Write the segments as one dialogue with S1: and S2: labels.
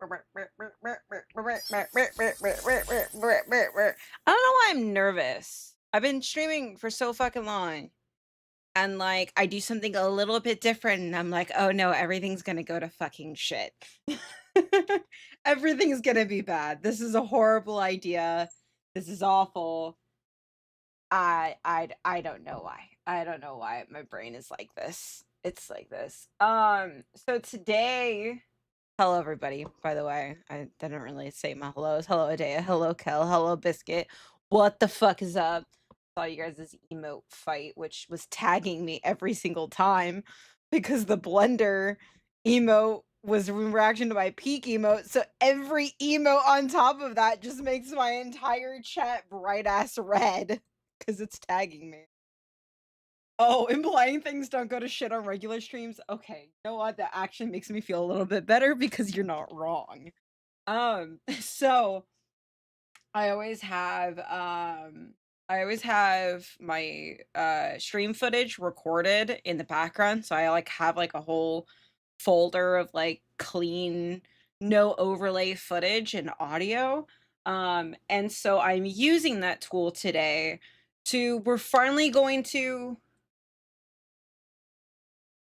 S1: I don't know why I'm nervous. I've been streaming for so fucking long. And like I do something a little bit different and I'm like, "Oh no, everything's going to go to fucking shit." Everything's going to be bad. This is a horrible idea. This is awful. I don't know why. I don't know why my brain is like this. It's like this. So today, hello everybody, by the way. I didn't really say my hellos. Hello Adea, hello Kel, hello Biscuit. What the fuck is up? Saw you guys' emote fight, which was tagging me every single time because the blender emote was in reaction to my peak emote. So every emote on top of that just makes my entire chat bright ass red because it's tagging me. Oh, implying things don't go to shit on regular streams? Okay, you know what? That actually makes me feel a little bit better because you're not wrong. So I always have my stream footage recorded in the background. So I like have like a whole folder of like clean, no overlay footage and audio. And so I'm using that tool today we're finally going to,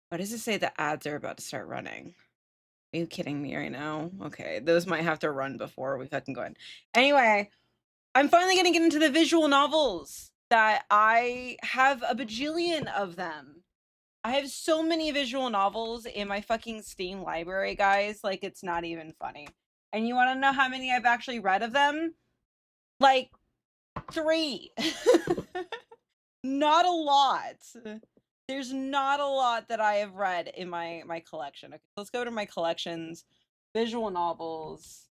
S1: what does it say? The ads are about to start running. Are you kidding me right now? Okay, those might have to run before we fucking go in. Anyway, I'm finally gonna get into the visual novels that I have a bajillion of them. I have so many visual novels in my fucking Steam library, guys. Like, it's not even funny. And you want to know how many I've actually read of them? Like, 3. Not a lot. There's not a lot that I have read in my collection. Okay, let's go to my collections. Visual novels.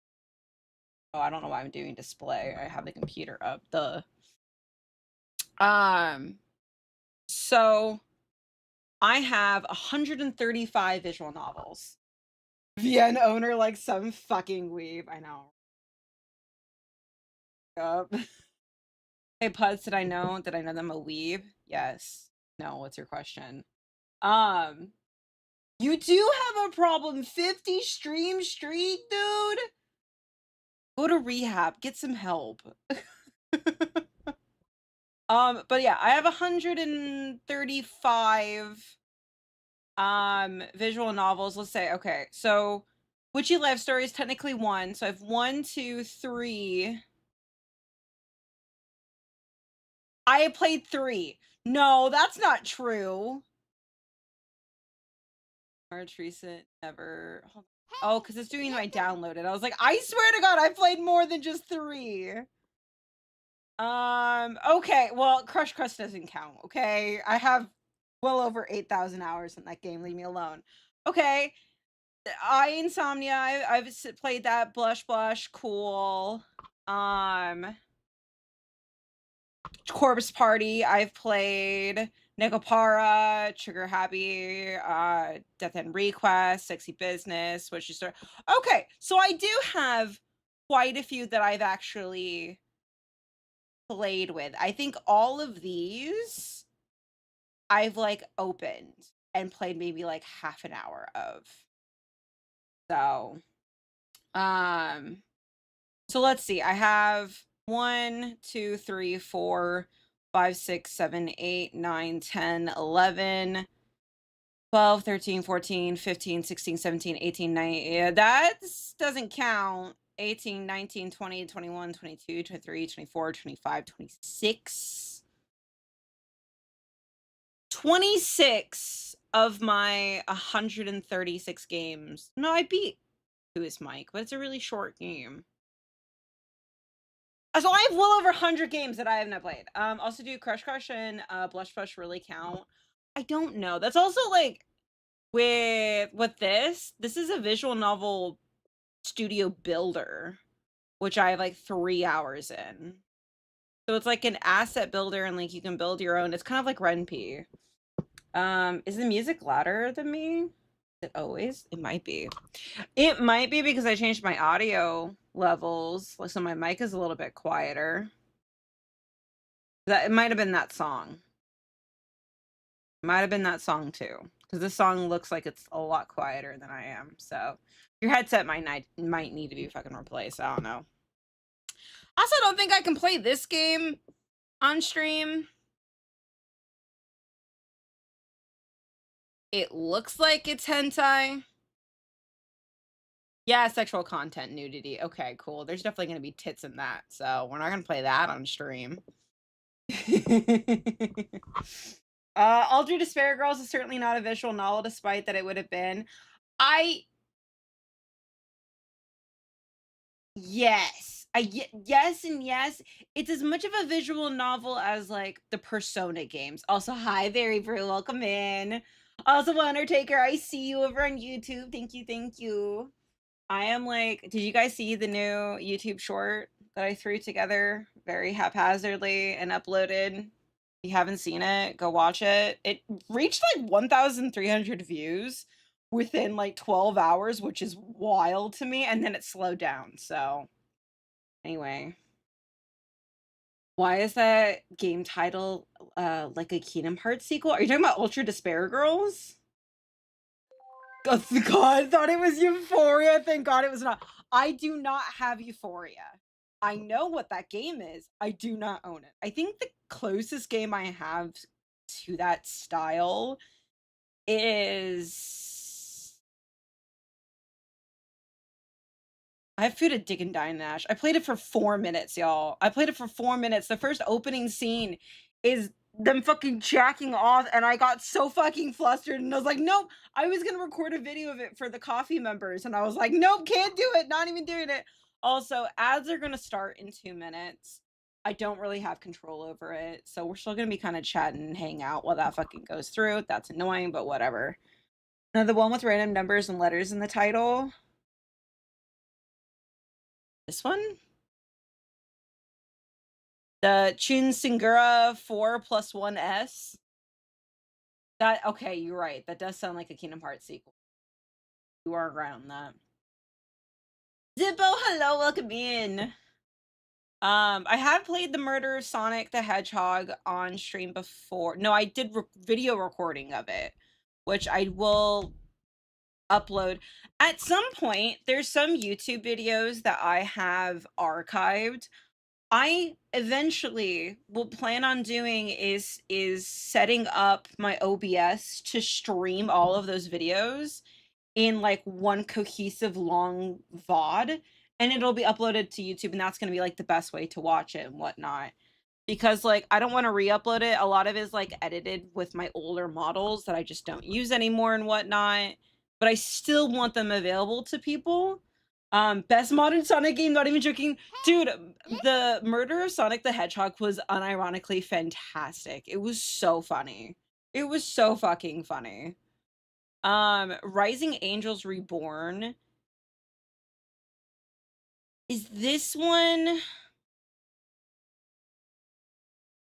S1: Oh, I don't know why I'm doing display. I have the computer up. So I have 135 visual novels. VN owner like some fucking weeb. I know. Yup. Hey Pudz, did I know them a weeb? Yes. No, what's your question? You do have a problem. 50 stream streak, dude. Go to rehab. Get some help. But yeah, I have 135 visual novels. Let's say, okay, so Witchy Life Story is technically 1. So I have 1, 2, 3. I played 3. No, that's not true. March recent, never. Oh, because it's doing my downloaded. I was like, I swear to God, I played more than just 3. Okay, well, Crush Crust doesn't count, okay? I have well over 8,000 hours in that game, leave me alone. Okay, Insomnia, I've played that, Blush Blush, cool. Corpse Party, I've played, Nekopara, Trigger Happy, Death End Request, Sexy Business, What You Start. Okay, so I do have quite a few that I've actually played with. I think all of these I've like opened and played maybe like half an hour of. So let's see. I have 1, 2, 3, 4, 5, 6, 7, 8, 9, 10, 11, 12, 13, 14, 15, 16, 17, 18, 19. Yeah, that doesn't count. 18, 19, 20, 21, 22, 23, 24, 25, 26. 26 of my 136 games. No, I beat Who Is Mike, but it's a really short game. So I have well over 100 games that I have not played. Also do Crush Crush and Blush Blush really count? I don't know. That's also like with this is a visual novel studio builder, which I have like 3 hours in. So it's like an asset builder and like you can build your own. It's kind of like Ren'Py. Is the music louder than me? Is it always? It might be. It might be because I changed my audio levels. So my mic is a little bit quieter. It might have been that song. Might have been that song too. because this song looks like it's a lot quieter than I am. So your headset might need to be fucking replaced. I don't know. Also, don't think I can play this game on stream. It looks like it's hentai. Yeah, sexual content, nudity. Okay, cool. There's definitely going to be tits in that. So we're not going to play that on stream. Aldrey Despair Girls is certainly not a visual novel, despite that it would have been. Yes. Yes and yes. It's as much of a visual novel as like the Persona games. Also, hi, very welcome in. Also, Undertaker, I see you over on YouTube. Thank you, thank you. I am like, did you guys see the new YouTube short that I threw together very haphazardly and uploaded? If you haven't seen it, go watch it. It reached like 1,300 views within like 12 hours, which is wild to me, and then it slowed down. So, anyway. Why is that game title like a Kingdom Hearts sequel? Are you talking about Ultra Despair Girls? Oh, God, I thought it was Euphoria. Thank God it was not. I do not have Euphoria. I know what that game is. I do not own it. I think the closest game I have to that style is... I have Food at Dick and Dynash. I played it for 4 minutes, y'all. I played it for 4 minutes. The first opening scene is them fucking jacking off, and I got so fucking flustered, and I was like, nope. I was gonna record a video of it for the coffee members, and I was like, nope, can't do it. Not even doing it. Also, ads are gonna start in 2 minutes. I don't really have control over it, so we're still gonna be kind of chatting and hang out while that fucking goes through. That's annoying, but whatever. Now, the one with random numbers and letters in the title. This one? The Chun Singura 4+1S. That, okay, you're right. That does sound like a Kingdom Hearts sequel. You are around that. Zippo, hello, welcome in. I have played the Murder of Sonic the Hedgehog on stream before. No, I did video recording of it, which I will upload. At some point, there's some YouTube videos that I have archived. I eventually will plan on doing is setting up my OBS to stream all of those videos in like one cohesive long VOD, and it'll be uploaded to YouTube, and that's gonna be like the best way to watch it and whatnot. Because like I don't want to re-upload it. A lot of it is like edited with my older models that I just don't use anymore and whatnot. But I still want them available to people. Best modern Sonic game, not even joking. Dude, the Murder of Sonic the Hedgehog was unironically fantastic. It was so funny. It was so fucking funny. Rising Angels Reborn. Is this one?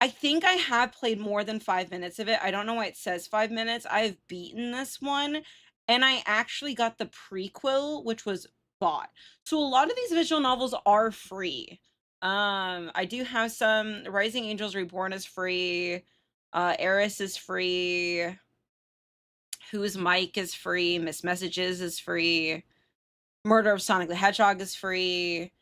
S1: I think I have played more than 5 minutes of it. I don't know why it says 5 minutes. I've beaten this one, and I actually got the prequel, which was bought. So a lot of these visual novels are free. I do have some. Rising Angels Reborn is free. Eris is free. Who's Mike is free. Miss Messages is free. Murder of Sonic the Hedgehog is free.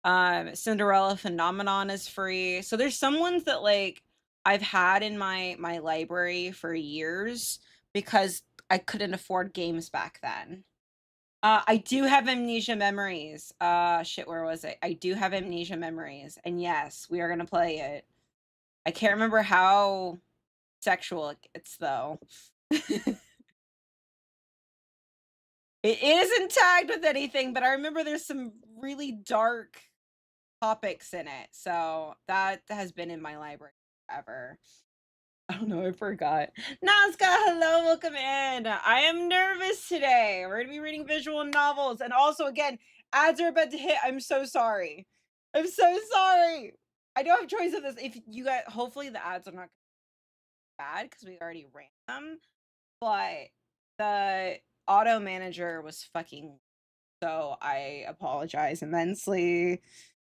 S1: Cinderella Phenomenon is free. So there's some ones that like I've had in my library for years because I couldn't afford games back then. I do have Amnesia Memories. Shit, where was it? I do have Amnesia Memories, and yes, we are gonna play it. I can't remember how sexual it gets though. It isn't tagged with anything, but I remember there's some really dark topics in it. So that has been in my library forever. I don't know, I forgot. Nazca, hello, welcome in. I am nervous today. We're gonna be reading visual novels. And also, again, ads are about to hit. I'm so sorry. I'm so sorry. I don't have choice of this. If you guys, hopefully the ads are not bad because we already ran them. But the auto manager was fucking, so I apologize immensely.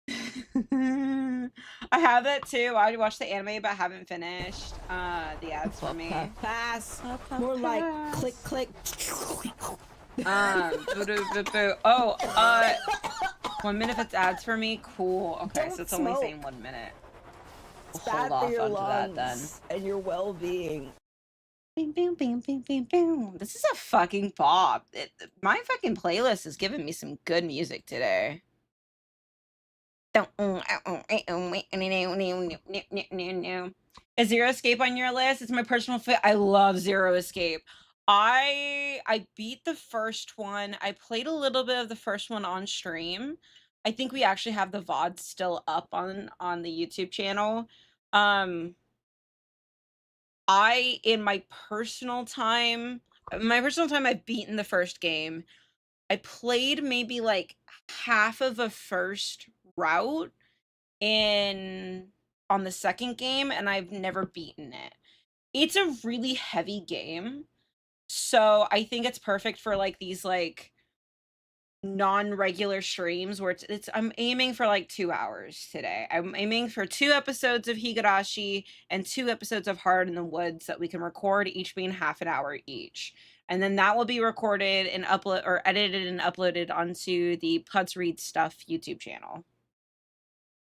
S1: I have that too. I watched the anime but haven't finished the ads for me.
S2: Pass. More like click click.
S1: Oh, 1 minute if it's ads for me. Cool. Okay, so it's only saying 1 minute. We'll hold off onto that then.
S2: And your well-being.
S1: Bing, bing, bing, bing, bing, bing. This is a fucking bop. My fucking playlist is giving me some good music today. Is Zero Escape on your list? It's my personal fit. I love Zero Escape. I beat the first one. I played a little bit of the first one on stream. I think we actually have the VOD still up on the YouTube channel. In my personal time, I've beaten the first game. I played maybe like half of a first route on the second game, and I've never beaten it. It's a really heavy game, so I think it's perfect for like these like non-regular streams where I'm aiming for like 2 hours today. I'm aiming for 2 episodes of Higurashi and 2 episodes of Heart in the Woods that we can record, each being half an hour each. And then that will be recorded and edited and uploaded onto the Pudz Read Stuff YouTube channel.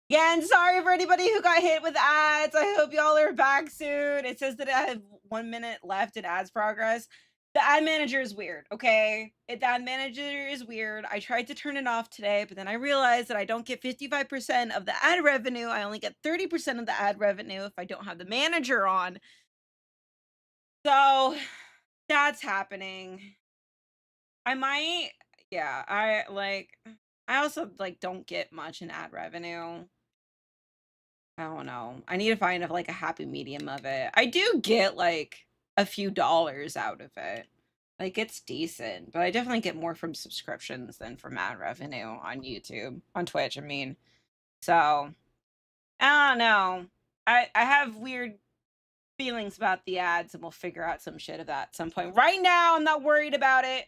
S1: Again, sorry for anybody who got hit with ads. I hope y'all are back soon. It says that I have 1 minute left in ads progress. The ad manager is weird, okay? The ad manager is weird. I tried to turn it off today, but then I realized that I don't get 55% of the ad revenue. I only get 30% of the ad revenue if I don't have the manager on. So that's happening. I also like don't get much in ad revenue. I don't know. I need to find a happy medium of it. I do get like a few dollars out of it. Like it's decent, but I definitely get more from subscriptions than from ad revenue on YouTube, on Twitch, I mean. So, I don't know. I have weird feelings about the ads, and we'll figure out some shit of that at some point. Right now, I'm not worried about it.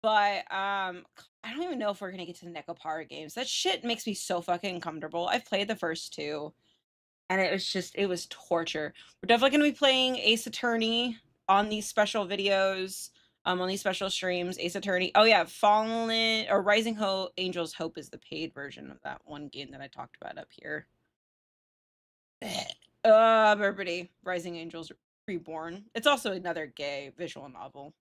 S1: But I don't even know if we're gonna get to the Nekopara games. That shit makes me so fucking uncomfortable. I've played the first 2. And it was torture. We're definitely going to be playing Ace Attorney on these special videos, on these special streams. Ace Attorney. Oh yeah, Fallen or Rising Angel's Hope is the paid version of that one game that I talked about up here. Everybody, Rising Angels Reborn. It's also another gay visual novel.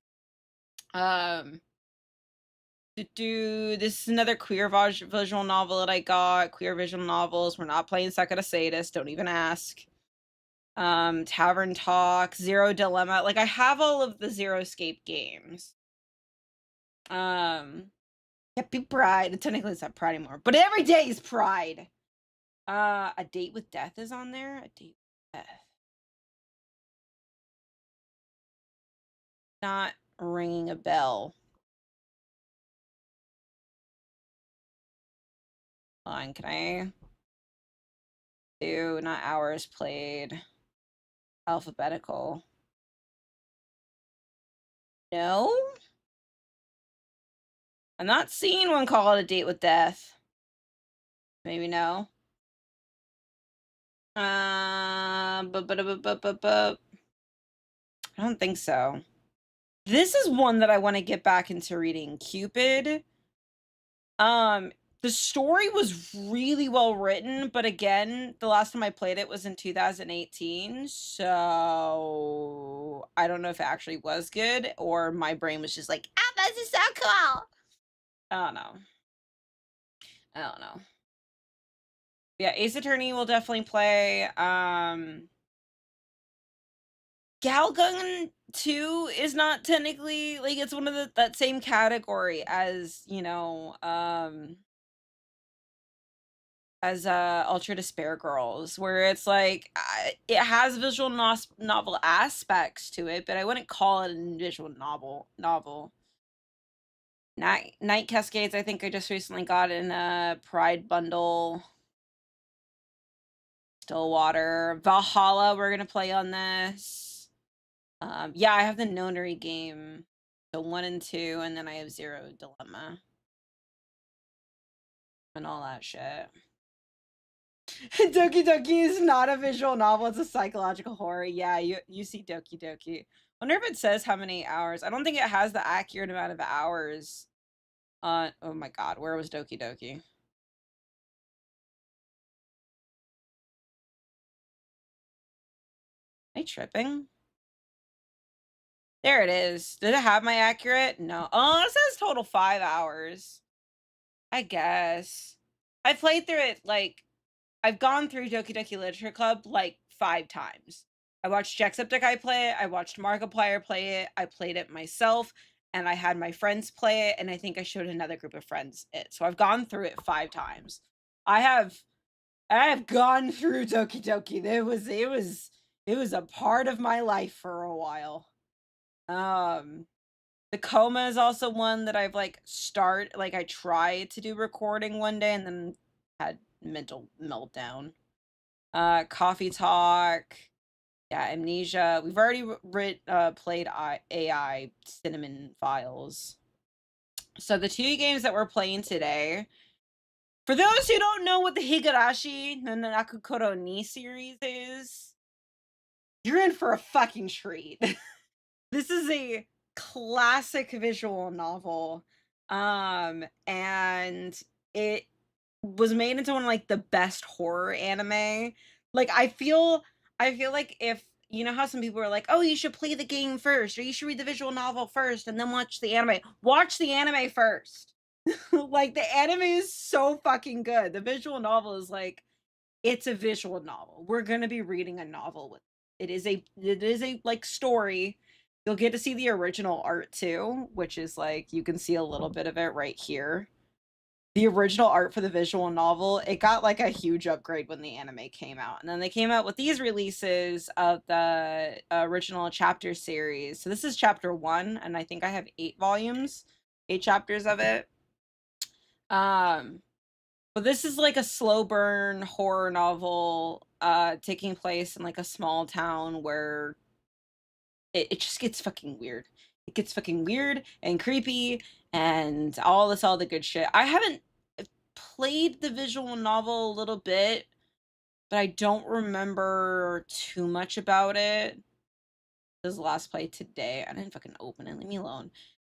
S1: This is another queer visual novel that I got. Queer visual novels. We're not playing Sakura Sadist. Don't even ask. Tavern Talk, Zero Dilemma. Like I have all of the Zero Escape games. Happy Pride. Technically it's not Pride anymore, but every day is Pride. A Date with Death is on there. A Date with Death. Not ringing a bell. Hold on, can I do not hours played? Alphabetical. No? I'm not seeing one called A Date with Death. Maybe no. I don't think so. This is one that I want to get back into reading. Cupid. The story was really well written, but again, the last time I played it was in 2018, so I don't know if it actually was good or my brain was just like, this is so cool. I don't know. Yeah, Ace Attorney will definitely play. Galgun 2 is not technically like it's one of that same category as, as Ultra Despair Girls, where it's like it has visual novel aspects to it, but I wouldn't call it a visual novel. Night Cascades, I think I just recently got in a Pride bundle. Stillwater. Valhalla, we're gonna play on this. Yeah, I have the Nonary game. So 1 and 2, and then I have Zero Dilemma. And all that shit. Doki Doki is not a visual novel, it's a psychological horror. Yeah, you see Doki Doki. Wonder if it says how many hours. I don't think it has the accurate amount of hours. Oh my god, where was Doki Doki? Am I tripping? There it is. Did it have my accurate? No. Oh, it says total 5 hours. I guess. I played through it, like, I've gone through Doki Doki Literature Club, like, 5 times. I watched Jacksepticeye play it, I watched Markiplier play it, I played it myself, and I had my friends play it, and I think I showed another group of friends it. So I've gone through it 5 times. I have gone through Doki Doki. It was a part of my life for a while. The coma is also one that I've like I tried to do recording one day and then had mental meltdown. Coffee talk, yeah, amnesia. We've already played AI cinnamon files. So the two games that we're playing today, for those who don't know what the Higurashi no naku koro ni series is, you're in for a fucking treat. This is a classic visual novel. And it was made into one of like the best horror anime. Like I feel like if you know how some people are like, "Oh, you should play the game first or you should read the visual novel first and then watch the anime." Watch the anime first. Like the anime is so fucking good. The visual novel is like it's a visual novel. We're going to be reading a novel with it is a like story. You'll get to see the original art too, which is like you can see a little bit of it right here. The original art for the visual novel, it got like a huge upgrade when the anime came out. And then they came out with these releases of the original chapter series. So this is chapter 1 and I think I have 8 volumes, 8 chapters of it. But this is like a slow burn horror novel taking place in like a small town where it just gets fucking weird. It gets fucking weird and creepy and all the good shit. I haven't played the visual novel a little bit, but I don't remember too much about it. This is the last play today. I didn't fucking open it. Leave me alone.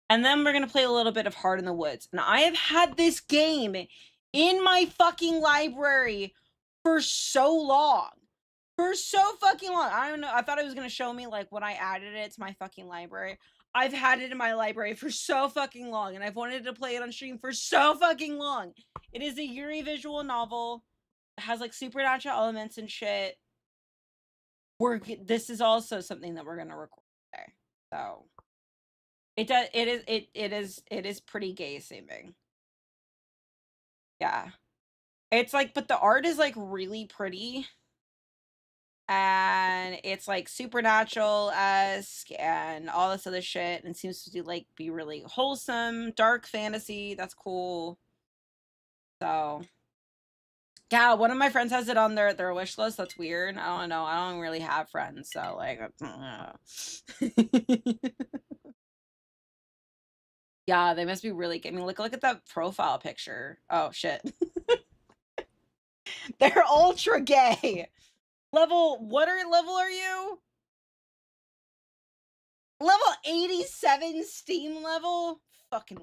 S1: And then we're gonna play a little bit of Heart in the Woods. And I have had this game in my fucking library for so long. For so fucking long. I don't know. I thought it was gonna show me like when I added it to my fucking library. I've had it in my library for so fucking long, and I've wanted to play it on stream for so fucking long. It is a Yuri visual novel. It has like supernatural elements and shit. This is also something that we're gonna record today. So it is pretty gay seeming. Yeah. It's like, but the art is like really pretty. And it's like supernatural-esque and all this other shit and seems to like be really wholesome, dark fantasy. That's cool. So yeah, one of my friends has it on their wish list. That's weird. I don't know. I don't really have friends, so like yeah, they must be really I mean, look at that profile picture. Oh shit. They're ultra gay. What level are you? Level 87 Steam level? Fucking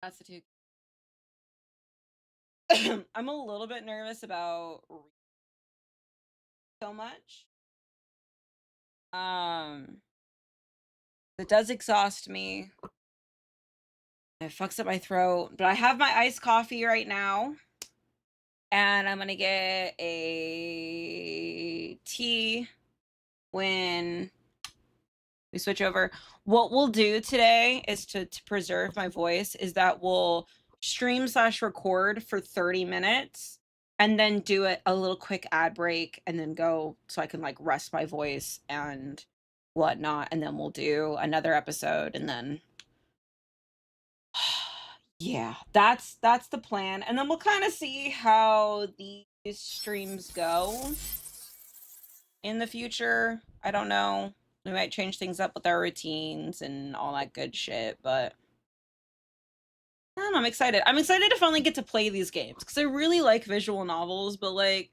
S1: that's the two. I'm a little bit nervous about so much. Um, it does exhaust me. It fucks up my throat, but I have my iced coffee right now. And I'm gonna get a tea when we switch over. What we'll do today is to preserve my voice is that we'll stream/record for 30 minutes and then do it a little quick ad break and then go so I can like rest my voice and whatnot. And then we'll do another episode and then yeah, that's the plan. And then we'll kind of see how these streams go in the future. I don't know. We might change things up with our routines and all that good shit, but I don't know, I'm excited. I'm excited to finally get to play these games because I really like visual novels, but like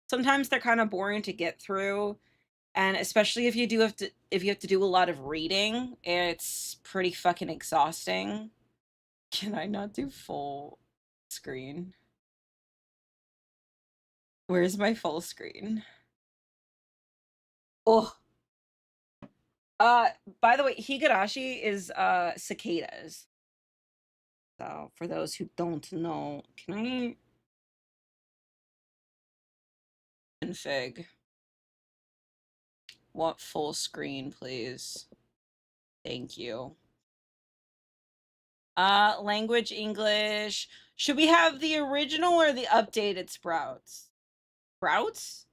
S1: sometimes they're kind of boring to get through. And especially if you have to do a lot of reading, it's pretty fucking exhausting. Can I not do full screen? Where's my full screen? Oh. By the way, Higurashi is cicadas. So for those who don't know, can I config? Want full screen, please? Thank you. Language English. Should we have the original or the updated Sprouts? Sprouts?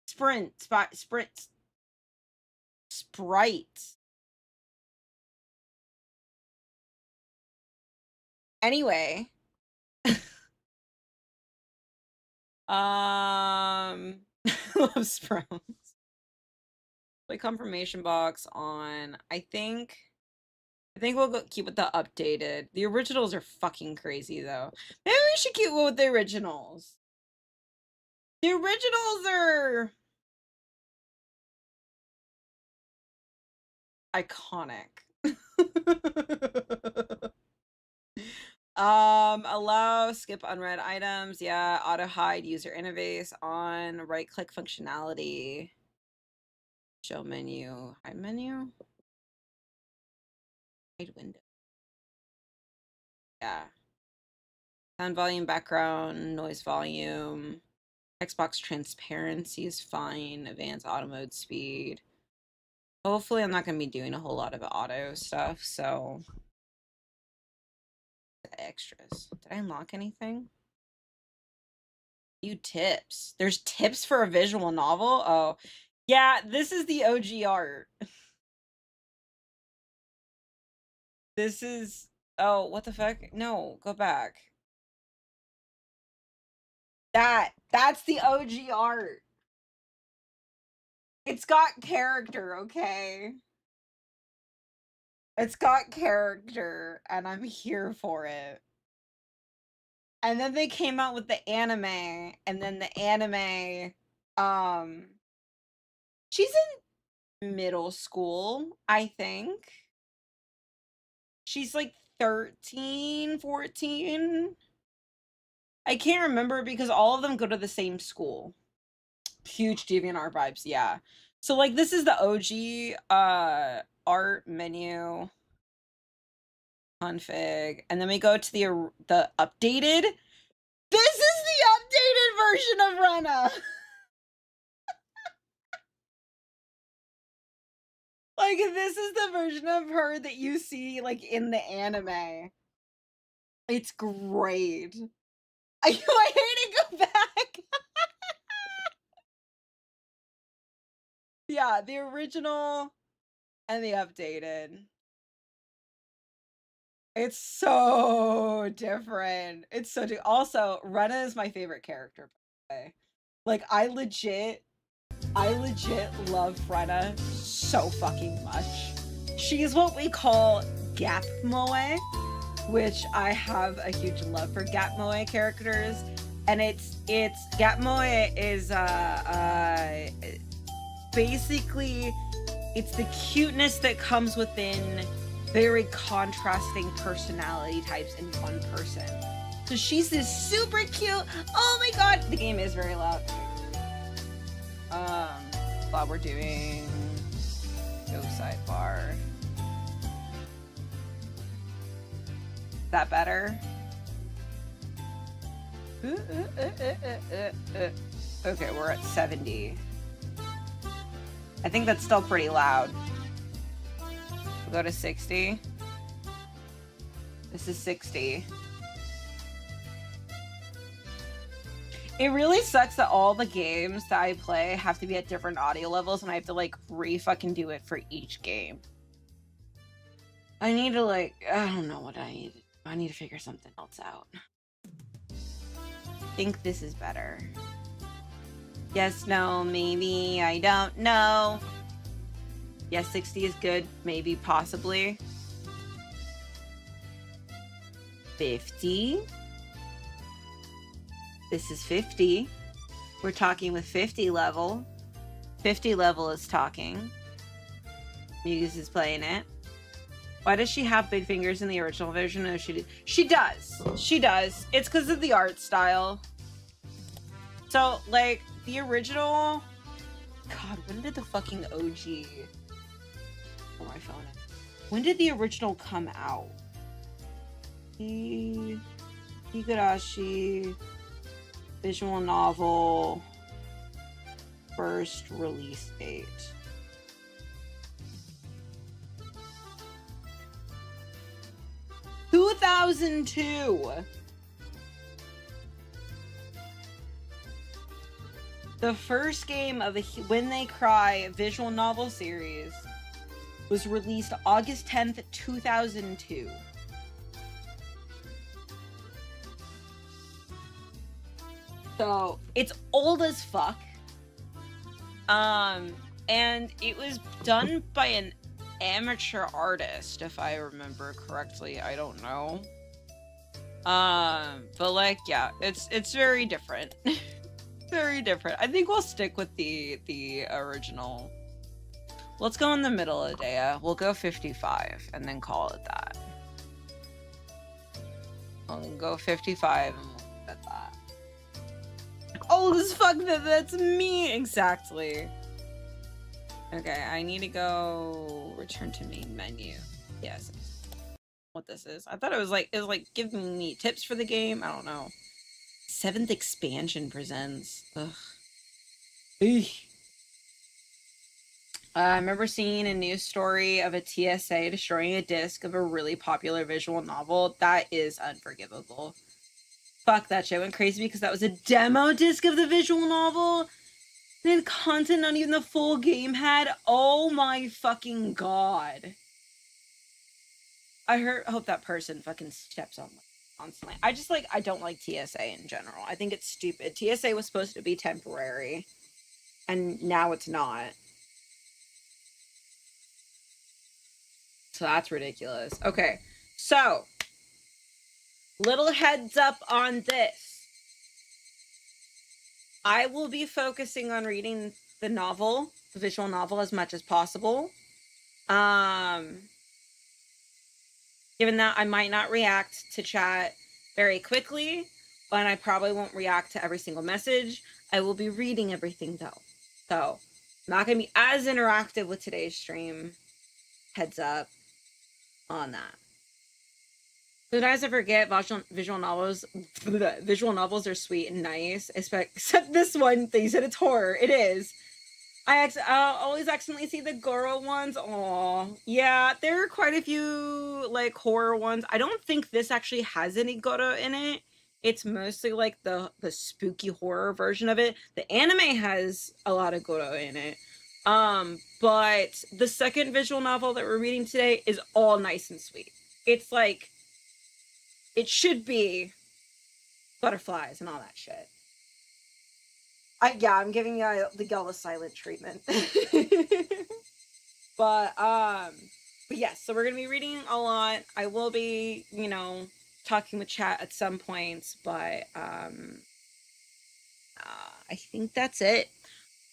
S1: Sprite. Anyway. Love Sprouts. Play confirmation box on. I think we'll keep with the updated. The originals are fucking crazy though. Maybe we should keep with the originals. The originals are iconic. Allow skip unread items. Yeah, auto hide user interface on, right click functionality. Show menu, hide menu. Hide window. Yeah. Sound volume, background, noise volume. Xbox transparency is fine. Advanced auto mode speed. Hopefully I'm not going to be doing a whole lot of auto stuff, so extras. Did I unlock anything? New tips. There's tips for a visual novel? Oh, yeah, this is the OG art. This is... Oh, what the fuck? No, go back. That's the OG art. It's got character, okay? It's got character, and I'm here for it. And then they came out with the anime, and then the anime, she's in middle school, I think. She's like 13, 14. I can't remember because all of them go to the same school. Huge DeviantArt vibes, yeah. So like this is the OG art menu config, and then we go to the updated. This is the updated version of Rena. Like this is the version of her that you see like in the anime. It's great. I hate to go back. Yeah, the original and the updated. It's so different. It's so also, Rena is my favorite character, by the way. Like I legit love Rena so fucking much. She's what we call gap moe, which I have a huge love for gap moe characters. And it's gap moe is basically it's the cuteness that comes within very contrasting personality types in one person. So she's this super cute, oh my god, the game is very loud. While we're doing go sidebar. Is that better? Okay, we're at 70. I think that's still pretty loud. We'll go to 60. This is 60. It really sucks that all the games that I play have to be at different audio levels and I have to like re-fucking do it for each game. I need to like, I don't know what I need. I need to figure something else out. I think this is better. Yes, no, maybe, I don't know. Yes, 60 is good, maybe, possibly. 50. This is 50. We're talking with 50 level. 50 level is talking. Muse is playing it. Why does she have big fingers in the original version? No, she does. She does. It's because of the art style. So, like, the original... God, when did the fucking OG... Oh, my phone. When did the original come out? Higurashi visual novel first release date. – 2002. The first game of the When They Cry visual novel series was released August 10th, 2002. So it's old as fuck. And it was done by an amateur artist, if I remember correctly. I don't know. But like, yeah, it's very different. Very different. I think we'll stick with the original. Let's go in the middle of Dea. We'll go 55 and then call it that. I'll go 55 and we'll leave it at that. Old as fuck, that's me! Exactly. Okay, I need to go return to main menu. Yes. What this is. I thought it was like giving me tips for the game. I don't know. 7th expansion presents. Ugh. Eesh. I remember seeing a news story of a TSA destroying a disc of a really popular visual novel. That is unforgivable. Fuck that shit. Went crazy because that was a demo disc of the visual novel. And content not even the full game had. Oh my fucking god. I hope that person fucking steps on me constantly. I don't like TSA in general. I think it's stupid. TSA was supposed to be temporary. And now it's not. So that's ridiculous. Okay. So, little heads up on this. I will be focusing on reading the novel, the visual novel, as much as possible. Given that I might not react to chat very quickly, and I probably won't react to every single message, I will be reading everything though. So, I'm not going to be as interactive with today's stream. Heads up on that. Did I ever forget visual novels? Visual novels are sweet and nice, except this one. They said it's horror. It is. I always accidentally see the Goro ones. Aw, yeah, there are quite a few like horror ones. I don't think this actually has any Goro in it. It's mostly like the spooky horror version of it. The anime has a lot of Goro in it. But the second visual novel that we're reading today is all nice and sweet. It's like, it should be butterflies and all that shit. I'm giving you the silent treatment. But yes, so we're gonna be reading a lot. I will be, talking with chat at some points, but I think that's it.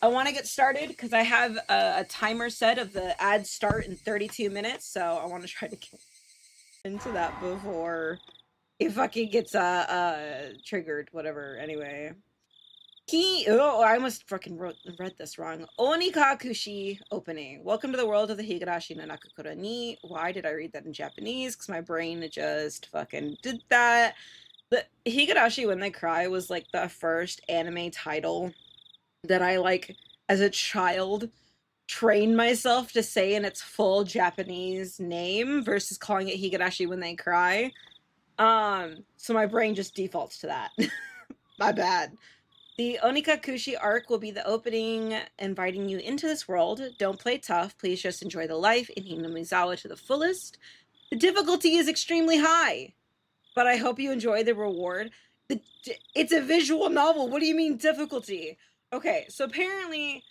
S1: I want to get started because I have a timer set of the ads start in 32 minutes, so I want to try to get into that before it fucking gets triggered, whatever. Anyway. I almost fucking read this wrong. Onikakushi opening. Welcome to the world of the Higurashi no naku ni. Why did I read that in Japanese? Because my brain just fucking did that. The Higurashi When They Cry was like the first anime title that I as a child trained myself to say in its full Japanese name versus calling it Higurashi When They Cry. So my brain just defaults to that. My bad. The Onikakushi arc will be the opening, inviting you into this world. Don't play tough. Please just enjoy the life in Hinamizawa to the fullest. The difficulty is extremely high, but I hope you enjoy the reward. It's a visual novel. What do you mean difficulty? Okay, so apparently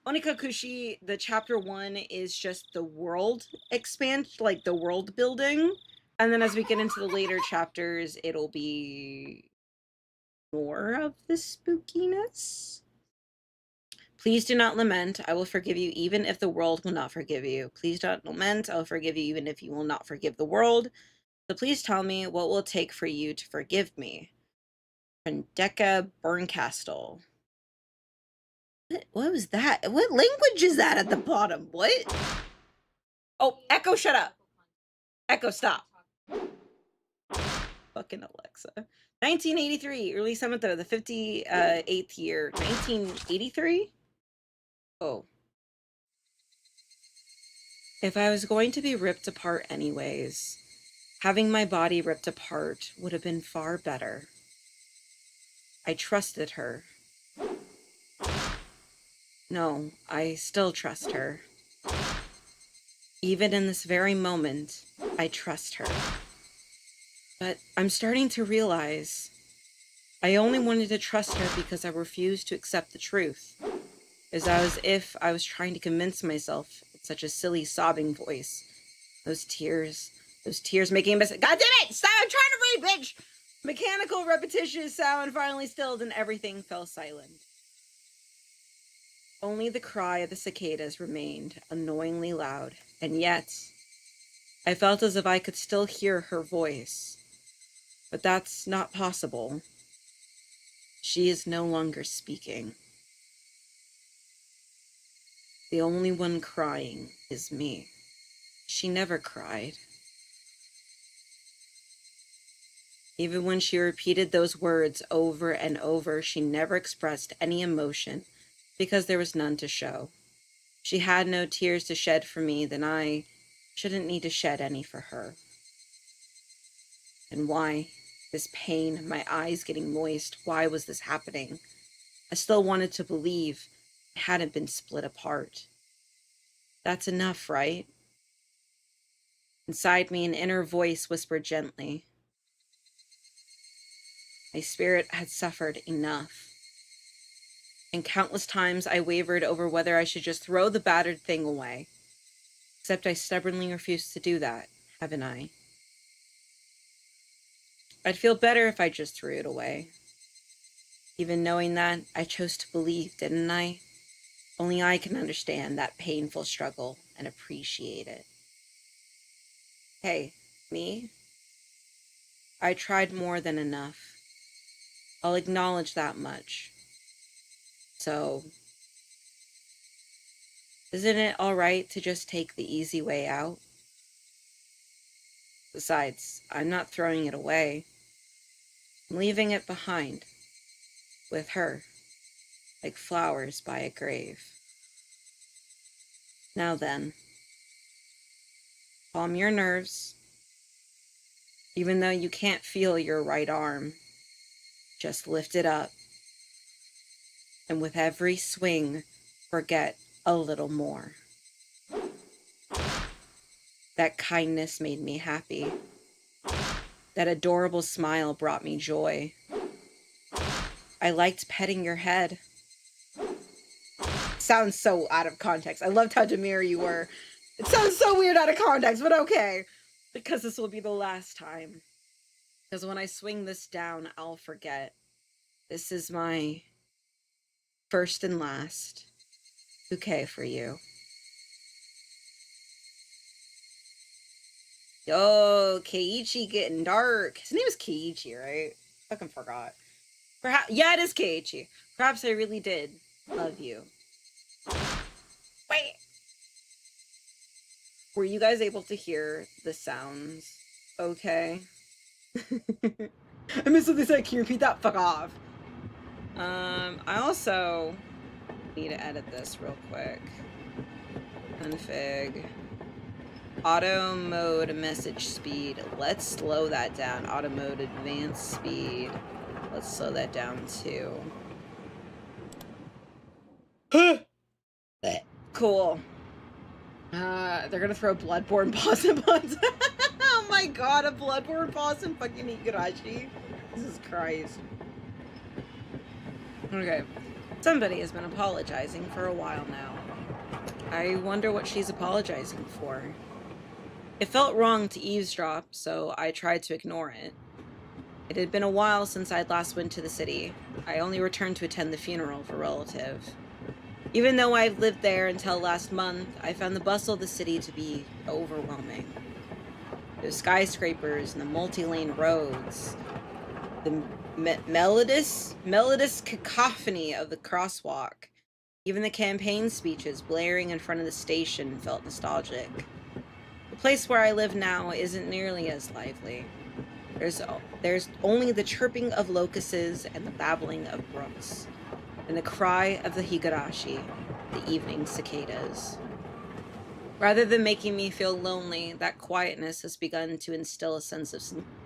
S1: Onikakushi, the chapter 1 is just the world expand, like the world building. And then as we get into the later chapters, it'll be more of the spookiness. Please do not lament. I will forgive you even if the world will not forgive you. Please don't lament. I will forgive you even if you will not forgive the world. So please tell me what will it take for you to forgive me. Pendeka Burncastle. What was that? What language is that at the bottom? What? Oh, Echo, shut up. Echo, stop. Fucking Alexa. 1983, early 7th of the 58th year. 1983? Oh. If I was going to be ripped apart anyways, having my body ripped apart would have been far better. I trusted her. No, I still trust her. Even in this very moment, I trust her. But I'm starting to realize I only wanted to trust her because I refused to accept the truth. As if I was trying to convince myself with such a silly sobbing voice. Those tears making a mess. God damn it! Stop! I'm trying to read, bitch! Mechanical, repetitious sound finally stilled and everything fell silent. Only the cry of the cicadas remained, annoyingly loud, and yet I felt as if I could still hear her voice. But that's not possible. She is no longer speaking. The only one crying is me. She never cried. Even when she repeated those words over and over, she never expressed any emotion because there was none to show. She had no tears to shed for me, then I shouldn't need to shed any for her. And why? This pain, my eyes getting moist, why was this happening? I still wanted to believe it hadn't been split apart. That's enough, right? Inside me, an inner voice whispered gently. My spirit had suffered enough. And countless times I wavered over whether I should just throw the battered thing away. Except I stubbornly refused to do that, haven't I? I'd feel better if I just threw it away. Even knowing that, I chose to believe, didn't I? Only I can understand that painful struggle and appreciate it. Hey, me? I tried more than enough. I'll acknowledge that much. So, isn't it all right to just take the easy way out? Besides, I'm not throwing it away. I'm leaving it behind, with her, like flowers by a grave. Now then, calm your nerves. Even though you can't feel your right arm, just lift it up. And with every swing, forget a little more. That kindness made me happy. That adorable smile brought me joy. I liked petting your head. Sounds so out of context. I loved how demure you were. It sounds so weird out of context, but okay. Because this will be the last time. Because when I swing this down, I'll forget. This is my first and last bouquet for you. Yo, Keiichi getting dark. His name is Keiichi, right? Fucking forgot. Perhaps, yeah, it is Keiichi. Perhaps I really did love you. Wait. Were you guys able to hear the sounds? Okay. I missed what they said. Can you repeat that? Fuck off. I also need to edit this real quick. Config. Auto mode message speed. Let's slow that down. Auto mode advanced speed. Let's slow that down too. Cool. They're gonna throw Bloodborne boss in Pudz. Oh my god, a Bloodborne boss in fucking Higurashi. Jesus Christ. Okay. Somebody has been apologizing for a while now. I wonder what she's apologizing for. It felt wrong to eavesdrop, so I tried to ignore it. It had been a while since I'd last went to the city. I only returned to attend the funeral of a relative. Even though I've lived there until last month, I found the bustle of the city to be overwhelming. The skyscrapers and the multi-lane roads, the melodious cacophony of the crosswalk, even the campaign speeches blaring in front of the station felt nostalgic. The place where I live now isn't nearly as lively. There's only the chirping of locusts and the babbling of brooks, and the cry of the Higurashi, the evening cicadas. Rather than making me feel lonely, that quietness has begun to instill a sense of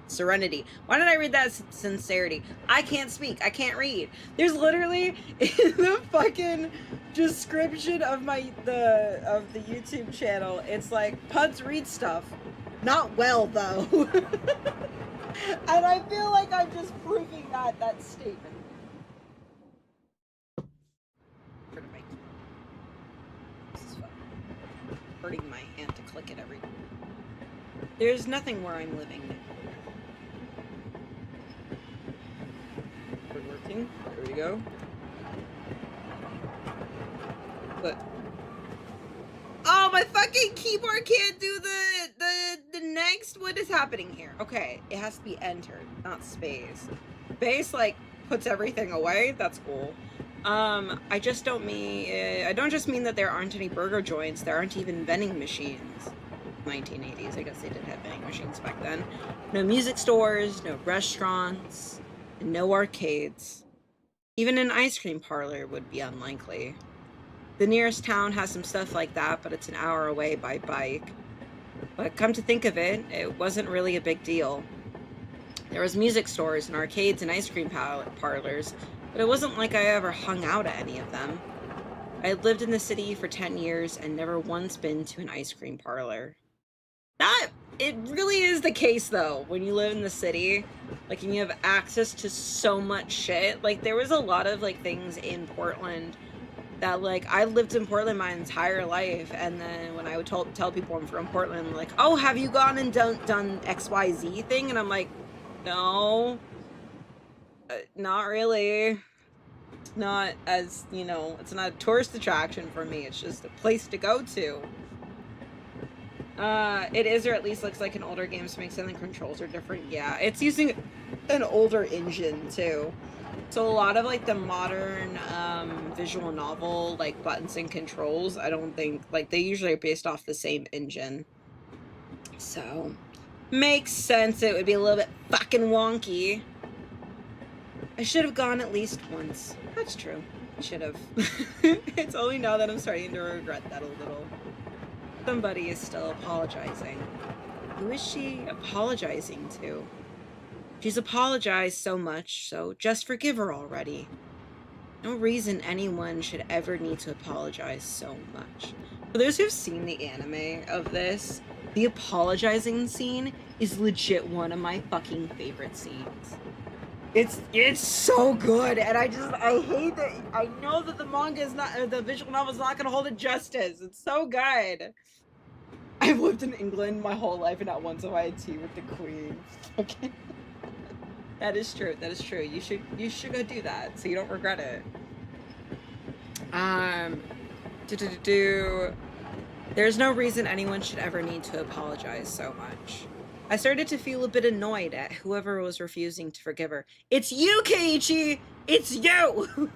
S1: serenity. Why did I read that sincerity? I can't speak. I can't read. There's literally in the fucking description of the YouTube channel, it's like Pudz reads stuff. Not well though. And I feel like I'm just proving that statement. This is fun. Hurting my hand to click it every. There's nothing where I'm living. Working. There we go. But oh, my fucking keyboard can't do the next. What is happening here? Okay, it has to be entered, not space. Space like puts everything away. That's cool. I don't just mean that there aren't any burger joints. There aren't even vending machines. 1980s, I guess they did have vending machines back then. No music stores, no restaurants, and no arcades. Even an ice cream parlor would be unlikely. The nearest town has some stuff like that, but it's an hour away by bike. But come to think of it, it wasn't really a big deal. There was music stores and arcades and ice cream parlors, but it wasn't like I ever hung out at any of them. I had lived in the city for 10 years and never once been to an ice cream parlor. It really is the case though, when you live in the city, like, and you have access to so much shit. Like, there was a lot of, like, things in Portland that, like, I lived in Portland my entire life, and then when I would tell people I'm from Portland, like, oh, have you gone and done XYZ thing? And I'm like, no, not really. It's not as, you know, it's not a tourist attraction for me. It's just a place to go to. It is, or at least looks like an older game, so makes sense the controls are different. Yeah, it's using an older engine too. So a lot of, like, the modern visual novel, like, buttons and controls, I don't think, like, they usually are based off the same engine. So, makes sense it would be a little bit fucking wonky. I should have gone at least once. That's true. I should have. It's only now that I'm starting to regret that a little. Somebody is still apologizing. Who is she apologizing to? She's apologized so much, so just forgive her already. No reason anyone should ever need to apologize so much. For those who've seen the anime of this, the apologizing scene is legit one of my fucking favorite scenes. It's so good, and I hate that. I know that the manga is not, the visual novel is not gonna hold it justice. It's so good. I've lived in England my whole life, and not once have I had tea with the Queen. Okay. That is true. That is true. You should go do that so you don't regret it. There's no reason anyone should ever need to apologize so much. I started to feel a bit annoyed at whoever was refusing to forgive her. It's you, Keiichi! It's you!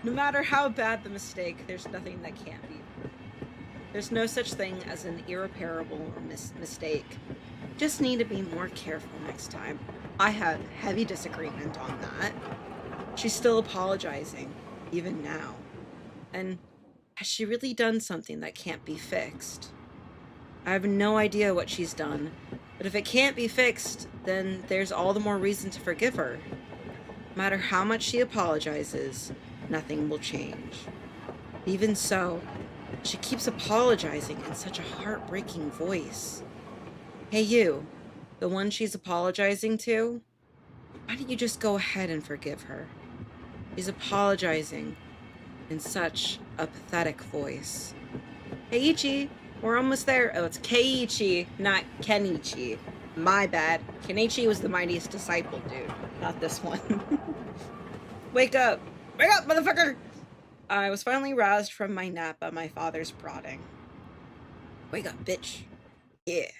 S1: No matter how bad the mistake, there's nothing that can't be. There's no such thing as an irreparable mistake. Just need to be more careful next time. I have heavy disagreement on that. She's still apologizing, even now. And has she really done something that can't be fixed? I have no idea what she's done, but if it can't be fixed, then there's all the more reason to forgive her. No matter how much she apologizes, nothing will change. Even so, she keeps apologizing in such a heartbreaking voice. Hey you, the one she's apologizing to? Why don't you just go ahead and forgive her? She's apologizing in such a pathetic voice. Hey Ichi, We're almost there. Oh, it's Keiichi, not Kenichi. My bad. Kenichi was the mightiest disciple, dude. Not this one. Wake up! Wake up, motherfucker! I was finally roused from my nap by my father's prodding. Wake up, bitch. Yeah.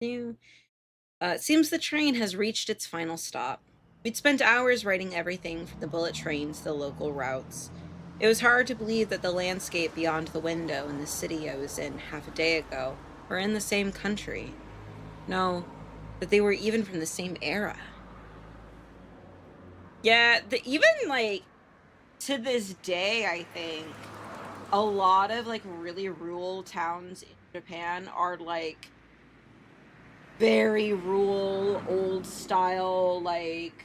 S1: It seems the train has reached its final stop. We'd spent hours writing everything from the bullet trains to the local routes. It was hard to believe that the landscape beyond the window in the city I was in half a day ago were in the same country. No, that they were even from the same era. Yeah, even, like, to this day, I think, a lot of, like, really rural towns in Japan are, like, very rural, old style, like,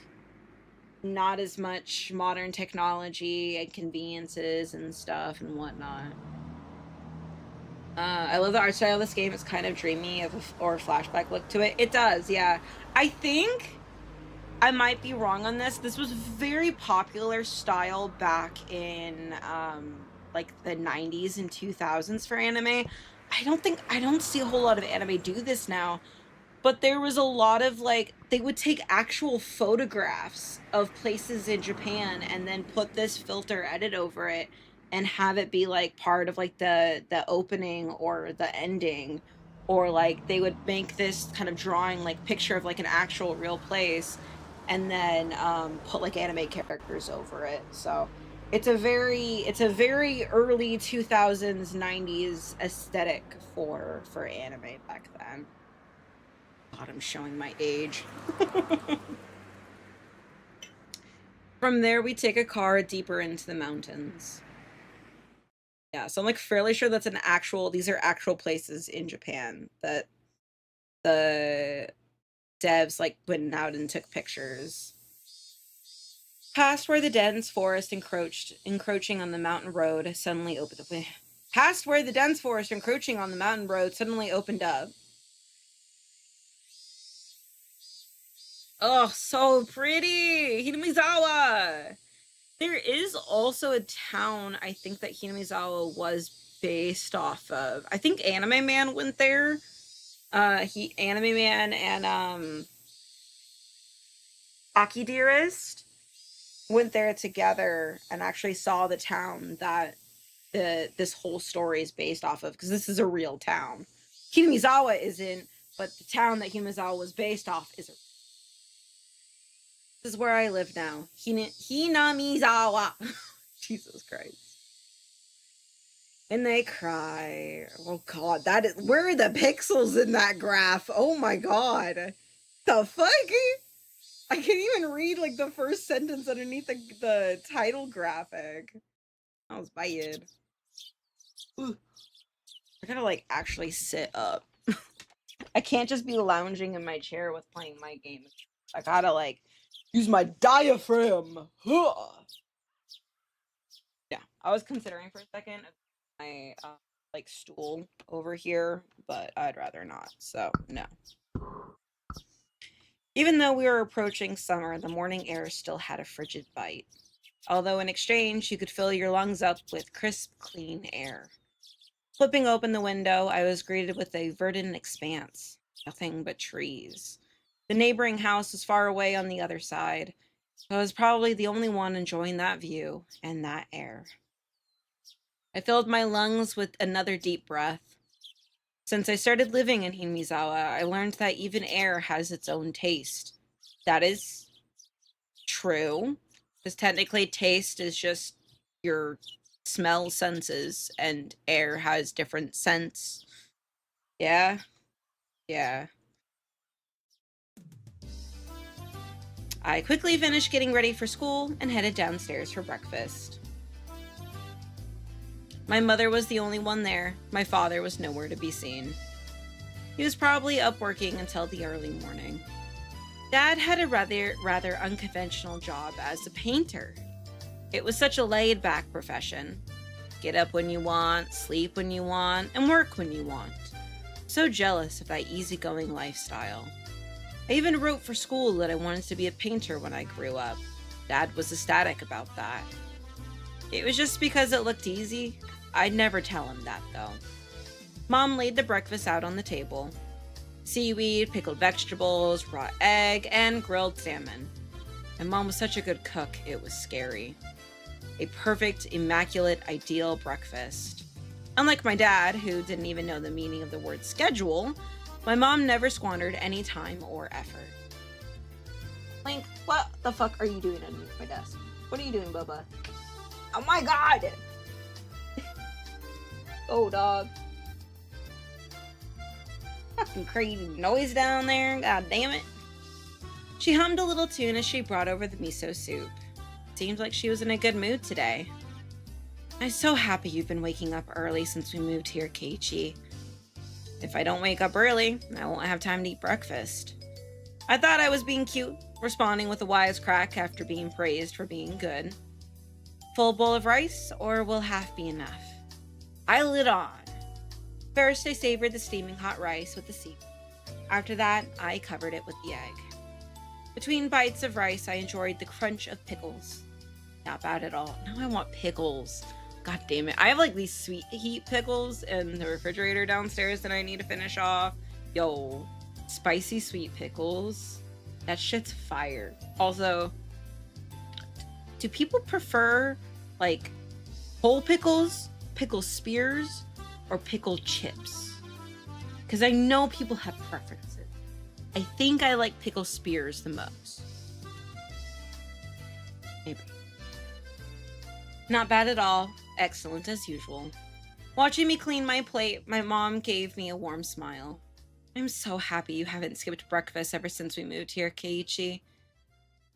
S1: not as much modern technology and conveniences and stuff and whatnot. I love the art style of this game. It's kind of dreamy or flashback look to it. It does, yeah. I think I might be wrong on this. This was very popular style back in like the 90s and 2000s for anime. I don't see a whole lot of anime do this now. But there was a lot of, like, they would take actual photographs of places in Japan and then put this filter edit over it and have it be, like, part of, like, the opening or the ending. Or, like, they would make this kind of drawing, like, picture of, like, an actual real place and then put, like, anime characters over it. So it's a very early 2000s, 90s aesthetic for anime back then. God, I'm showing my age. From there, we take a car deeper into the mountains. Yeah, so I'm, like, fairly sure that's these are actual places in Japan that the devs, like, went out and took pictures. Past where the dense forest encroaching on the mountain road suddenly opened up. Past where the dense forest encroaching on the mountain road suddenly opened up. Oh, so pretty! Hinamizawa! There is also a town, I think, that Hinamizawa was based off of. I think Anime Man went there. Anime Man and, Aki Dearest went there together and actually saw the town that this whole story is based off of, because this is a real town. Hinamizawa isn't, but the town that Hinamizawa was based off is This is where I live now. Hinamizawa. Jesus Christ. When they cry. Oh god, that is, where are the pixels in that graph? Oh my god. The fuck? I can't even read, like, the first sentence underneath the title graphic. That was bad. Ooh. I gotta, like, actually sit up. I can't just be lounging in my chair with playing my game. I gotta, like, use my diaphragm. Huh. Yeah, I was considering for a second my like, stool over here, but I'd rather not, so no. Even though we were approaching summer, the morning air still had a frigid bite. Although in exchange, you could fill your lungs up with crisp, clean air. Flipping open the window, I was greeted with a verdant expanse. Nothing but trees. The neighboring house was far away on the other side. I was probably the only one enjoying that view and that air. I filled my lungs with another deep breath. Since I started living in Hinamizawa, I learned that even air has its own taste. That is true, because technically taste is just your smell senses, and air has different scents. Yeah? Yeah. I quickly finished getting ready for school and headed downstairs for breakfast. My mother was the only one there. My father was nowhere to be seen. He was probably up working until the early morning. Dad had a rather unconventional job as a painter. It was such a laid-back profession. Get up when you want, sleep when you want, and work when you want. So jealous of that easygoing lifestyle. I even wrote for school that I wanted to be a painter when I grew up. Dad was ecstatic about that. It was just because it looked easy. I'd never tell him that, though. Mom laid the breakfast out on the table. Seaweed, pickled vegetables, raw egg, and grilled salmon. My mom was such a good cook, it was scary. A perfect, immaculate, ideal breakfast. Unlike my dad, who didn't even know the meaning of the word schedule, my mom never squandered any time or effort. Link, what the fuck are you doing underneath my desk? What are you doing, Bubba? Oh my god! Oh, dog. Fucking crazy noise down there, god damn it. She hummed a little tune as she brought over the miso soup. Seemed like she was in a good mood today. I'm so happy you've been waking up early since we moved here, Keiichi. If I don't wake up early, I won't have time to eat breakfast. I thought I was being cute, responding with a wisecrack after being praised for being good. Full bowl of rice, or will half be enough? Pile it on. First, I savored the steaming hot rice with the seafood. After that, I covered it with the egg. Between bites of rice, I enjoyed the crunch of pickles. Not bad at all. Now I want pickles. God damn it. I have like these sweet heat pickles in the refrigerator downstairs that I need to finish off. Yo, spicy sweet pickles. That shit's fire. Also, do people prefer like whole pickles, pickle spears, or pickle chips? Because I know people have preferences. I think I like pickle spears the most. Maybe. Not bad at all. Excellent as usual. Watching me clean my plate, my mom gave me a warm smile. I'm so happy you haven't skipped breakfast ever since we moved here, Keiichi.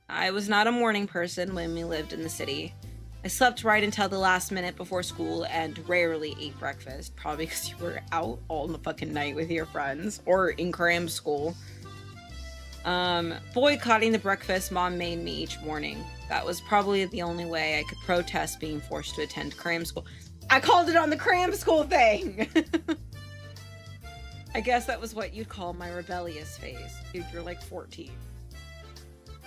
S1: I was not a morning person when we lived in the city. I slept right until the last minute before school and rarely ate breakfast, probably because you were out all the fucking night with your friends or in cram school. Boycotting the breakfast mom made me each morning. That was probably the only way I could protest being forced to attend cram school. I called it on the cram school thing! I guess that was what you'd call my rebellious phase. Dude, you're like 14.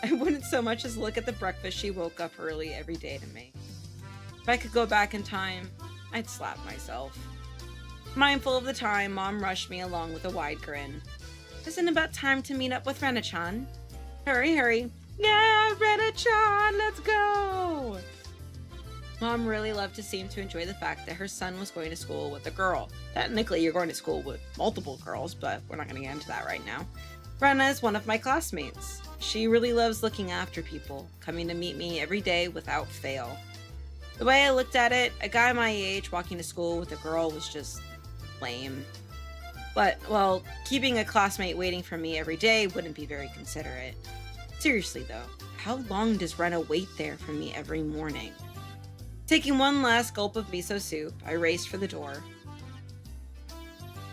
S1: I wouldn't so much as look at the breakfast she woke up early every day to make. If I could go back in time, I'd slap myself. Mindful of the time, Mom rushed me along with a wide grin. Isn't it about time to meet up with Rena-chan? Hurry, hurry. Yeah, Rena-chan, let's go! Mom really loved to seem to enjoy the fact that her son was going to school with a girl. Technically, you're going to school with multiple girls, but we're not going to get into that right now. Rena is one of my classmates. She really loves looking after people, coming to meet me every day without fail. The way I looked at it, a guy my age walking to school with a girl was just lame. But, well, keeping a classmate waiting for me every day wouldn't be very considerate. Seriously though, how long does Rena wait there for me every morning? Taking one last gulp of miso soup, I raced for the door.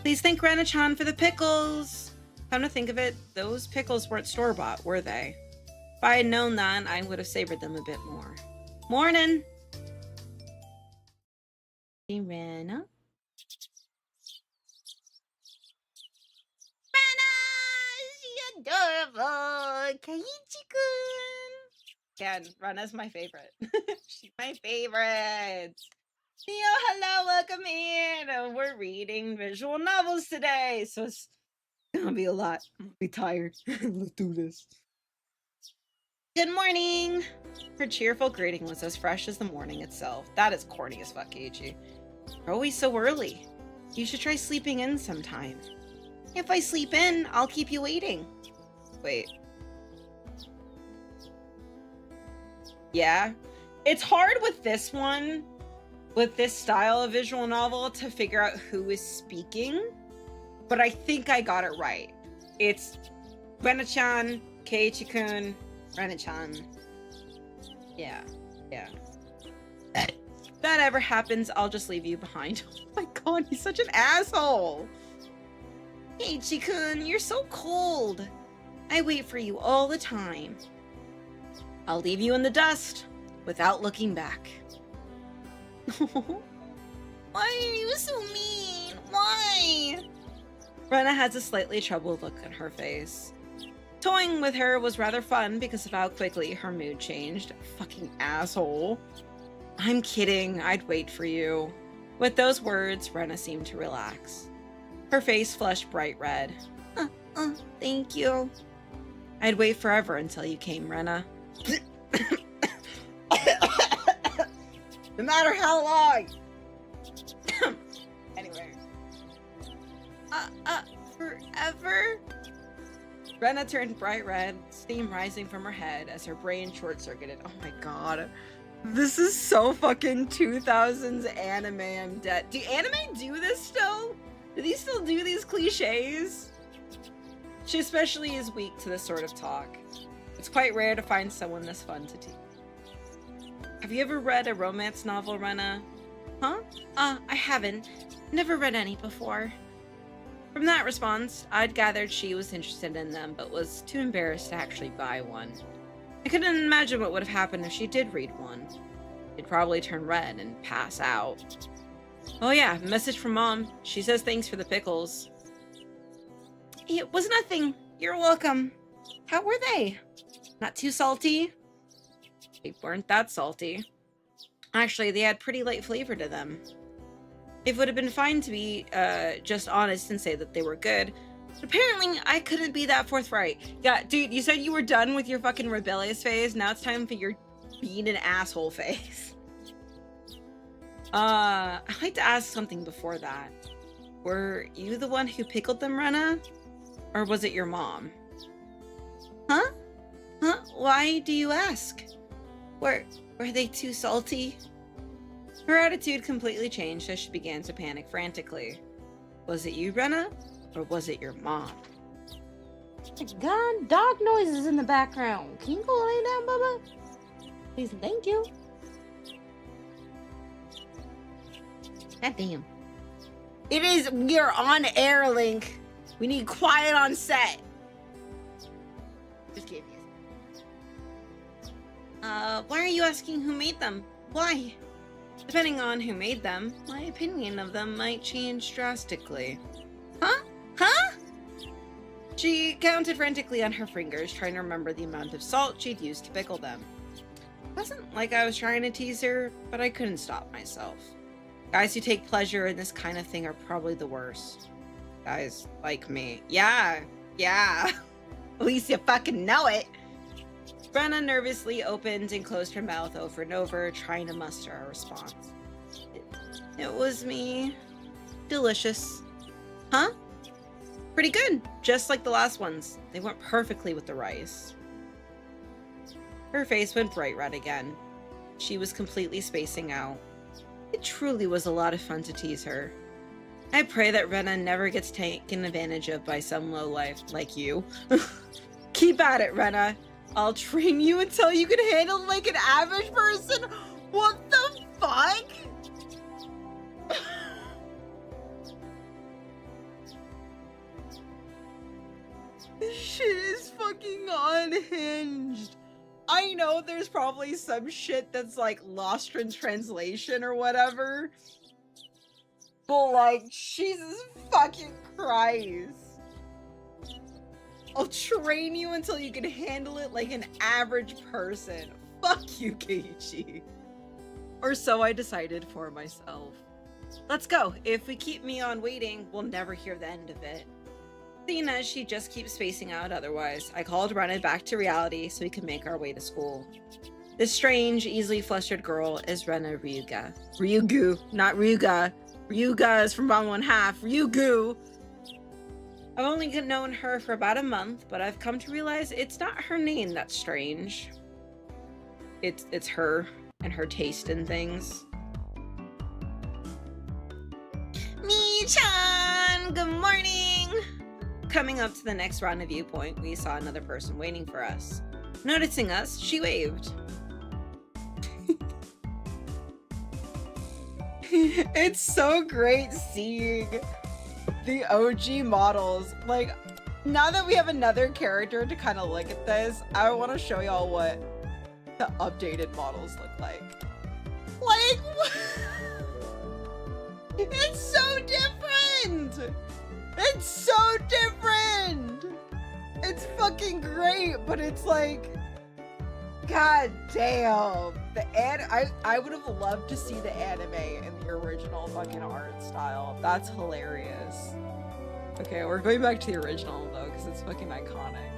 S1: Please thank Rena-chan for the pickles! Come to think of it, those pickles weren't store-bought, were they? If I had known that, I would have savored them a bit more. Morning! Hey, Rena? Adorable! Keiichi-kun! Again, Rena's my favorite. She's my favorite! Theo, hello, welcome in! We're reading visual novels today, so it's gonna be a lot. I'm gonna be tired. Let's do this. Good morning! Her cheerful greeting was as fresh as the morning itself. That is corny as fuck, Keiichi. You're always so early. You should try sleeping in sometime. If I sleep in, I'll keep you waiting. Wait. Yeah. It's hard with this one, with this style of visual novel, to figure out who is speaking, but I think I got it right. It's Rena-chan, Keiichi-kun, Rena-chan. Yeah. If that ever happens, I'll just leave you behind. Oh my god, he's such an asshole! Keiichi-kun, you're so cold. I wait for you all the time. I'll leave you in the dust without looking back. Why are you so mean? Why? Rena has a slightly troubled look on her face. Toying with her was rather fun because of how quickly her mood changed. Fucking asshole. I'm kidding. I'd wait for you. With those words, Rena seemed to relax. Her face flushed bright red. Thank you. I'd wait forever until you came, Rena. No matter how long! Anyway. Forever? Rena turned bright red, steam rising from her head as her brain short-circuited. Oh my god. This is so fucking 2000s anime, I'm dead. Do anime do this still? Do these still do these cliches? She especially is weak to this sort of talk. It's quite rare to find someone this fun to teach. Have you ever read a romance novel, Rena? Huh? I haven't. Never read any before. From that response, I'd gathered she was interested in them, but was too embarrassed to actually buy one. I couldn't imagine what would have happened if she did read one. She'd probably turn red and pass out. Oh yeah, message from Mom. She says thanks for the pickles. It was nothing. You're welcome. How were they? Not too salty? They weren't that salty. Actually, they had pretty light flavor to them. It would have been fine to be just honest and say that they were good. But apparently, I couldn't be that forthright. Yeah, dude, you said you were done with your fucking rebellious phase. Now it's time for your being an asshole phase. I'd like to ask something before that. Were you the one who pickled them, Rena? Or was it your mom? Huh? Why do you ask? Were they too salty? Her attitude completely changed as she began to panic frantically. Was it you, Rena? Or was it your mom?
S3: God, dog noises in the background. Can you go lay down, Bubba? Please, thank you.
S1: God damn. It is, we are on air, Link. We need quiet on set. Just kidding. Why are you asking who made them? Why? Depending on who made them, my opinion of them might change drastically. Huh? She counted frantically on her fingers, trying to remember the amount of salt she'd used to pickle them. It wasn't like I was trying to tease her, but I couldn't stop myself. Guys who take pleasure in this kind of thing are probably the worst. Guys like me. Yeah. At least you fucking know it. Rena nervously opened and closed her mouth over and over, trying to muster a response. It was me. Delicious. Huh? Pretty good, just like the last ones. They went perfectly with the rice. Her face went bright red again. She was completely spacing out. It truly was a lot of fun to tease her. I pray that Rena never gets taken advantage of by some lowlife like you. Keep at it, Rena. I'll train you until you can handle it like an average person. What the fuck? This shit is fucking unhinged. I know there's probably some shit that's like lost in translation or whatever. But like, Jesus fucking Christ. I'll train you until you can handle it like an average person. Fuck you, Keiichi. Or so I decided for myself. Let's go. If we keep Mion waiting, we'll never hear the end of it. Seeing as she just keeps spacing out otherwise, I called Rena back to reality so we could make our way to school. This strange, easily flustered girl is Rena Ryuga. Ryugu, not Ryuga. Ryuga is from Bond 1/2. Ryugu! I've only known her for about a month, but I've come to realize it's not her name that's strange. It's her and her taste in things. Mi-chan! Good morning! Coming up to the next rendezvous point, we saw another person waiting for us. Noticing us, she waved. It's so great seeing the OG models. Like, now that we have another character to kind of look at this, I want to show y'all what the updated models look like. Like, it's so different! It's so different! It's fucking great, but it's like, God damn. I would have loved to see the anime in the original fucking art style. That's hilarious. Okay, we're going back to the original though, because it's fucking iconic.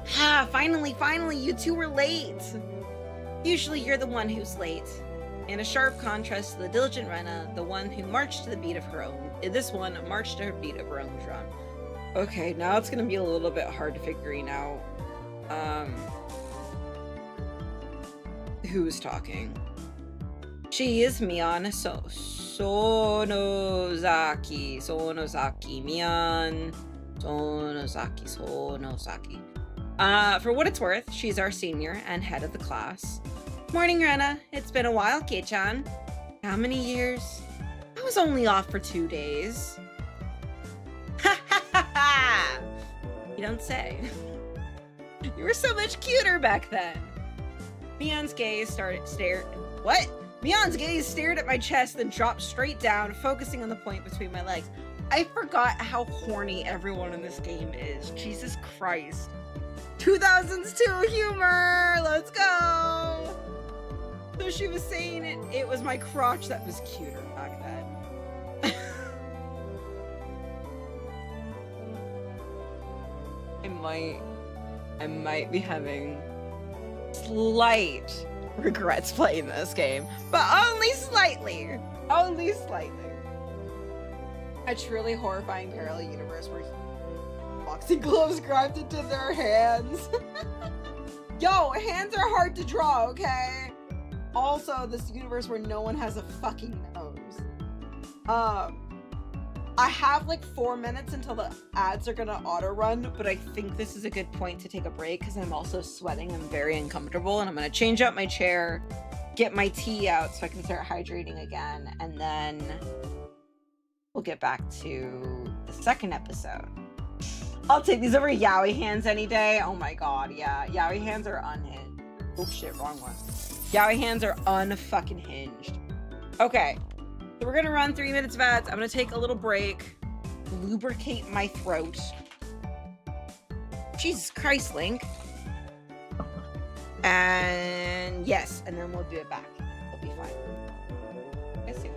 S1: Ha! Finally, you two were late! Usually you're the one who's late. In a sharp contrast to the diligent Rena, the one who marched to the beat of her own. This one marched to her beat of her own drum. Okay, now it's gonna be a little bit hard to figuring out who's talking. She is Mian Sonozaki, Mian Sonozaki. For what it's worth, she's our senior and head of the class. Morning, Rena. It's been a while, Kei-chan. How many years? I was only off for 2 days. Ha ha ha ha! You don't say. You were so much cuter back then. Mian's gaze stared at my chest, then dropped straight down, focusing on the point between my legs. I forgot how horny everyone in this game is. Jesus Christ. 2000s 2 humor! Let's go! So she was saying it was my crotch that was cuter back then. I might be having slight regrets playing this game, but only slightly. Only slightly. A truly horrifying parallel universe where boxing gloves grabbed into their hands. Yo, hands are hard to draw, okay? Also, this universe where no one has a fucking nose. I have like 4 minutes until the ads are gonna auto run, but I think this is a good point to take a break because I'm also sweating. I'm very uncomfortable, and I'm gonna change out my chair, get my tea out so I can start hydrating again, and then we'll get back to the second episode. I'll take these over yaoi hands any day. Oh my god, yeah. Yaoi hands are unhinged. Oh shit, wrong one. Yaoi hands are unfucking hinged. Okay. So we're gonna run 3 minutes of ads. I'm gonna take a little break, lubricate my throat. Jesus Christ, Link. And yes, and then we'll do it back. We'll be fine. I see.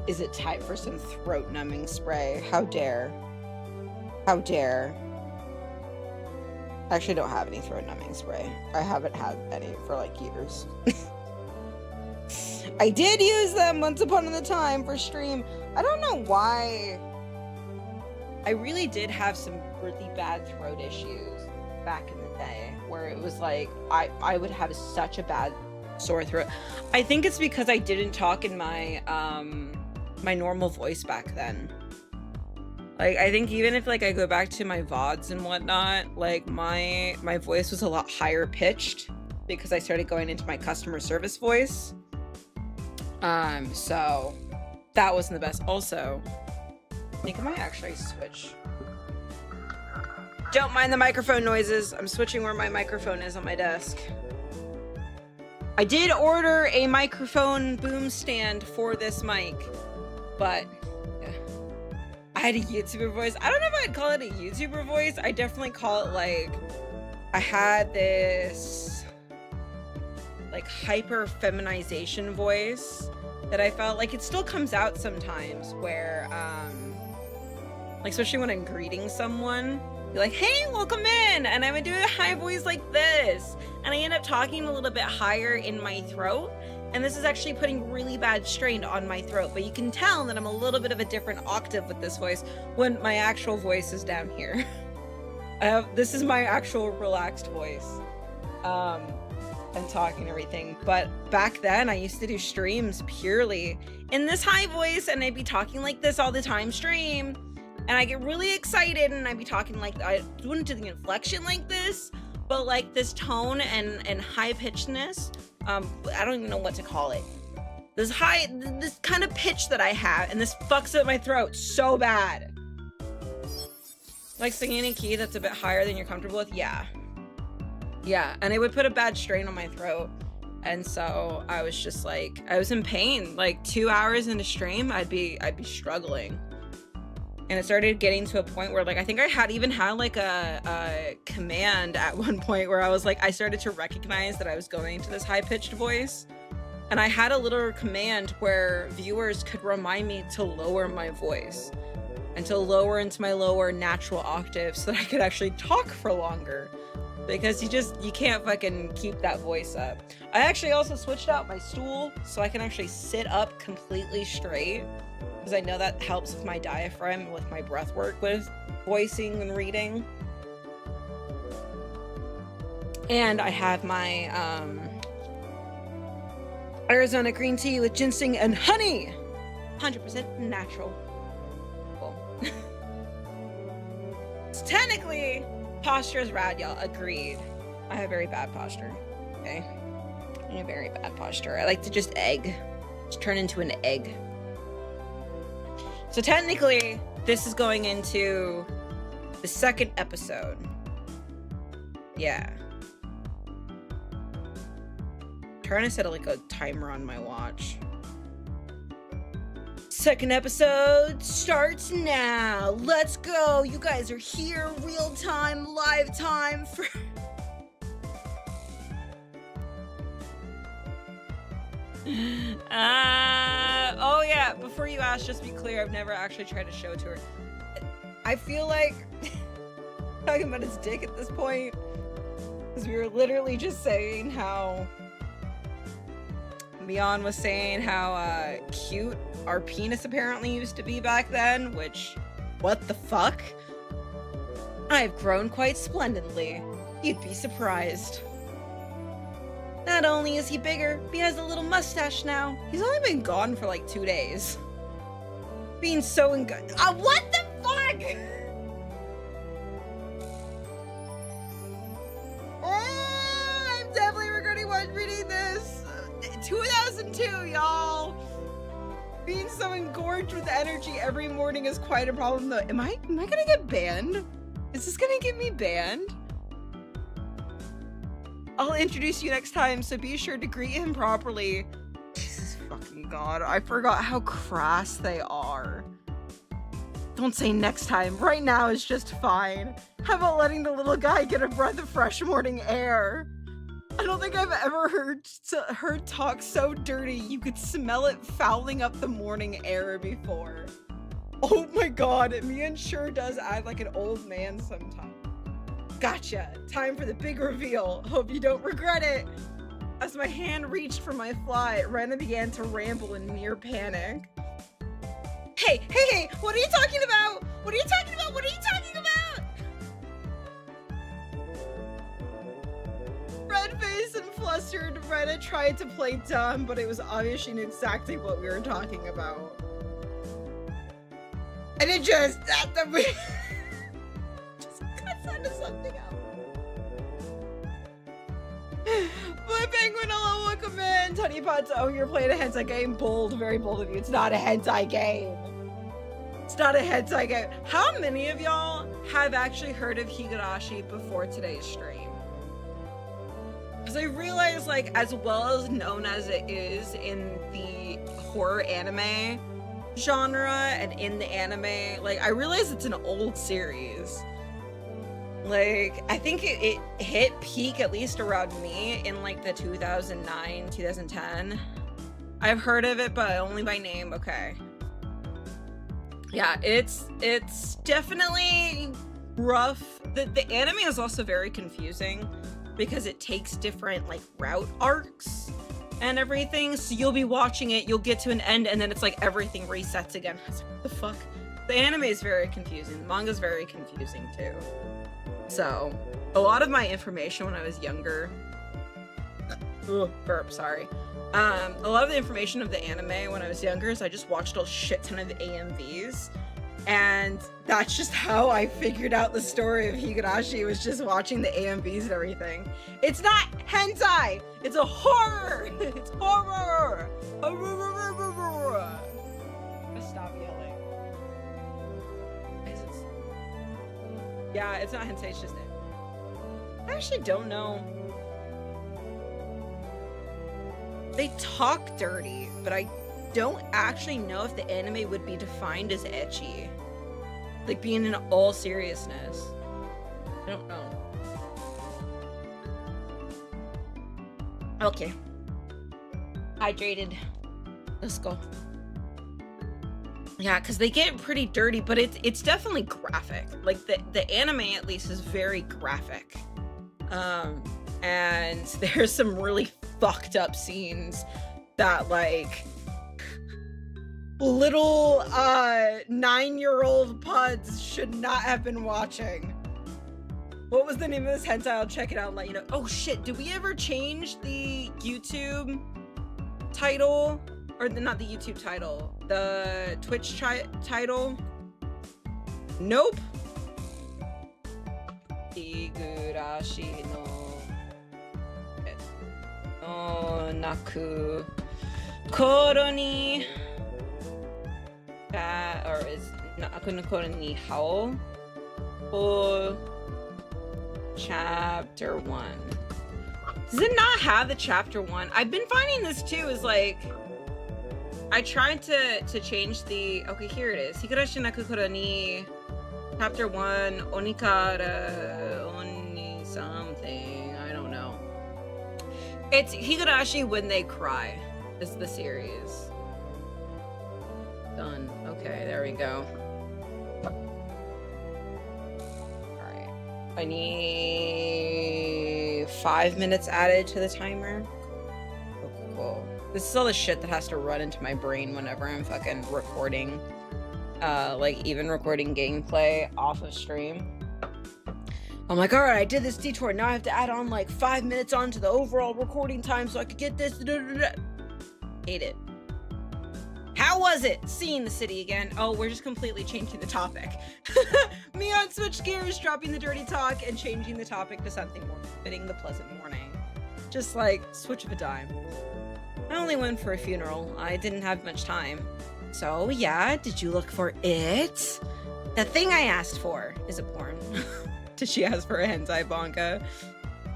S1: Is it time for some throat numbing spray? How dare. How dare. I actually don't have any throat numbing spray. I haven't had any for like years. I did use them once upon a time for stream. I don't know why. I really did have some really bad throat issues back in the day where it was like I would have such a bad sore throat. I think it's because I didn't talk in my my normal voice back then. Like, I think even if like I go back to my VODs and whatnot, like my voice was a lot higher pitched because I started going into my customer service voice. So that wasn't the best. Also, I think I might actually switch. Don't mind the microphone noises. I'm switching where my microphone is on my desk. I did order a microphone boom stand for this mic, but yeah. I had a YouTuber voice. I don't know if I'd call it a YouTuber voice. I definitely call it like, I had this like hyper feminization voice that I felt like it still comes out sometimes where, like especially when I'm greeting someone, you're like, hey, welcome in. And I would do a high voice like this. And I end up talking a little bit higher in my throat. And this is actually putting really bad strain on my throat. But you can tell that I'm a little bit of a different octave with this voice when my actual voice is down here. This is my actual relaxed voice. And talking and everything. But back then I used to do streams purely in this high voice and I'd be talking like this all the time stream. And I get really excited and I'd be talking like, I wouldn't do the inflection like this, but like this tone and high pitchedness. I don't even know what to call it. This kind of pitch that I have, and this fucks up my throat so bad. Like singing in a key that's a bit higher than you're comfortable with, yeah. Yeah, and it would put a bad strain on my throat. And so I was just like, I was in pain. Like 2 hours into stream, I'd be struggling. And it started getting to a point where like, I think I had like a command at one point where I was like, I started to recognize that I was going to this high pitched voice. And I had a little command where viewers could remind me to lower my voice and to lower into my lower natural octave so that I could actually talk for longer. Because you can't fucking keep that voice up. I actually also switched out my stool so I can actually sit up completely straight. Because I know that helps with my diaphragm and with my breath work with voicing and reading. And I have my Arizona green tea with ginseng and honey. 100% natural. Cool. So technically, posture is rad, y'all. Agreed. I have very bad posture. Okay? I have very bad posture. I like to just turn into an egg. So technically, this is going into the second episode. Yeah. Trying to set like a timer on my watch. Second episode starts now. Let's go. You guys are here, real time, live time for... Oh yeah, before you ask, just be clear, I've never actually tried to show it to her. I feel like talking about his dick at this point, because we were literally just saying how Mion was saying how cute our penis apparently used to be back then, which, what the fuck? I've grown quite splendidly. You'd be surprised. Not only is he bigger, he has a little mustache now. He's only been gone for like 2 days. Being so what the fuck? I'm definitely regretting reading this. 2002, y'all. Being so engorged with energy every morning is quite a problem though. Am I gonna get banned? Is this gonna get me banned? I'll introduce you next time, so be sure to greet him properly. Jesus fucking God, I forgot how crass they are. Don't say next time. Right now is just fine. How about letting the little guy get a breath of fresh morning air? I don't think I've ever heard talk so dirty you could smell it fouling up the morning air before. Oh my god, Mian sure does act like an old man sometimes. Gotcha, time for the big reveal. Hope you don't regret it. As my hand reached for my fly, Rena began to ramble in near panic. Hey, what are you talking about? What are you talking about? What are you talking about? Red-faced and flustered, Rena tried to play dumb, but it was obvious she knew exactly what we were talking about. And it just, just cuts onto something else. Boy Penguin, hello, welcome in. Tony Pudz, oh, you're playing a hentai game. Bold, very bold of you. It's not a hentai game. It's not a hentai game. How many of y'all have actually heard of Higurashi before today's stream? Because I realize, like, as well as known as it is in the horror anime genre and in the anime, like, I realize it's an old series. Like, I think it hit peak, at least around me, in like the 2009, 2010. I've heard of it, but only by name. Okay. Yeah, it's definitely rough. The anime is also very confusing because it takes different like route arcs and everything. So you'll be watching it, you'll get to an end, and then it's like everything resets again. I was like, what the fuck? The anime is very confusing. The manga is very confusing too. So, a lot of my information when I was younger, burp, sorry. A lot of the information of the anime when I was younger is I just watched a shit ton of AMVs, and that's just how I figured out the story of Higurashi, was just watching the AMVs and everything. It's not hentai! It's a horror! It's horror! Stop yelling. Yeah, it's not hentai, it's just it. I actually don't know. They talk dirty, but I don't actually know if the anime would be defined as ecchi. Like, being in all seriousness. I don't know. Okay. Hydrated. Let's go. Yeah, because they get pretty dirty, but it's definitely graphic. Like, the anime, at least, is very graphic. And there's some really fucked up scenes that, like, little 9-year-old Pudz should not have been watching. What was the name of this hentai? I'll check it out and let you know. Oh shit, did we ever change the YouTube title? Or not the YouTube title, the Twitch title? Nope. Higurashi no naku koro ni or is naku no koro ni hao or chapter 1. Does it not have the chapter 1? I've been finding this too, is like, I tried to change the, okay, here it is. Higurashi naku koro ni chapter 1 onikara oni something, I don't know. It's Higurashi When They Cry is the series. Done. Okay, there we go. Alright. I need 5 minutes added to the timer. Oh, cool. This is all the shit that has to run into my brain whenever I'm fucking recording. Like, even recording gameplay off of stream. I'm like, alright, I did this detour, now I have to add on like 5 minutes onto the overall recording time so I could get this. Hate it. How was it seeing the city again? Oh, we're just completely changing the topic. Mion switched gears, dropping the dirty talk and changing the topic to something more fitting the pleasant morning. Just like, switch of a dime. I only went for a funeral. I didn't have much time. So, yeah, did you look for it? The thing I asked for is a porn. Did she ask for a hentai manga?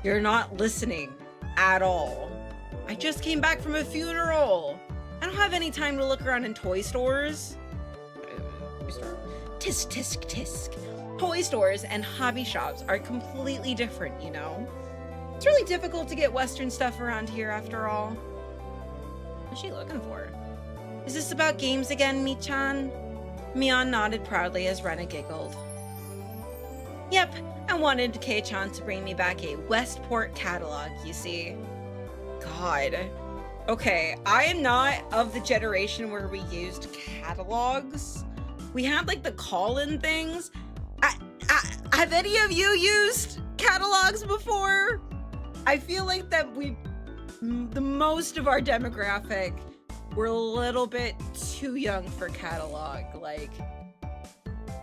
S1: You're not listening at all. I just came back from a funeral. I don't have any time to look around in toy stores. Tisk, tisk, tisk. Toy stores and hobby shops are completely different, you know? It's really difficult to get Western stuff around here after all. What's she looking for? Is this about games again, Mi-chan? Mion nodded proudly as Rena giggled. Yep, I wanted K-chan to bring me back a Westport catalog, you see. God. Okay, I am not of the generation where we used catalogs. We had like the call-in things. Have any of you used catalogs before? I feel like that the most of our demographic were a little bit too young for catalog. Like,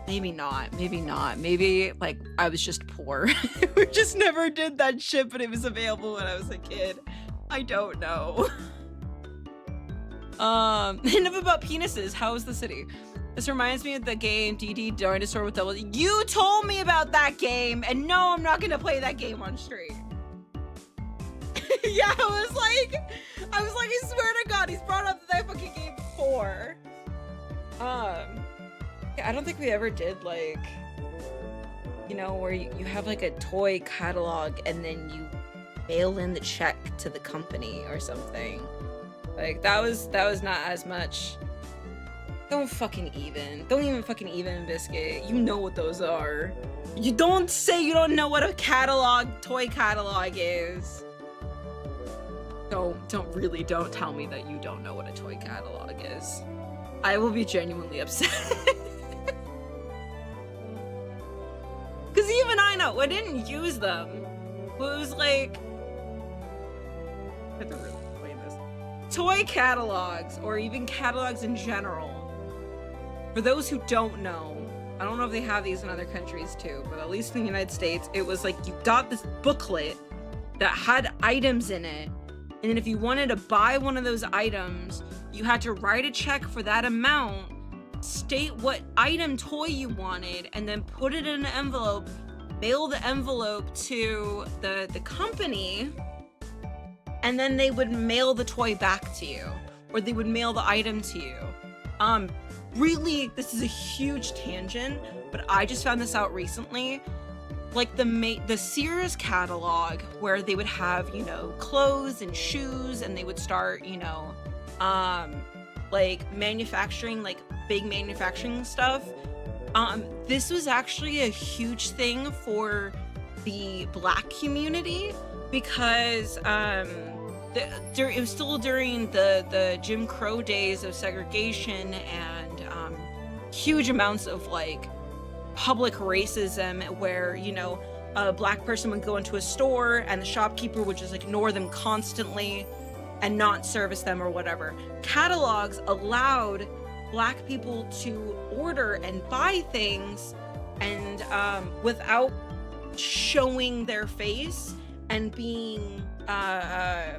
S1: maybe not. Maybe like I was just poor. We just never did that shit, but it was available when I was a kid. I don't know. Enough about penises. How is the city? This reminds me of the game DD Dinosaur with Double. You told me about that game, and no, I'm not gonna play that game on stream. Yeah, I was like, I swear to God, he's brought up that fucking game before. Yeah, I don't think we ever did like, you know, where you have like a toy catalog and then you mail in the check to the company or something. Like that was not as much. Don't even fucking even, Biscuit. You know what those are. You don't say you don't know what a toy catalog is. Don't tell me that you don't know what a toy catalog is. I will be genuinely upset. Cause even I know, I didn't use them. But it was like, I have to really explain this. Toy catalogs, or even catalogs in general. For those who don't know, I don't know if they have these in other countries too, but at least in the United States, it was like you got this booklet that had items in it. And then if you wanted to buy one of those items, you had to write a check for that amount, state what item toy you wanted, and then put it in an envelope, mail the envelope to the company, and then they would mail the toy back to you, or they would mail the item to you. Really, this is a huge tangent, but I just found this out recently. Like the Sears catalog, where they would have, you know, clothes and shoes, and they would start, you know, like manufacturing, like big manufacturing stuff. This was actually a huge thing for the Black community because it was still during the Jim Crow days of segregation and huge amounts of like public racism, where, you know, a Black person would go into a store and the shopkeeper would just ignore them constantly and not service them or whatever. Catalogs allowed Black people to order and buy things and without showing their face and being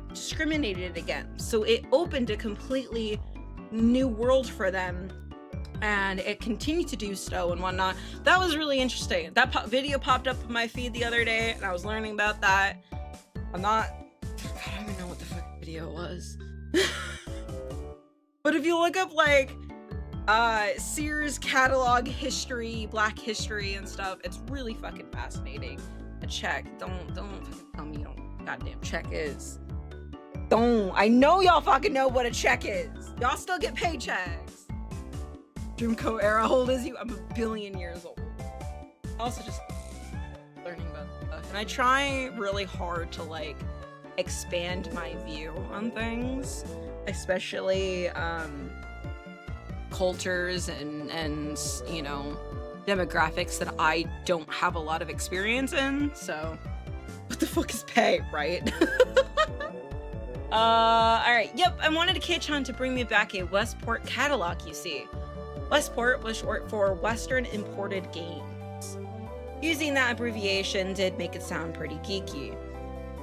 S1: discriminated against. So it opened a completely new world for them, and it continued to do so and whatnot. That was really interesting. That video popped up in my feed the other day, and I was learning about that. I don't even know what the fuck video was. But if you look up like Sears catalog history, Black history and stuff, it's really fucking fascinating. A check. Don't fucking tell me you don't goddamn check is. I know y'all fucking know what a check is. Y'all still get paychecks. Dreamco era, how old is you? I'm 1 billion years old. Also just learning about stuff. And I try really hard to like expand my view on things, especially cultures and you know, demographics that I don't have a lot of experience in. So what the fuck is pay, right? Alright, yep, I wanted K-chan to bring me back a Westport catalog, you see. Westport was short for Western Imported Games. Using that abbreviation did make it sound pretty geeky.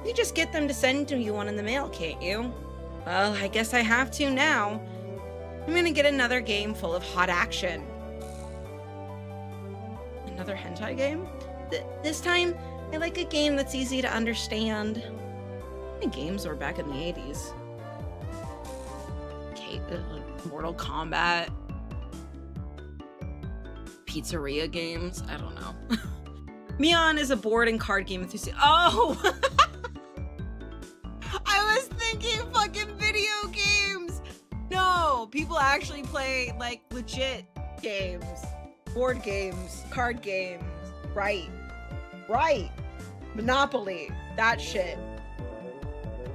S1: You just get them to send you one in the mail, can't you? Well, I guess I have to now. I'm gonna get another game full of hot action. Another hentai game? This time, I like a game that's easy to understand. How many games were back in the 80s? Mortal Kombat? Pizzeria games? I don't know. Mion is a board and card game enthusiast. Oh! people actually play, like, legit games. Board games, card games. Right. Monopoly. That shit.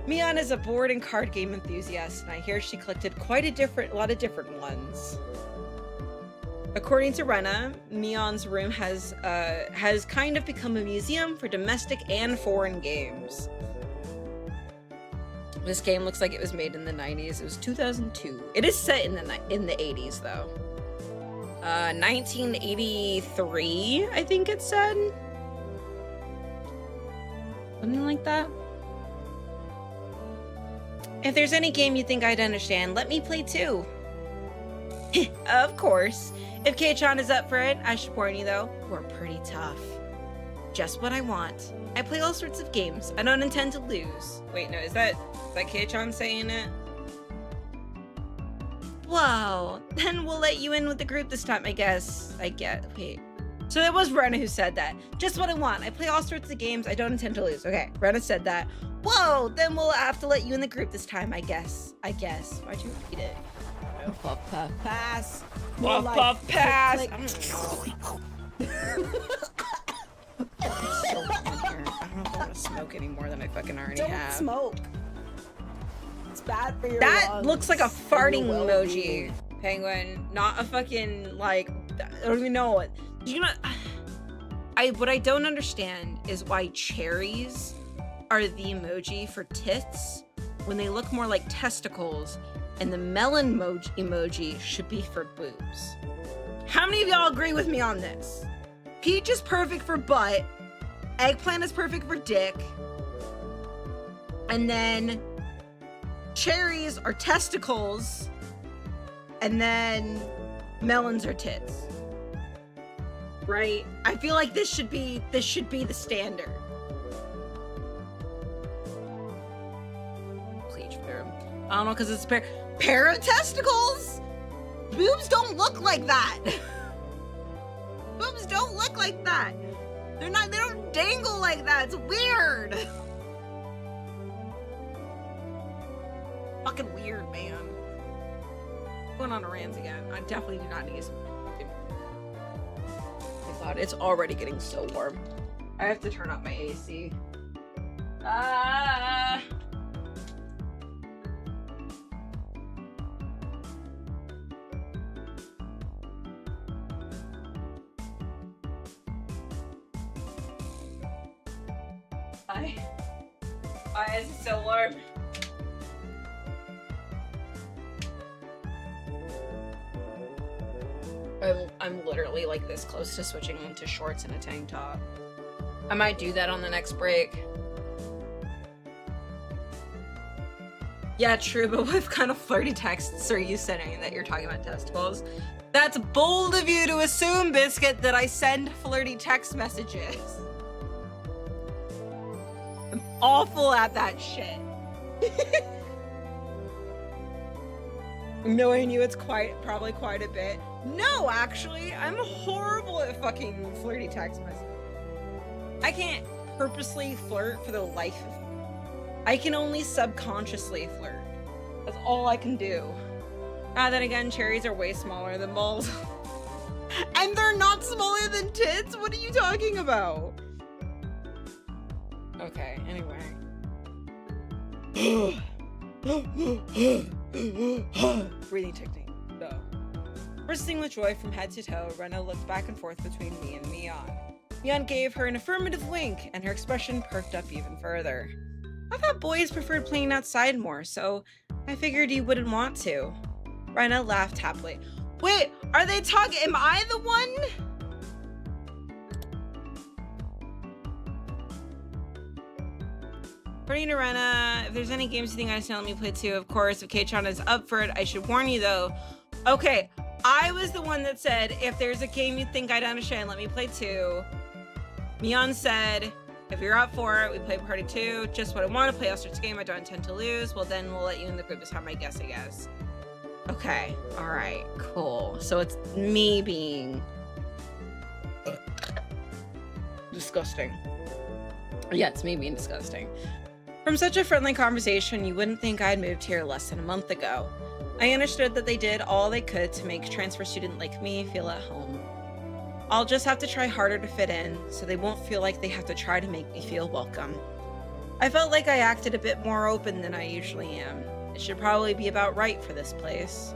S1: Mion is a board and card game enthusiast, and I hear she collected quite a lot of different ones. According to Rena, Mion's room has kind of become a museum for domestic and foreign games. This game looks like it was made in the 90s. It was 2002. It is set in the 80s though. 1983, I think it said. Something like that. If there's any game you think I'd understand, let me play too. Of course. If Ch.1 is up for it, I should warn you though, we're pretty tough. Just what I want. I play all sorts of games. I don't intend to lose. Wait, no, is that Ch.1 saying it? Whoa, then we'll let you in with the group this time, I guess. Wait. So it was Rena who said that. Just what I want. I play all sorts of games. I don't intend to lose. Okay, Rena said that. Whoa, then we'll have to let you in the group this time, I guess. Why'd you repeat it?
S2: Puff, puff, pass.
S1: Puff, puff, pass.
S2: Click,
S1: I'm so here. I don't know if I want to smoke any more than I fucking already
S2: Don't
S1: have.
S2: smoke. It's bad for your
S1: That
S2: lungs
S1: looks like a
S2: and
S1: farting
S2: your well-being.
S1: emoji. Penguin, not a fucking, like, I don't even know what. You know, what I don't understand is why cherries are the emoji for tits when they look more like testicles, and the melon emoji should be for boobs. How many of y'all agree with me on this? Peach is perfect for butt, eggplant is perfect for dick, and then cherries are testicles, and then melons are tits. Right? I feel like this should be the standard. Please, I don't know, because it's a pair of testicles. Boobs don't look like that. Boobs don't look like that. They don't dangle like that. It's weird. Fucking weird, man. Going on a rant again. I definitely do not need some. Oh god, it's already getting so warm. I have to turn up my AC. Ah. Why is it so warm? I'm literally like this close to switching into shorts and a tank top. I might do that on the next break. Yeah, true, but what kind of flirty texts are you sending that you're talking about testicles? That's bold of you to assume, Biscuit, that I send flirty text messages. I'm awful at that shit. Knowing you, it's probably quite a bit. No, actually, I'm horrible at fucking flirty text messages. I can't purposely flirt for the life of me. I can only subconsciously flirt. That's all I can do. Then again, cherries are way smaller than balls. And they're not smaller than tits? What are you talking about? Okay, anyway. Breathing technique. Though. Bursting with joy from head to toe, Rena looked back and forth between me and Mion. Mion gave her an affirmative wink, and her expression perked up even further. I thought boys preferred playing outside more, so I figured you wouldn't want to. Rena laughed happily. Wait, are they talking? Am I the one? According to Rena, if there's any games you think I understand, let me play too. Of course, if Ch.1 is up for it, I should warn you though. Okay, I was the one that said, if there's a game you think I'd understand, let me play too. Mion said, if you're up for it, we play party 2. Just what I want to play all sorts of game. I don't intend to lose. Well, then we'll let you in the group this time, I guess. Okay, all right, cool. So it's me being disgusting. Yeah, it's me being disgusting. From such a friendly conversation, you wouldn't think I had moved here less than a month ago. I understood that they did all they could to make a transfer student like me feel at home. I'll just have to try harder to fit in, so they won't feel like they have to try to make me feel welcome. I felt like I acted a bit more open than I usually am. It should probably be about right for this place.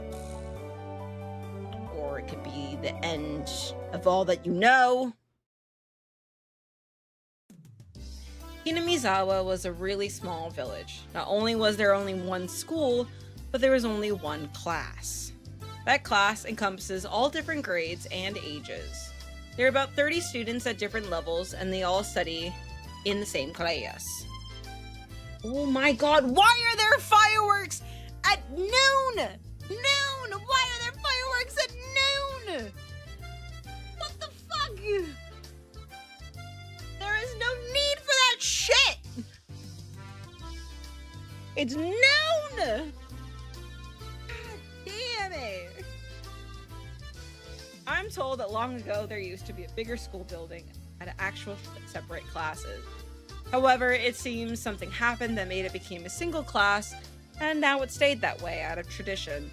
S1: Or it could be the end of all that you know. Hinamizawa was a really small village. Not only was there only one school, but there was only one class. That class encompasses all different grades and ages. There are about 30 students at different levels, and they all study in the same class. Oh my god, why are there fireworks at noon? Noon! Why are there fireworks at noon? What the fuck? There is no need for that shit! It's noon! God damn it! I'm told that long ago there used to be a bigger school building and had actual separate classes. However, it seems something happened that made it become a single class, and now it stayed that way out of tradition.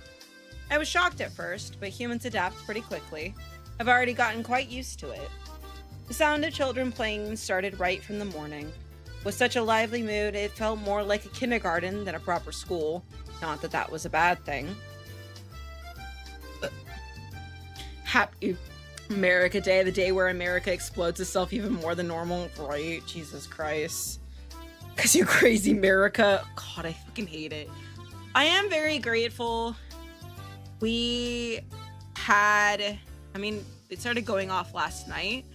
S1: I was shocked at first, but humans adapt pretty quickly. I've already gotten quite used to it. The sound of children playing started right from the morning. With such a lively mood, it felt more like a kindergarten than a proper school. Not that that was a bad thing. Happy America Day, the day where America explodes itself even more than normal. Right? Jesus Christ. Because you crazy America. God, I fucking hate it. I am very grateful. It started going off last night,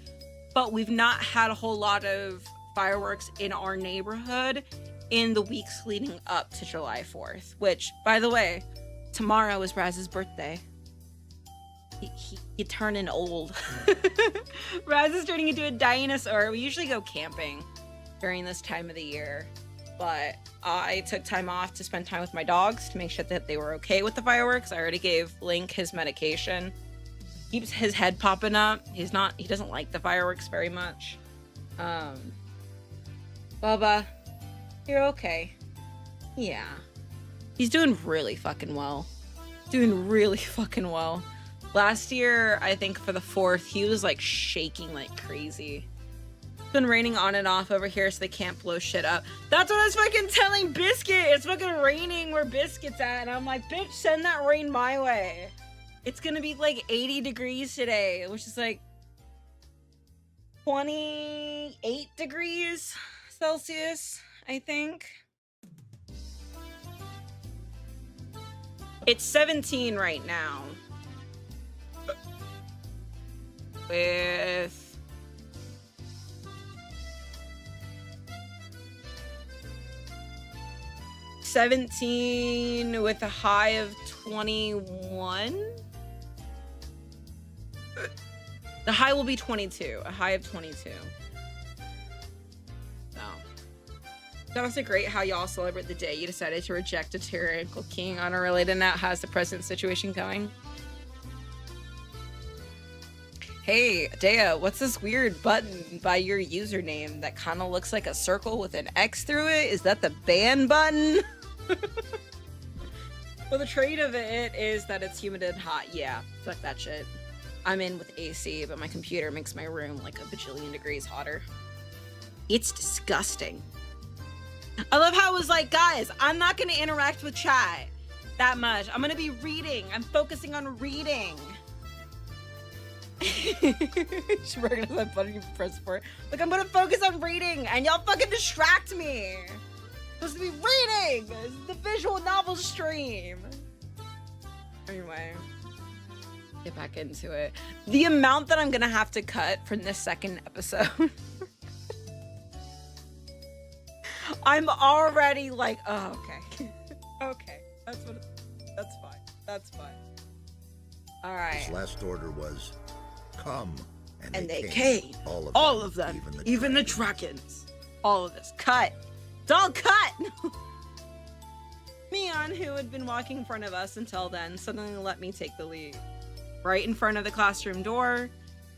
S1: but we've not had a whole lot of fireworks in our neighborhood in the weeks leading up to July 4th, which, by the way, tomorrow is Raz's birthday. He turning old. Raz is turning into a dinosaur. We usually go camping during this time of the year, but I took time off to spend time with my dogs to make sure that they were okay with the fireworks. I already gave Link his medication. Keeps his head popping up. He doesn't like the fireworks very much. Bubba, you're okay. Yeah. He's doing really fucking well. Last year, I think for the 4th, he was like shaking like crazy. It's been raining on and off over here, so they can't blow shit up. That's what I was fucking telling Biscuit. It's fucking raining where Biscuit's at. And I'm like, bitch, send that rain my way. It's gonna be like 80 degrees today, which is like 28 degrees Celsius, I think. It's 17 right now. With (17) with a high of 21. The high will be 22. A high of 22. So that was great how y'all celebrate the day you decided to reject a tyrannical king. On a related note, how's the present situation going? Hey, Dea, what's this weird button by your username that kind of looks like a circle with an X through it? Is that the ban button? Well, the trait of it is that it's humid and hot. Yeah, fuck that shit. I'm in with AC, but my computer makes my room like a bajillion degrees hotter. It's disgusting. I love how it was like, guys, I'm not going to interact with chat that much. I'm going to be reading. I'm focusing on reading. She's working on that button you press for it. Like, I'm gonna focus on reading and y'all fucking distract me. I'm supposed to be reading. This is the visual novel stream. Anyway, get back into it. The amount that I'm gonna have to cut from this second episode. I'm already like, oh, okay. Okay, that's fine. All right.
S4: His last order was, come,
S1: and they came. All of them. Even the dragons. All of this. Cut. It's all cut! Mion, who had been walking in front of us until then, suddenly let me take the lead. Right in front of the classroom door,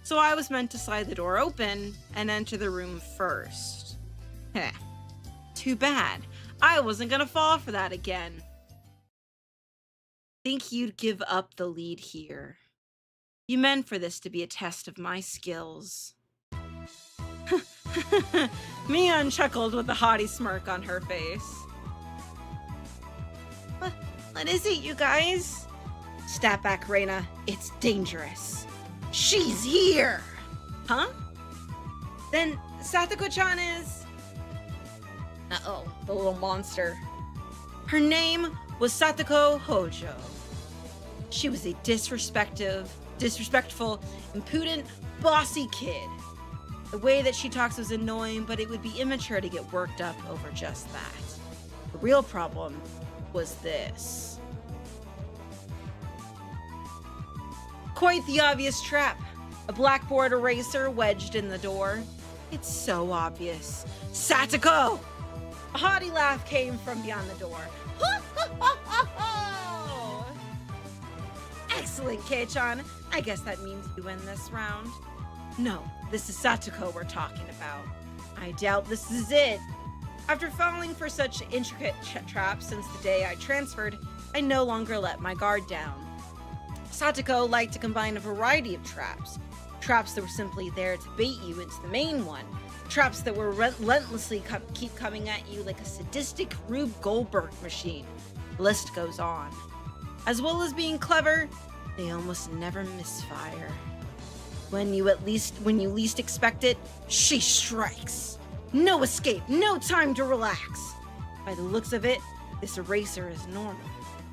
S1: so I was meant to slide the door open and enter the room first. Heh. Too bad. I wasn't gonna fall for that again. Think you'd give up the lead here. You meant for this to be a test of my skills. Mion chuckled with a haughty smirk on her face. What is it, you guys? Step back, Reina. It's dangerous. She's here! Huh? Then Satoko-chan is... Uh-oh, the little monster. Her name was Satoko Hojo. She was a disrespectful, impudent, bossy kid. The way that she talks was annoying, but it would be immature to get worked up over just that. The real problem was this. Quite the obvious trap. A blackboard eraser wedged in the door. It's so obvious. Satoko! A haughty laugh came from beyond the door. Excellent, Kei-chan. I guess that means you win this round. No, this is Satoko we're talking about. I doubt this is it. After falling for such intricate traps since the day I transferred, I no longer let my guard down. Satoko liked to combine a variety of traps. Traps that were simply there to bait you into the main one. Traps that were relentlessly keep coming at you like a sadistic Rube Goldberg machine. The list goes on. As well as being clever, they almost never misfire. When you least expect it, she strikes. No escape, no time to relax. By the looks of it, this eraser is normal.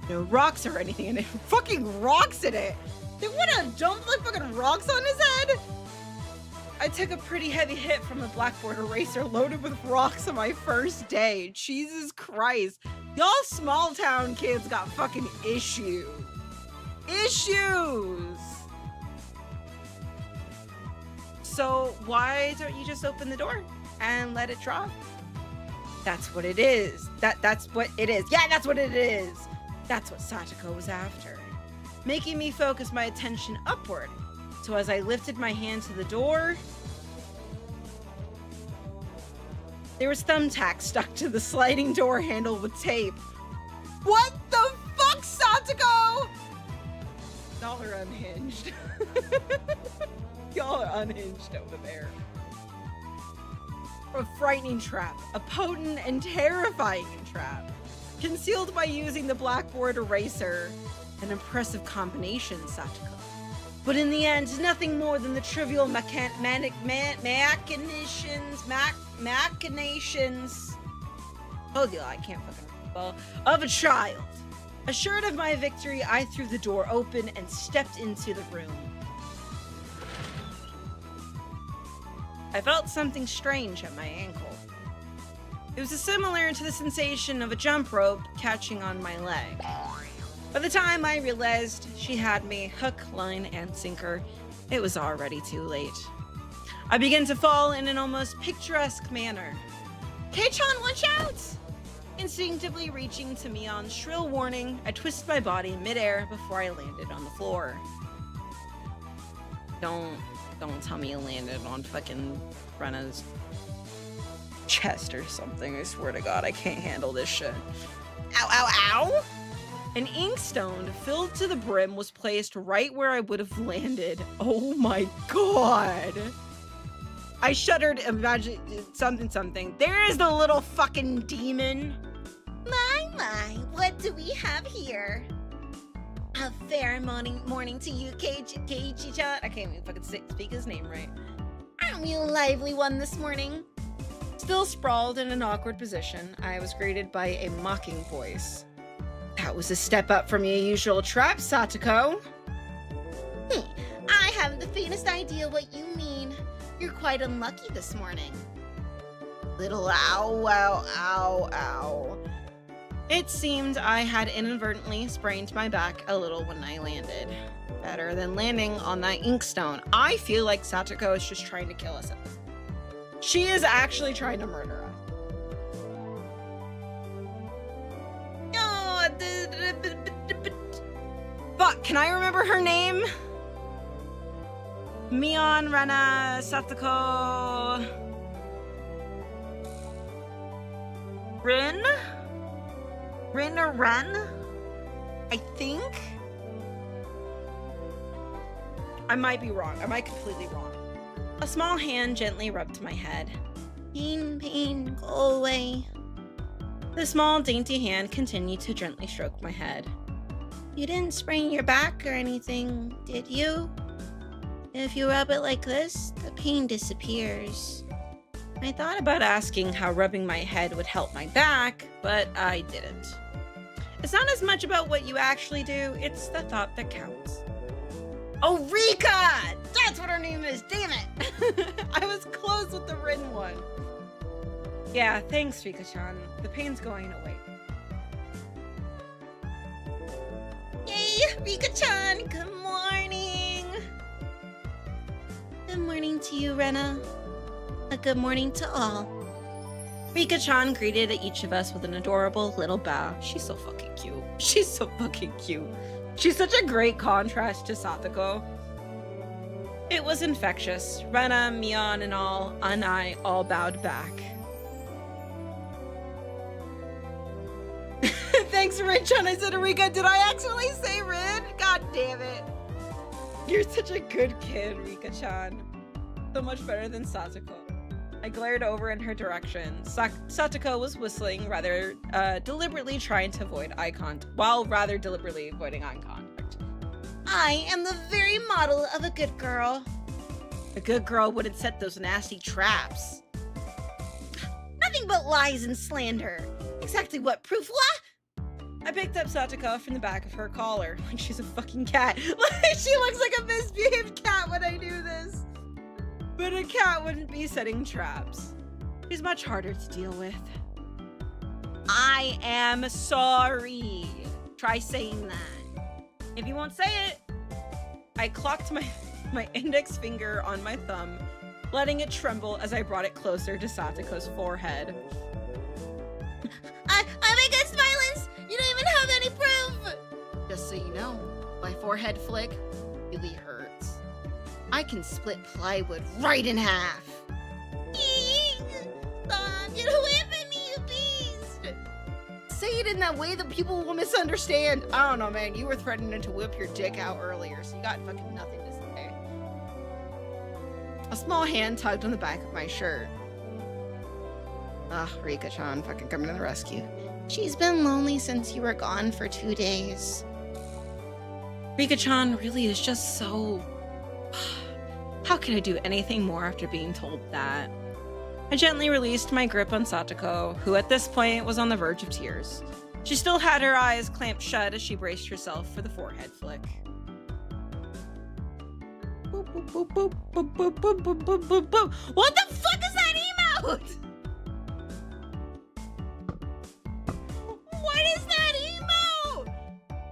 S1: No rocks or anything in it. Fucking rocks in it! They would have dumped like fucking rocks on his head! I took a pretty heavy hit from a blackboard eraser loaded with rocks on my first day. Jesus Christ. Y'all small town kids got fucking issues. Issues! So why don't you just open the door and let it drop? That's what it is. That's what it is. Yeah, that's what it is. That's what Satoko was after. Making me focus my attention upward. So as I lifted my hand to the door, there was thumbtacks stuck to the sliding door handle with tape. What the fuck, Satoko? Y'all are unhinged. Y'all are unhinged over there. A frightening trap, a potent and terrifying trap. Concealed by using the blackboard eraser. An impressive combination, Satoko. But in the end, nothing more than the trivial machinations. Oh yeah, I can't fucking remember. Of a child. Assured of my victory, I threw the door open and stepped into the room. I felt something strange at my ankle. It was similar to the sensation of a jump rope catching on my leg. By the time I realized she had me hook, line, and sinker, it was already too late. I began to fall in an almost picturesque manner. Kei-chan, watch out! Instinctively reaching to Mion's shrill warning, I twisted my body midair before I landed on the floor. Don't tell me you landed on fucking Rena's chest or something. I swear to God, I can't handle this shit. Ow, ow, ow! An inkstone filled to the brim was placed right where I would have landed. Oh my God! I shuddered, imagine something. There is the little fucking demon.
S5: My, what do we have here? A fair morning to you, Keiichi-chan.
S1: I can't even fucking speak his name right.
S5: Aren't we a lively one this morning?
S1: Still sprawled in an awkward position, I was greeted by a mocking voice. That was a step up from your usual trap, Satoko.
S5: I haven't the faintest idea what you mean. You're quite unlucky this morning.
S1: Little ow, ow, ow, ow. It seemed I had inadvertently sprained my back a little when I landed. Better than landing on that inkstone. I feel like Satoko is just trying to kill us. She is actually trying to murder us. Fuck, can I remember her name? Mion, Rena, Satoko... Rin?
S5: Rin or Ren? I think? I might be wrong. I might completely wrong. A small hand gently rubbed my head. Pain, go away. The small, dainty hand continued to gently stroke my head. You didn't sprain your back or anything, did you? If you rub it like this, the pain disappears. I thought about asking how rubbing my head would help my back, but I didn't. It's not as much about what you actually do, it's the thought that counts. Oh, Rika! That's what her name is, damn it! I was close with the Rin one. Yeah, thanks, Rika-chan. The pain's going away. Yay, Rika-chan! Good morning! Good morning to you, Rena. A good morning to all. Rika-chan greeted each of us with an adorable little bow. She's so fucking cute. She's so fucking cute. She's such a great contrast to Satoko. It was infectious. Rena, Mion, and I all bowed back. Thanks, Rin-chan. I said Rika. Did I actually say Rin? God damn it. You're such a good kid, Rika-chan. So much better than Satoko. I glared over in her direction. Satoko was whistling, rather deliberately trying to avoid eye contact, while rather deliberately avoiding eye contact. I am the very model of a good girl. A good girl wouldn't set those nasty traps. Nothing but lies and slander. Exactly what proof? What? I picked up Satoko from the back of her collar, like she's a fucking cat. Like she looks like a misbehaved cat when I do this. But a cat wouldn't be setting traps. She's much harder to deal with. I am sorry. Try saying that. If you won't say it. I clocked my index finger on my thumb, letting it tremble as I brought it closer to Satoko's forehead. I'm against violence! You don't even have any proof! Just so you know, my forehead flick really hurts. I can split plywood right in half. Stop! Get away from me, you beast! Say it in that way that people will misunderstand. I don't know, man. You were threatening to whip your dick out earlier, so you got fucking nothing to say. A small hand tugged on the back of my shirt. Rika-chan fucking coming to the rescue. She's been lonely since you were gone for 2 days. Rika-chan really is just so... How could I do anything more after being told that? I gently released my grip on Satoko, who at this point was on the verge of tears. She still had her eyes clamped shut as she braced herself for the forehead flick. Boop, boop, boop, boop, boop, boop, boop, boop, boop, boop, boop. What the fuck is that emote? What is that emote?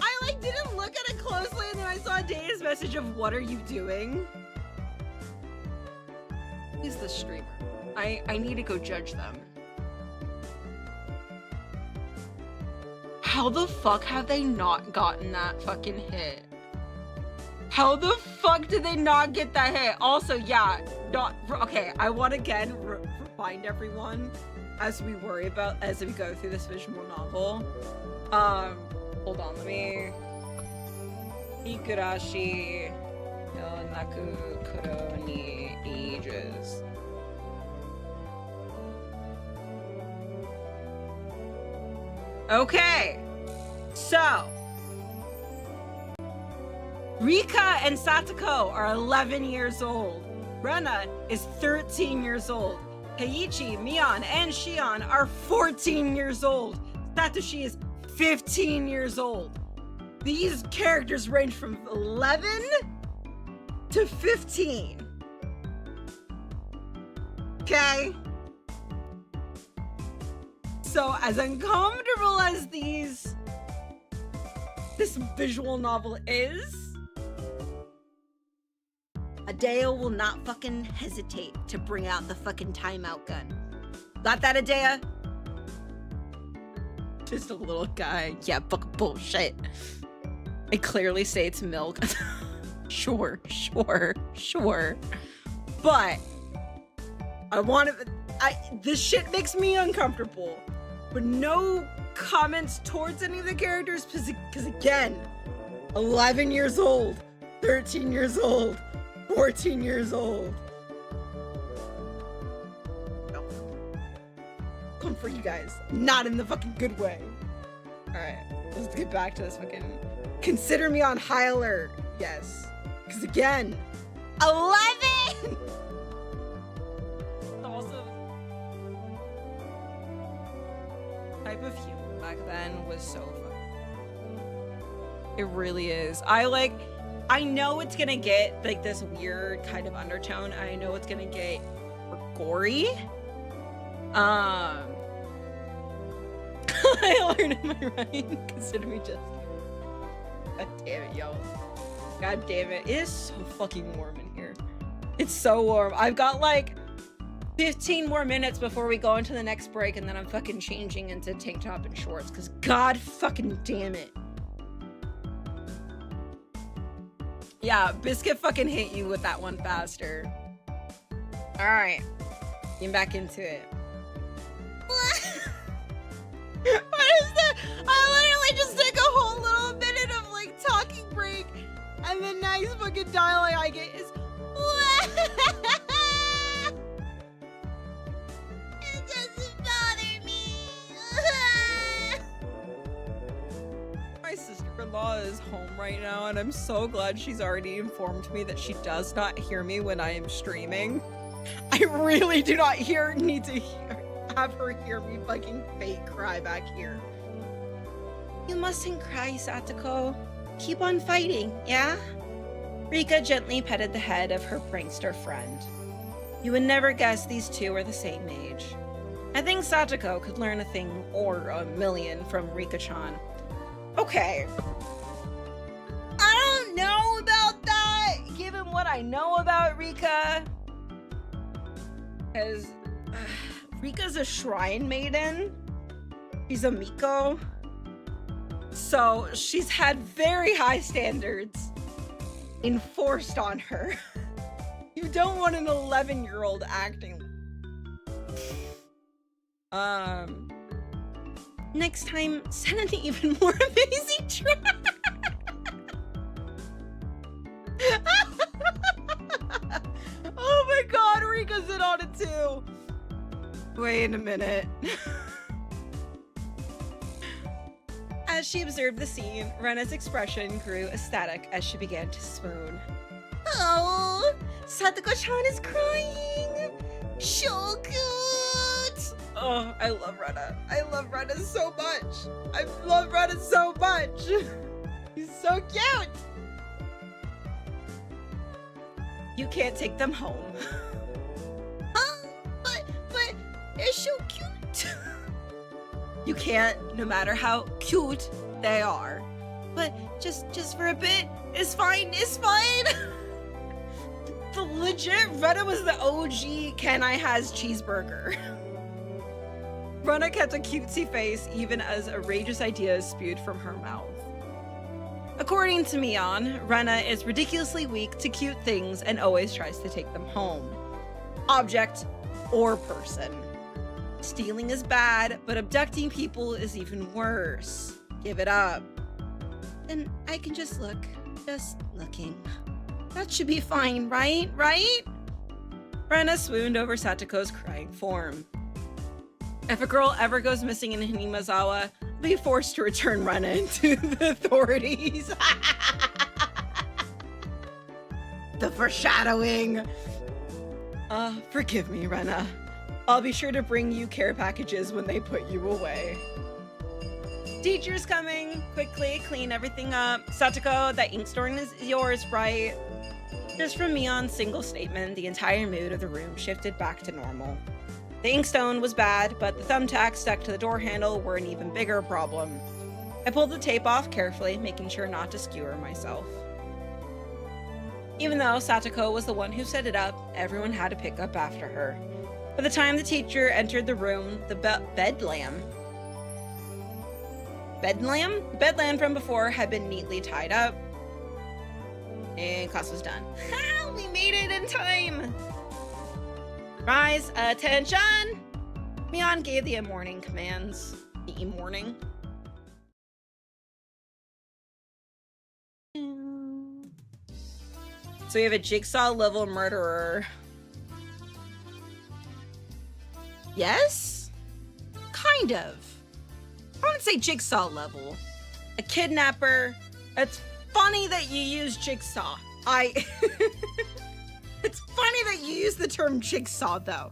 S5: I didn't look at it closely and then I saw Dana's message of what are you doing? Who's the streamer? I need to go judge them. How the fuck have they not gotten that fucking hit? How the fuck did they not get that hit? Also, yeah, okay, I want to again remind everyone as we go through this visual novel. Hold on, let me... Higurashi no naku koro ni ages. Okay, so Rika and Satoko are 11 years old. Rena is 13 years old. Heiichi, Mion, and Shion are 14 years old. Satoshi is 15 years old. These characters range from 11 to 15. Okay? So as uncomfortable as this visual novel is, Adea will not fucking hesitate to bring out the fucking timeout gun. Got that, Adea? Just a little guy. Yeah, fucking bullshit. I clearly say it's milk. Sure. But this shit makes me uncomfortable. But no comments towards any of the characters because again, 11 years old, 13 years old, 14 years old. No. Come for you guys. Not in the fucking good way. Alright, let's get back to this fucking... Consider me on high alert. Yes. Because again, 11! Also, type of humor back then was so fun. It really is. I know it's gonna get like this weird kind of undertone. I know it's gonna get gory. I learned in my right. Consider me just. God damn it, yo. God damn it. It is so fucking warm in here. It's so warm. I've got like 15 more minutes before we go into the next break, and then I'm fucking changing into tank top and shorts, because god fucking damn it. Yeah, Biscuit fucking hit you with that one faster. Alright. Getting back into it. What is that? I literally just took a whole little minute of like talking break, and the nice fucking dialogue I get is it doesn't bother me. My sister-in-law is home right now, and I'm so glad she's already informed me that she does not hear me when I am streaming. I really do not need to have her hear me fucking fake cry back here. You mustn't cry, Satoko. Keep on fighting, yeah? Rika gently petted the head of her prankster friend. You would never guess these two are the same age. I think Satoko could learn a thing or a million from Rika-chan. Okay. I don't know about that, given what I know about Rika. Because Rika's a shrine maiden. She's a Miko. So she's had very high standards enforced on her. You don't want an 11-year-old acting. Next time, send an even more amazing track. Oh my god, Rika's in on it too. Wait a minute. As she observed the scene, Rena's expression grew ecstatic as she began to swoon. Oh, Satoko-chan is crying. So cute. Oh, I love Rena. I love Rena so much. I love Rena so much. He's so cute. You can't take them home. But they're so cute. You can't, no matter how cute they are. But just for a bit, it's fine, it's fine. The legit Rena was the OG Can I Has cheeseburger. Rena kept a cutesy face even as outrageous ideas spewed from her mouth. According to Mion, Rena is ridiculously weak to cute things and always tries to take them home. Object or person. Stealing is bad, but abducting people is even worse. Give it up. Then I can just look. Just looking. That should be fine, right? Right? Rena swooned over Satoko's crying form. If a girl ever goes missing in Hinamizawa, they'll be forced to return Rena into the authorities. The foreshadowing. Forgive me, Rena. I'll be sure to bring you care packages when they put you away. Teacher's coming. Quickly clean everything up. Satoko, that ink storing is yours, right? Just from Mion's single statement, the entire mood of the room shifted back to normal. The inkstone was bad, but the thumbtacks stuck to the door handle were an even bigger problem. I pulled the tape off carefully, making sure not to skewer myself. Even though Satoko was the one who set it up, everyone had to pick up after her. By the time the teacher entered the room, the bedlam from before had been neatly tied up. And class was done. Ha! We made it in time! Rise, attention! Mion gave the morning commands. The morning. So we have a jigsaw level murderer. Yes? Kind of. I wouldn't say jigsaw level. A kidnapper. It's funny that you use jigsaw. It's funny that you use the term jigsaw though,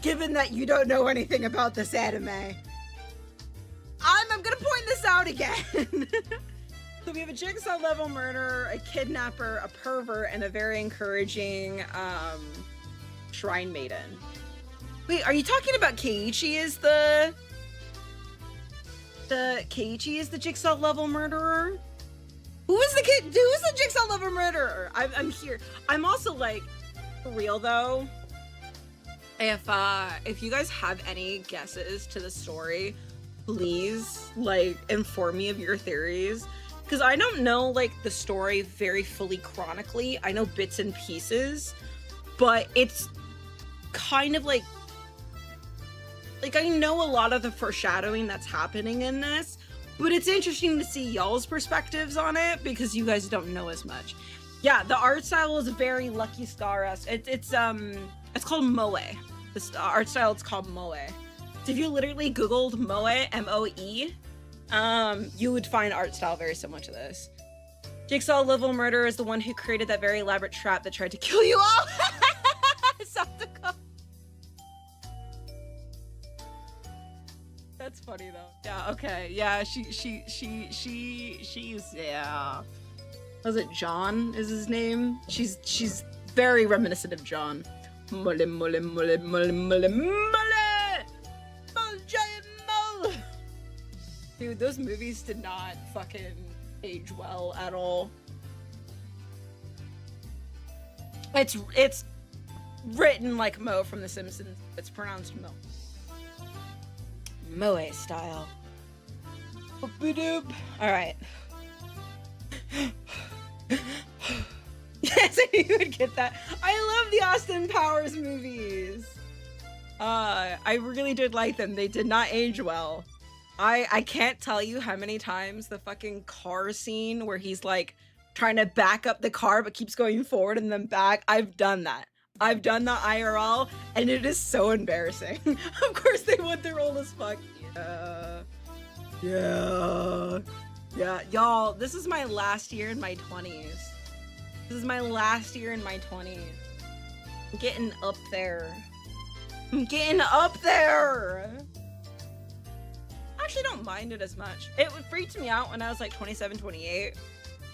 S5: given that you don't know anything about this anime. I'm gonna point this out again. So we have a jigsaw level murderer, a kidnapper, a pervert, and a very encouraging shrine maiden. Wait, are you talking about Keiichi is the Keiichi is the jigsaw level murderer? Who is the jigsaw level murderer? I'm here. I'm also like, for real though, if you guys have any guesses to the story, please like inform me of your theories. Because I don't know, like, the story very fully chronically. I know bits and pieces, but it's kind of like I know a lot of the foreshadowing that's happening in this, but it's interesting to see y'all's perspectives on it because you guys don't know as much. Yeah, the art style is very Lucky Star-esque. It's called moe. The art style is called moe. So if you literally Googled moe, M-O-E, you would find art style very similar to this. Jigsaw level murderer is the one who created that very elaborate trap that tried to kill you all. Satoko. That's funny though. Yeah, okay. Yeah, she's yeah. Was it John is his name? She's very reminiscent of John. Mole mole mole mole mole mole. Mole giant mole. Dude, those movies did not fucking age well at all. It's written like Mo from The Simpsons. It's pronounced Mo. Moe style. Alright. Yes, I knew you would get that. I love the Austin Powers movies. I really did like them. They did not age well. I can't tell you how many times the fucking car scene where he's like trying to back up the car but keeps going forward and then back. I've done that. I've done the IRL and it is so embarrassing. Of course they want their old as fuck. Yeah. Y'all, this is my last year in my 20s. This is my last year in my 20s. I'm getting up there. I'm getting up there. I actually don't mind it as much. It freaked me out when I was like 27, 28.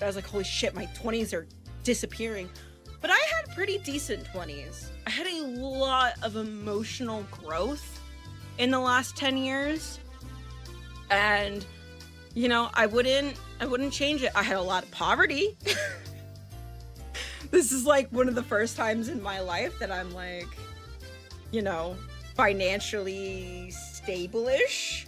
S5: I was like, holy shit, my 20s are disappearing. But I had pretty decent 20s. I had a lot of emotional growth in the last 10 years. And, you know, I wouldn't change it. I had a lot of poverty. This is like one of the first times in my life that I'm like, you know, financially stable-ish.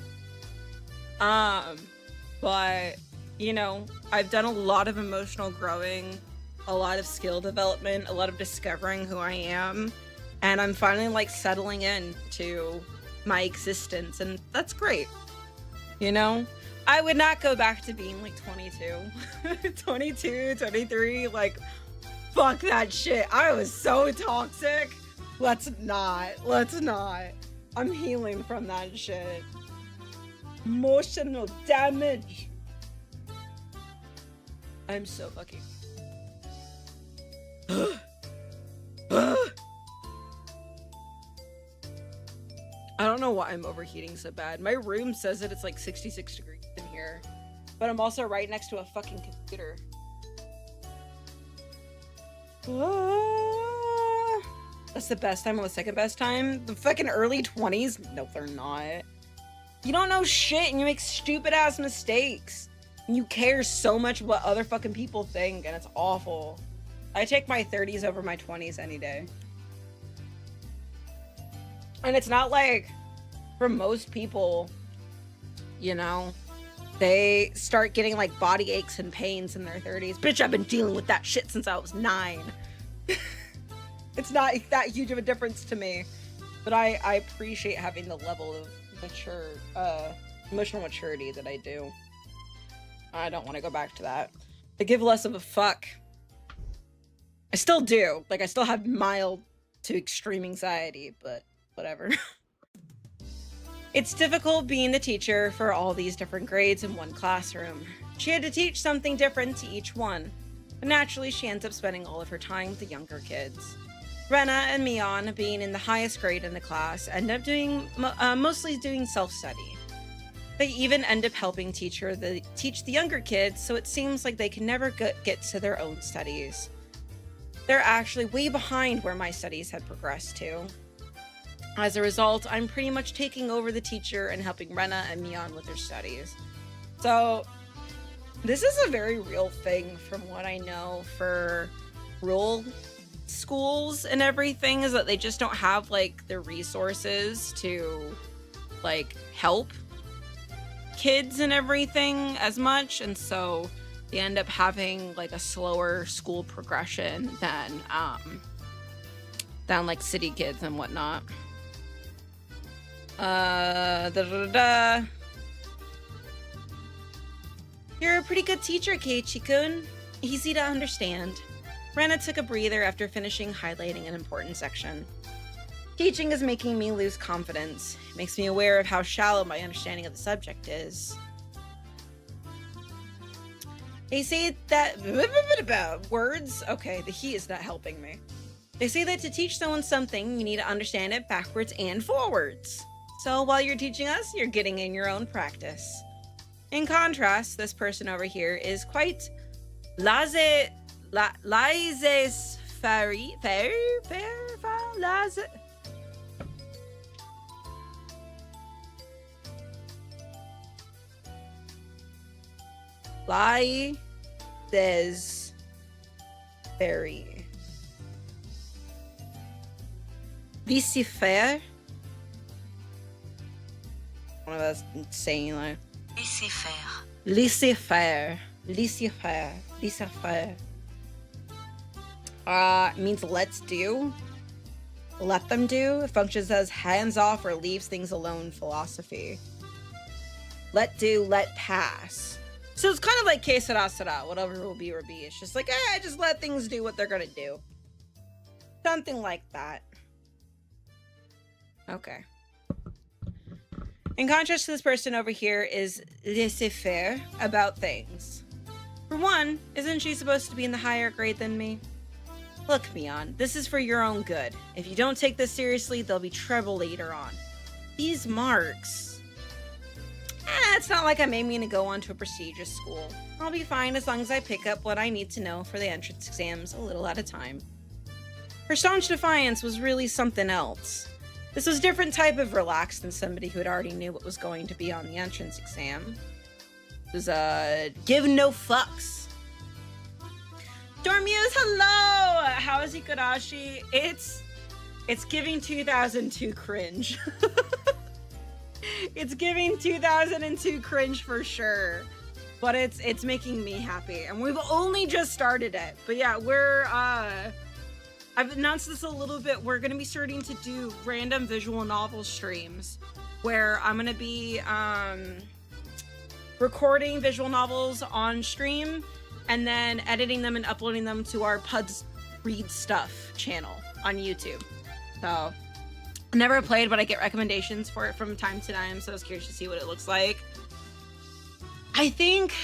S5: But, you know, I've done a lot of emotional growing, a lot of skill development, a lot of discovering who I am, and I'm finally like settling in to my existence, and that's great. You know, I would not go back to being like 22, 22, 23, like, fuck that shit. I was so toxic. Let's not. I'm healing from that shit. Emotional damage. I'm so fucking. I don't know why I'm overheating so bad. My room says that it's like 66 degrees in here, but I'm also right next to a fucking computer. That's the best time or the second best time? The fucking early 20s? No, they're not. You don't know shit and you make stupid ass mistakes. And you care so much what other fucking people think, and it's awful. I take my 30s over my 20s any day. And it's not like, for most people, you know, they start getting like body aches and pains in their 30s. Bitch, I've been dealing with that shit since I was 9. It's not that huge of a difference to me. But I appreciate having the level of emotional maturity that I do. I don't want to go back to that. I give less of a fuck. I still do. Like, I still have mild to extreme anxiety, but whatever. It's difficult being the teacher for all these different grades in one classroom. She had to teach something different to each one, but naturally she ends up spending all of her time with the younger kids. Rena and Mion, being in the highest grade in the class, end up doing mostly doing self-study. They even end up helping teach the younger kids, so it seems like they can never get to their own studies. They're actually way behind where my studies had progressed to. As a result, I'm pretty much taking over the teacher and helping Rena and Mion with their studies. So, this is a very real thing from what I know for rural schools and everything, is that they just don't have, like, the resources to, like, help kids and everything as much, and so they end up having, like, a slower school progression than like, city kids and whatnot. You're a pretty good teacher, Keiichi-kun. Easy to understand. Rena took a breather after finishing highlighting an important section. Teaching is making me lose confidence. It makes me aware of how shallow my understanding of the subject is. They say that words? Okay, the he is not helping me. They say that to teach someone something, you need to understand it backwards and forwards. So while you're teaching us, you're getting in your own practice. In contrast, this person over here is quite laissez-faire. Laissez-faire. One of us saying like laissez-faire. Laissez-faire. Laissez-faire. Laissez-faire. Means let's do. Let them do. It functions as hands off or leaves things alone philosophy. Let do, let pass. So it's kind of like que sera sera, whatever will be. It's just like, just let things do what they're gonna do. Something like that. Okay. In contrast to this person over here is laissez-faire about things. For one, isn't she supposed to be in the higher grade than me? Look, Mion, this is for your own good. If you don't take this seriously, there'll be trouble later on. These marks... it's not like I'm aiming to go on to a prestigious school. I'll be fine as long as I pick up what I need to know for the entrance exams a little at a time. Her staunch defiance was really something else. This was a different type of relaxed than somebody who had already knew what was going to be on the entrance exam. It was, give no fucks. Dormuse, hello! How is Higurashi? It's giving 2002 cringe. It's giving 2002 cringe for sure. But it's making me happy. And we've only just started it. But yeah, we're, I've announced this a little bit. We're going to be starting to do random visual novel streams where I'm going to be recording visual novels on stream and then editing them and uploading them to our Pudz Read Stuff channel on YouTube. So, I never played, but I get recommendations for it from time to time, so I was curious to see what it looks like. I think,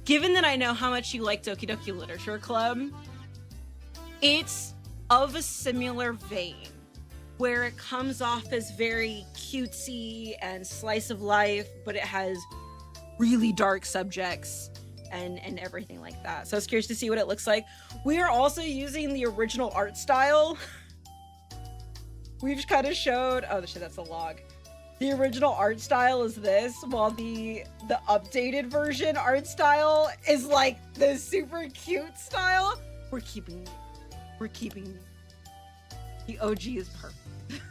S5: given that I know how much you like Doki Doki Literature Club, it's of a similar vein, where it comes off as very cutesy and slice of life, but it has really dark subjects and everything like that. So I was curious to see what it looks like. We are also using the original art style. We've kind of showed, oh shit, that's a log. The original art style is this, while the updated version art style is like the super cute style. We're keeping the OG is perfect.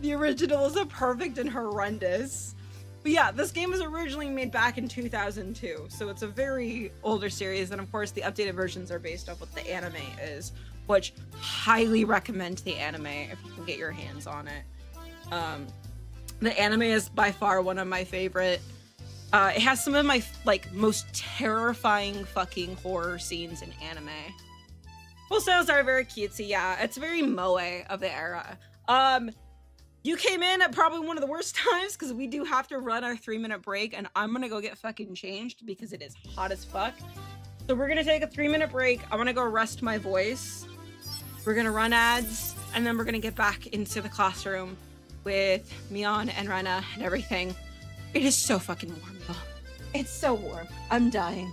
S5: The original is a perfect and horrendous. But yeah, this game was originally made back in 2002, so it's a very older series, and of course the updated versions are based off what the anime is, which highly recommend the anime if you can get your hands on it. The anime is by far one of my favorite. It has some of my like most terrifying fucking horror scenes in anime. Full Sails are very cutesy, yeah. It's very moe of the era. You came in at probably one of the worst times because we do have to run our 3-minute break, and I'm gonna go get fucking changed because it is hot as fuck. So we're gonna take a 3-minute break. I wanna go rest my voice. We're gonna run ads, and then we're gonna get back into the classroom with Mion and Rena and everything. It is so fucking warm, y'all. It's so warm. I'm dying.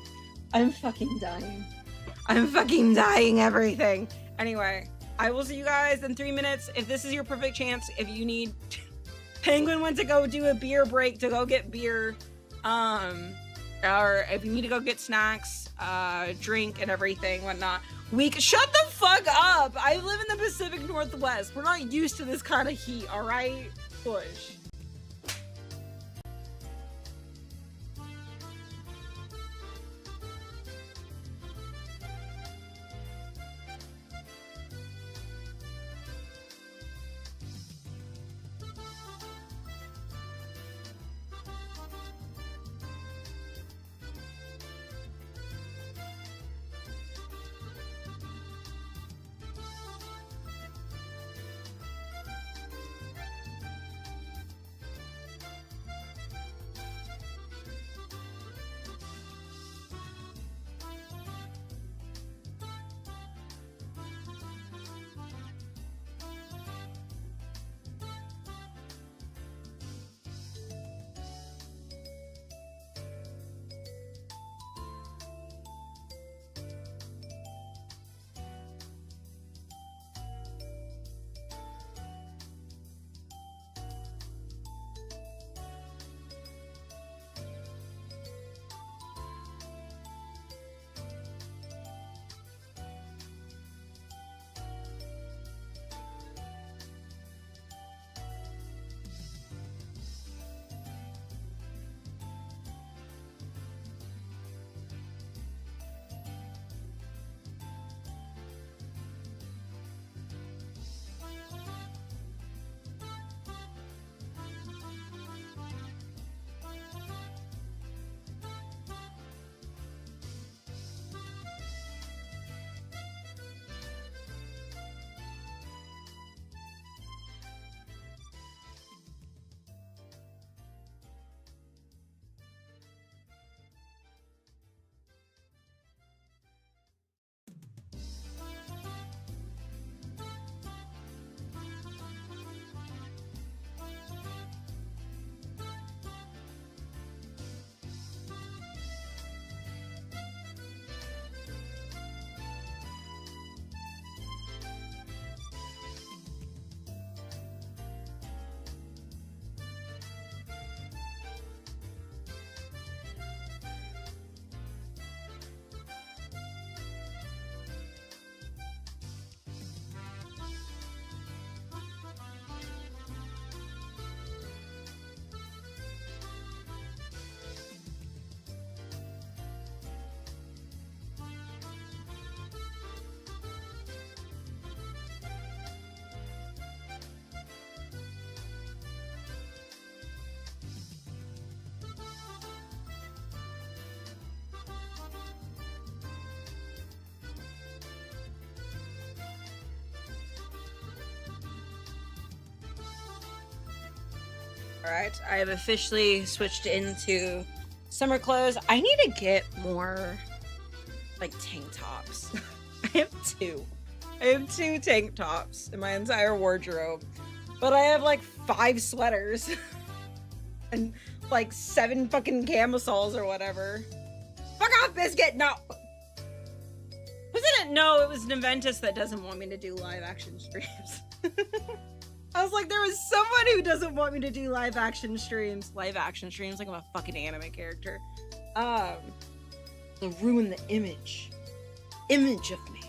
S5: I'm fucking dying. I'm fucking dying everything. Anyway, I will see you guys in 3 minutes. If this is your perfect chance, if you need Penguin went to go do a beer break to go get beer, or if you need to go get snacks, drink and everything, whatnot. Shut the fuck up! I live in the Pacific Northwest. We're not used to this kind of heat, alright? Push. Alright, I have officially switched into summer clothes. I need to get more, like, tank tops. I have two. I have 2 tank tops in my entire wardrobe. But I have, like, 5 sweaters. And, like, 7 fucking camisoles or whatever. Fuck off, Biscuit! No! Wasn't it? No, it was Noventus that doesn't want me to do live action streams. I was like, there was someone who doesn't want me to do live action streams. Live action streams, like I'm a fucking anime character. To ruin the image of me.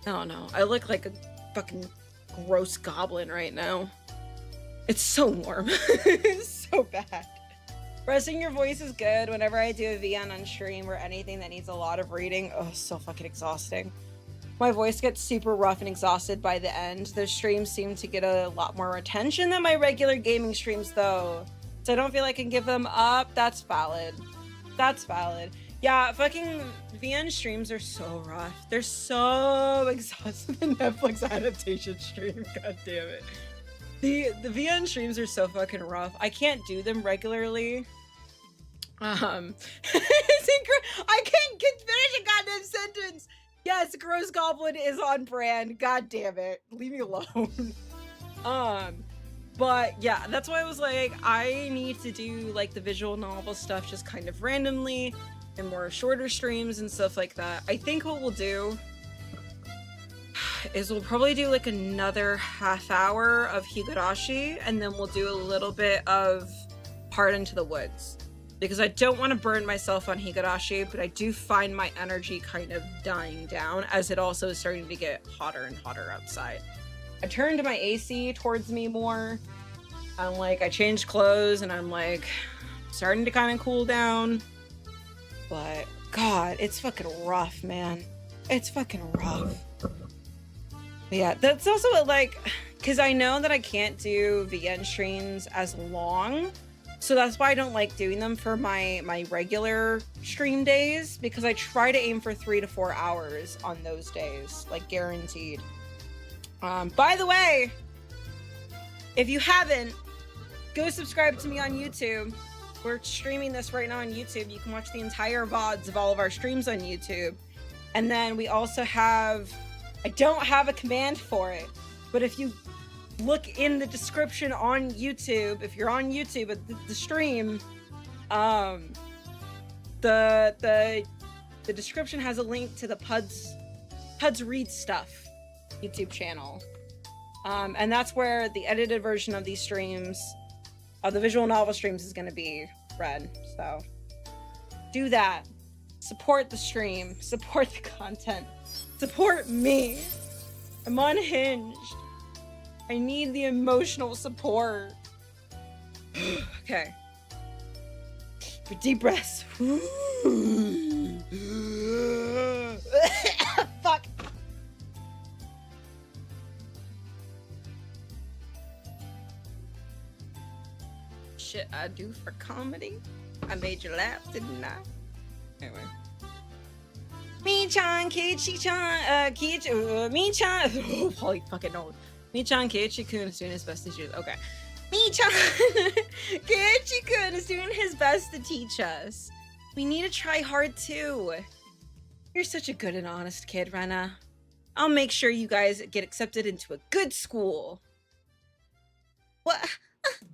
S5: I don't know. I look like a fucking gross goblin right now. It's so warm. It's so bad. Resting your voice is good. Whenever I do a VN on stream or anything that needs a lot of reading, oh, so fucking exhausting. my voice gets super rough and exhausted by the end. Those streams seem to get a lot more attention than my regular gaming streams, though. So I don't feel like I can give them up. That's valid. That's valid. Yeah, fucking VN streams are so rough. They're so exhausting. The Netflix adaptation stream, god damn it. The VN streams are so fucking rough. I can't do them regularly. I can't finish a goddamn sentence. Yes, Gross Goblin is on brand. God damn it. Leave me alone. But yeah, that's why I was like, I need to do like the visual novel stuff just kind of randomly and more shorter streams and stuff like that. I think what we'll do is we'll probably do like another half hour of Higurashi, and then we'll do a little bit of Heart Into the Woods. Because I don't want to burn myself on Higurashi, but I do find my energy kind of dying down as it also is starting to get hotter and hotter outside. I turned my AC towards me more. I'm like, I changed clothes and I'm like starting to kind of cool down. But God, it's fucking rough, man. It's fucking rough. But yeah, that's also like, because I know that I can't do VN streams as long. So that's why I don't like doing them for my regular stream days, because I try to aim for 3 to 4 hours on those days, like guaranteed. By the way, if you haven't, go subscribe to me on YouTube. We're streaming this right now on YouTube. You can watch the entire VODs of all of our streams on YouTube. And then we also have, I don't have a command for it, but if you look in the description on YouTube, if you're on YouTube at the stream, the description has a link to the Pudz Read Stuff YouTube channel. And that's where the edited version of these streams, the visual novel streams, is going to be read. So do that. Support the stream. Support the content. Support me. I'm unhinged. I need the emotional support. Okay. For deep breaths. Fuck. Shit I do for comedy. I made you laugh, didn't I? Anyway. Me-chan, Keiichi-chan, me-chan. Oh, holy fucking no. Me-chan, Keiichi-kun is doing his best to teach us. Okay. Me-chan, Keiichi-kun is doing his best to teach us. We need to try hard too. You're such a good and honest kid, Rena. I'll make sure you guys get accepted into a good school. What?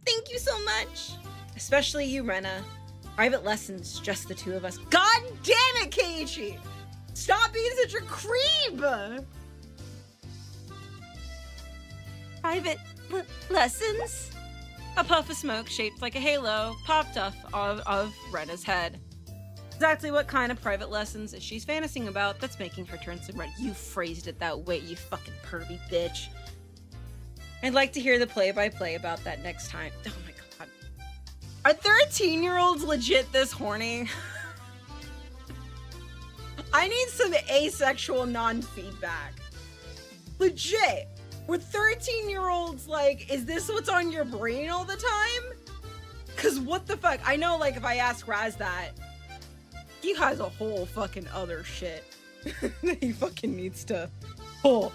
S5: Thank you so much. Especially you, Rena. Private lessons, just the two of us. God damn it, Keiichi! Stop being such a creep! Private lessons? A puff of smoke shaped like a halo popped off of Rena's head. Exactly what kind of private lessons is she's fantasizing about that's making her turn so red? You phrased it that way, you fucking pervy bitch. I'd like to hear the play-by-play about that next time. Oh my god. Are 13-year-olds legit this horny? I need some asexual non-feedback. Legit. Were 13-year-olds like, is this what's on your brain all the time? Cause what the fuck? I know, like, if I ask Raz that, he has a whole fucking other shit that he fucking needs to pull.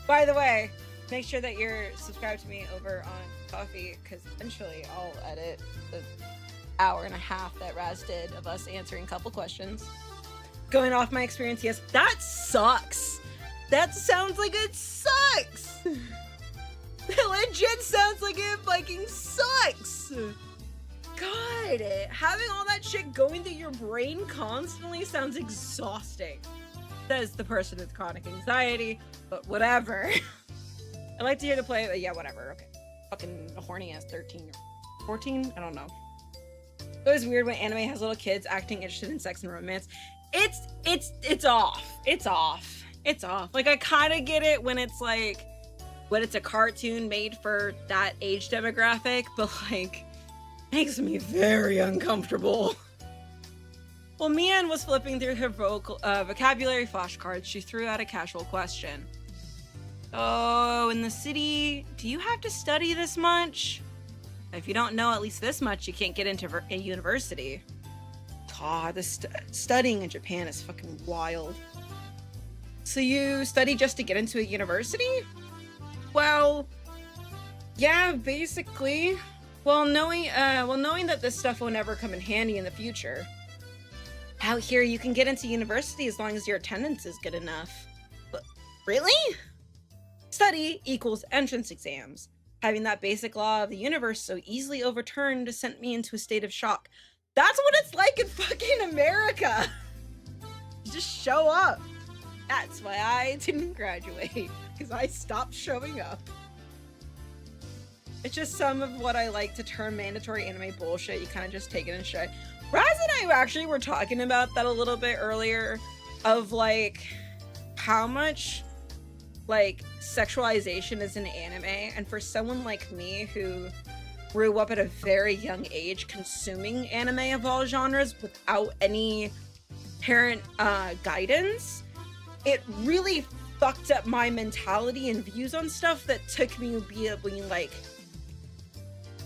S5: By the way, make sure that you're subscribed to me over on Coffee, because eventually I'll edit the hour and a half that Raz did of us answering a couple questions. Going off my experience, yes, that sucks. That sounds like it sucks. That legit sounds like it fucking sucks. God, having all that shit going through your brain constantly sounds exhausting. Says the person with chronic anxiety, but whatever. I like to hear the play, but yeah, whatever, okay. Fucking horny ass 13 or 14? I don't know. It was weird when anime has little kids acting interested in sex and romance. It's off. It's off. It's off. Like, I kind of get it when it's like, when it's a cartoon made for that age demographic, but like, makes me very uncomfortable. While Mian was flipping through her vocabulary flashcards, she threw out a casual question. Oh, in the city, do you have to study this much? If you don't know at least this much, you can't get into a university. God, studying in Japan is fucking wild. So you study just to get into a university? Well, yeah, basically. Well, knowing that this stuff will never come in handy in the future. Out here, you can get into university as long as your attendance is good enough. But really? Study equals entrance exams. Having that basic law of the universe so easily overturned sent me into a state of shock. That's what it's like in fucking America. You just show up. That's why I didn't graduate, because I stopped showing up. It's just some of what I like to term mandatory anime bullshit. You kind of just take it in stride. Raz and I actually were talking about that a little bit earlier, of like how much like sexualization is in anime, and for someone like me who grew up at a very young age consuming anime of all genres without any parent guidance, it really fucked up my mentality and views on stuff that took me being like,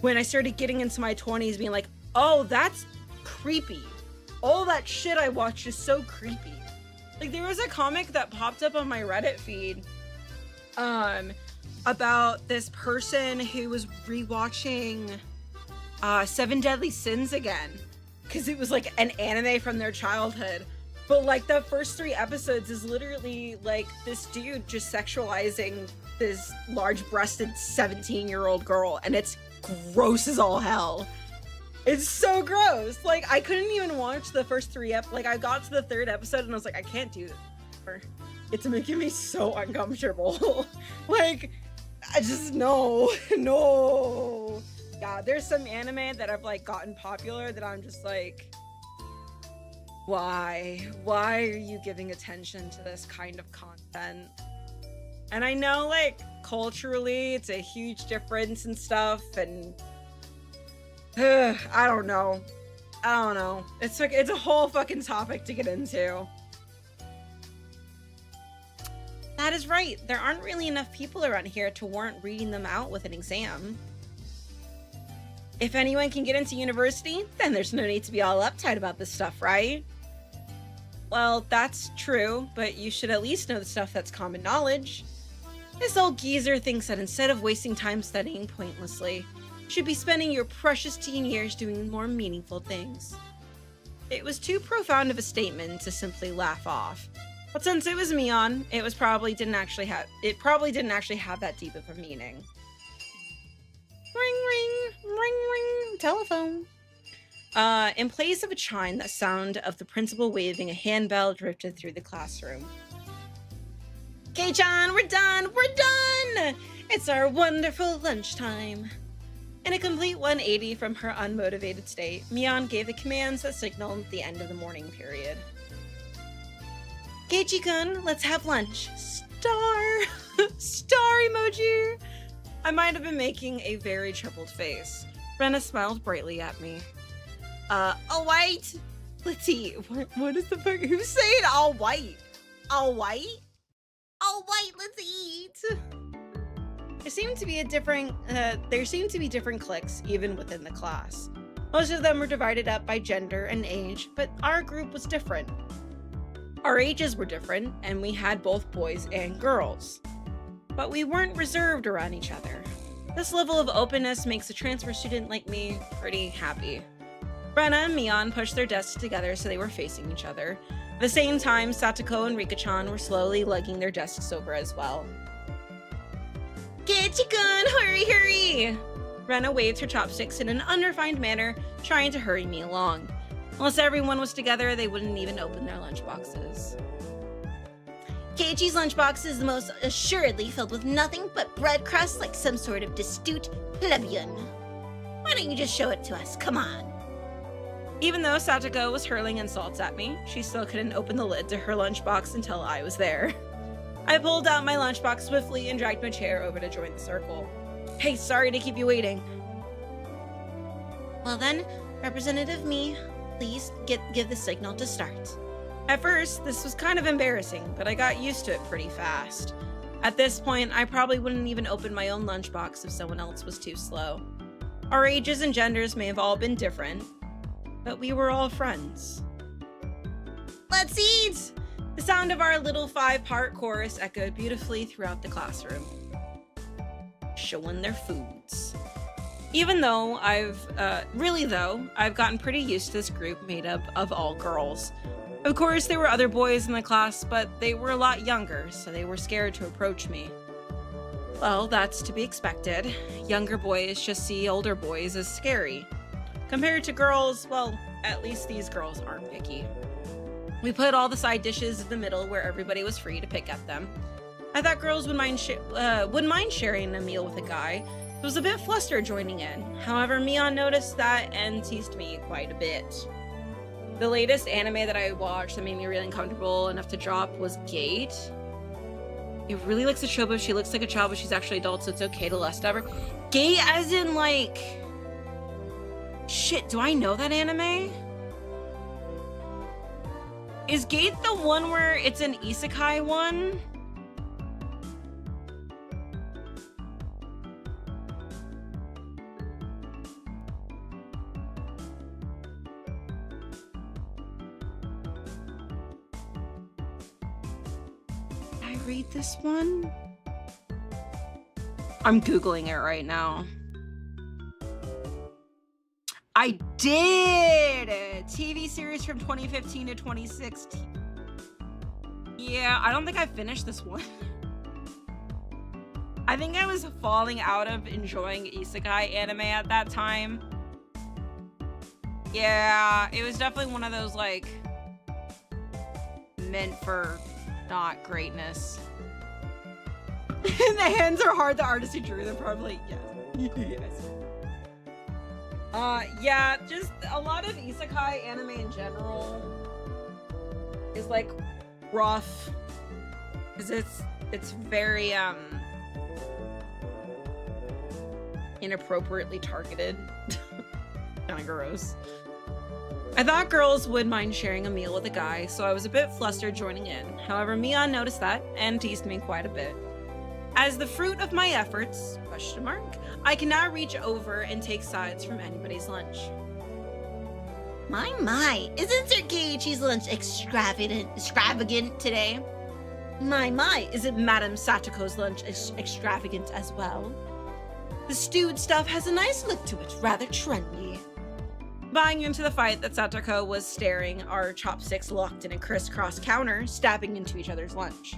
S5: when I started getting into my 20s, being like, oh, that's creepy. All that shit I watched is so creepy. Like, there was a comic that popped up on my Reddit feed about this person who was rewatching Seven Deadly Sins again, because it was like an anime from their childhood. But like the first 3 episodes is literally like this dude just sexualizing this large-breasted 17-year-old girl, and it's gross as all hell. It's so gross. Like, I couldn't even watch the first 3 like I got to the 3rd episode and I was like, I can't do this. It's making me so uncomfortable. Like, I just no. Yeah, there's some anime that have like gotten popular that I'm just like, why are you giving attention to this kind of content? And I know like culturally it's a huge difference and stuff, and I don't know. It's like, it's a whole fucking topic to get into. That is right. There aren't really enough people around here to warrant reading them out with an exam. If anyone can get into university, then there's no need to be all uptight about this stuff, right? Well, that's true, but you should at least know the stuff that's common knowledge. This old geezer thinks that instead of wasting time studying pointlessly, you should be spending your precious teen years doing more meaningful things. It was too profound of a statement to simply laugh off. But since it was Mion, it probably didn't actually have that deep of a meaning. Ring, ring, ring, ring, telephone. In place of a chime, the sound of the principal waving a handbell drifted through the classroom. K-chan, we're done! It's our wonderful lunchtime. In a complete 180 from her unmotivated state, Mion gave the commands that signaled the end of the morning period. Keiichi-kun, let's have lunch. Star emoji! I might have been making a very troubled face. Rena smiled brightly at me. All white? Let's eat. What is the fuck? Who's saying all white? All white? All white, let's eat! There seemed to be different cliques even within the class. Most of them were divided up by gender and age, but our group was different. Our ages were different, and we had both boys and girls. But we weren't reserved around each other. This level of openness makes a transfer student like me pretty happy. Brenna and Mion pushed their desks together so they were facing each other. At the same time, Satoko and Rika-chan were slowly lugging their desks over as well. Keiichi-kun, hurry! Rena waved her chopsticks in an unrefined manner, trying to hurry me along. Unless everyone was together, they wouldn't even open their lunchboxes. Keiichi's lunchbox is the most assuredly filled with nothing but bread crusts like some sort of astute plebeian. Why don't you just show it to us? Come on. Even though Satoko was hurling insults at me, she still couldn't open the lid to her lunchbox until I was there. I pulled out my lunchbox swiftly and dragged my chair over to join the circle. Hey, sorry to keep you waiting. Well then, Representative me, please give the signal to start. At first, this was kind of embarrassing, but I got used to it pretty fast. At this point, I probably wouldn't even open my own lunchbox if someone else was too slow. Our ages and genders may have all been different, but we were all friends. Let's eat! The sound of our little 5-part chorus echoed beautifully throughout the classroom, showing their foods. Even though I've gotten pretty used to this group made up of all girls. Of course, there were other boys in the class, but they were a lot younger, so they were scared to approach me. Well, that's to be expected. Younger boys just see older boys as scary. Compared to girls, well, at least these girls aren't picky. We put all the side dishes in the middle where everybody was free to pick at them. I thought girls would mind sharing a meal with a guy. I was a bit flustered joining in. However, Mion noticed that and teased me quite a bit. The latest anime that I watched that made me really uncomfortable enough to drop was Gate. It really looks a child, but she looks like a child, but she's actually adult, so it's okay to lust ever. Gate as in like... Shit, do I know that anime? Is Gate the one where it's an isekai one? Read this one? I'm Googling it right now. I did! TV series from 2015 to 2016. Yeah, I don't think I finished this one. I think I was falling out of enjoying isekai anime at that time. Yeah, it was definitely one of those, like, meant for not greatness. The hands are hard. The artist who drew them probably, yes. Yes. Yeah, just a lot of isekai anime in general is like rough because it's very inappropriately targeted. Kind of gross. I thought girls would mind sharing a meal with a guy, so I was a bit flustered joining in. However, Mion noticed that and teased me quite a bit. As the fruit of my efforts, I can now reach over and take sides from anybody's lunch. My, isn't Sir Keiichi's lunch extravagant today? My, isn't Madame Satoko's lunch extravagant as well? The stewed stuff has a nice look to it, rather trendy. Buying into the fight that Satoko was staring, our chopsticks locked in a crisscross counter, stabbing into each other's lunch.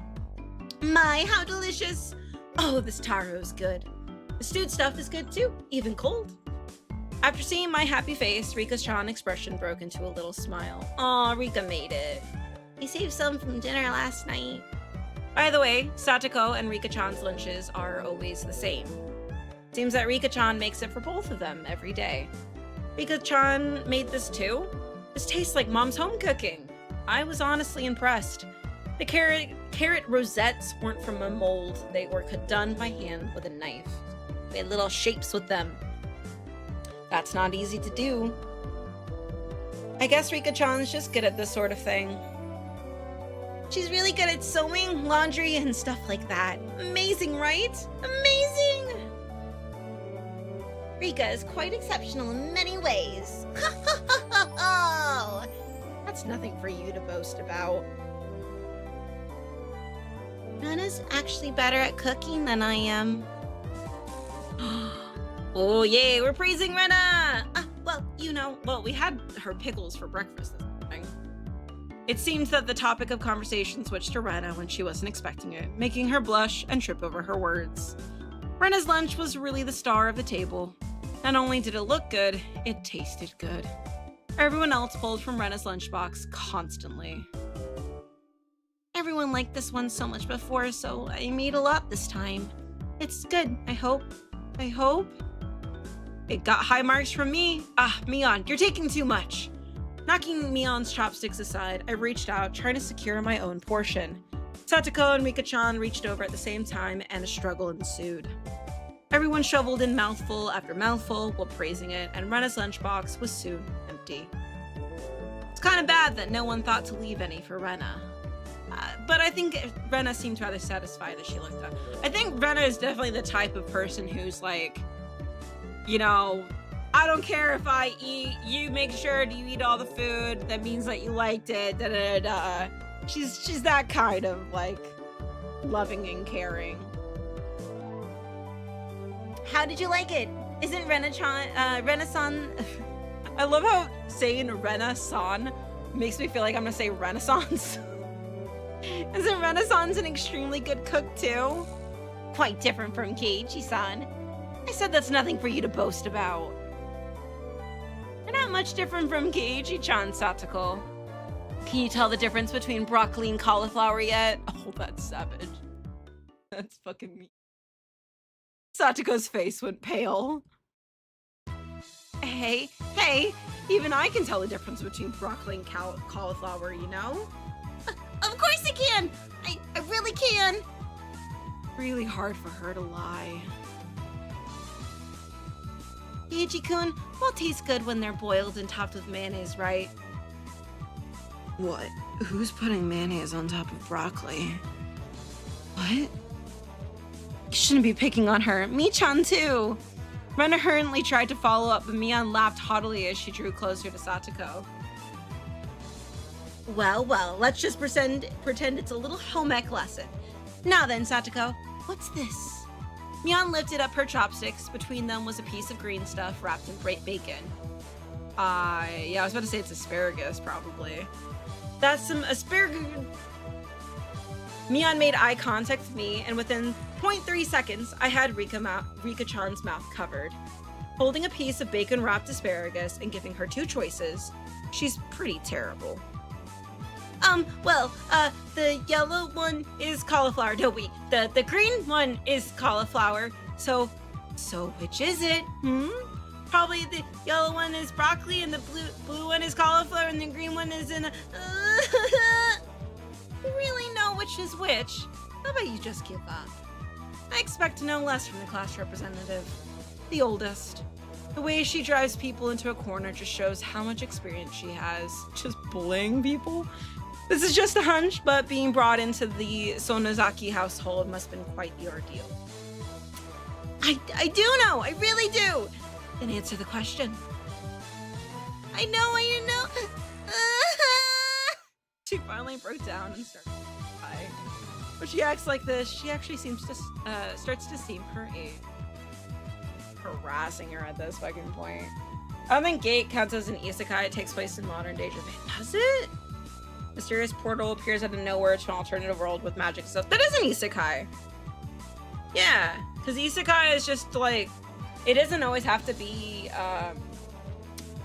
S5: My, how delicious! Oh, this taro's good. The stewed stuff is good too, even cold. After seeing my happy face, Rika-chan expression broke into a little smile. Aw, Rika made it. I saved some from dinner last night. By the way, Satoko and Rika-chan's lunches are always the same. Seems that Rika-chan makes it for both of them every day. Rika-chan made this too? This tastes like mom's home cooking. I was honestly impressed. The carrot rosettes weren't from a mold. They were done by hand with a knife. We had little shapes with them. That's not easy to do. I guess Rika-chan's just good at this sort of thing. She's really good at sewing, laundry, and stuff like that. Amazing, right? Amazing! Rika is quite exceptional in many ways. That's nothing for you to boast about. Nana's actually better at cooking than I am. Oh yay, we're praising Rena! Well, we had her pickles for breakfast this morning. It seems that the topic of conversation switched to Rena when she wasn't expecting it, making her blush and trip over her words. Rena's lunch was really the star of the table. Not only did it look good, it tasted good. Everyone else pulled from Rena's lunchbox constantly. Everyone liked this one so much before, so I made a lot this time. It's good, I hope. It got high marks from me. Mion, you're taking too much. Knocking Mion's chopsticks aside, I reached out, trying to secure my own portion. Satoko and Rika-chan reached over at the same time, and a struggle ensued. Everyone shoveled in mouthful after mouthful while praising it, and Rena's lunchbox was soon empty. It's kind of bad that no one thought to leave any for Rena. But I think Rena seemed rather satisfied as she looked up. I think Rena is definitely the type of person who's like, you know, I don't care if I eat, you make sure you eat all the food, that means that you liked it, da da da. She's that kind of like loving and caring. How did you like it? Isn't Rena-san? I love how saying Rena-san makes me feel like I'm gonna say Renaissance. Isn't Renaissance an extremely good cook too? Quite different from Keiichi-san. I said that's nothing for you to boast about. You're not much different from Keiichi-chan, Satoko. Can you tell the difference between broccoli and cauliflower yet? Oh, that's savage. That's fucking me. Satoko's face went pale. Hey, even I can tell the difference between broccoli and cauliflower, you know? Of course I can! I really can! Really hard for her to lie. Keiichi-kun, all taste good when they're boiled and topped with mayonnaise, right? What? Who's putting mayonnaise on top of broccoli? What? You shouldn't be picking on her. Mi-chan too! Rena hurriedly tried to follow up, but Mion laughed haughtily as she drew closer to Satoko. Well, let's just pretend it's a little home ec lesson. Now then, Satoko, what's this? Mion lifted up her chopsticks. Between them was a piece of green stuff wrapped in bacon. Yeah, I was about to say it's asparagus, probably. That's some asparagus. Mion made eye contact with me, and within 0.3 seconds, I had Rika-chan's mouth covered. Holding a piece of bacon-wrapped asparagus and giving her two choices, she's pretty terrible. The yellow one is cauliflower. No, wait, the green one is cauliflower. So which is it? Probably the yellow one is broccoli and the blue one is cauliflower and the green one is in a... You really know which is which. How about you just give up? I expect no less from the class representative. The oldest. The way she drives people into a corner just shows how much experience she has. Just bullying people? This is just a hunch, but being brought into the Sonozaki household must have been quite the ordeal. I do know, I really do. Then answer the question. I know. She finally broke down and started to cry. When she acts like this, she actually seems to starts to seem her age. Harassing her at this fucking point. I don't think Gate counts as an isekai. It takes place in modern day Japan. Does it? Mysterious portal appears out of nowhere to an alternative world with magic stuff. That is an isekai. Yeah, because isekai is just like, it doesn't always have to be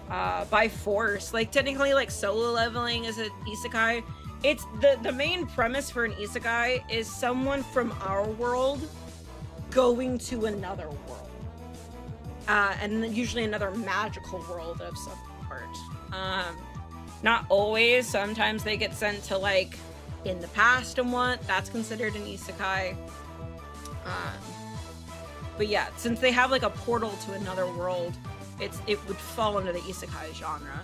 S5: by force. Like technically, like solo leveling is an isekai. It's the main premise for an isekai is someone from our world going to another world, and usually another magical world of some sort. Not always. Sometimes they get sent to like in the past and that's considered an isekai. But yeah, since they have like a portal to another world, it would fall under the isekai genre.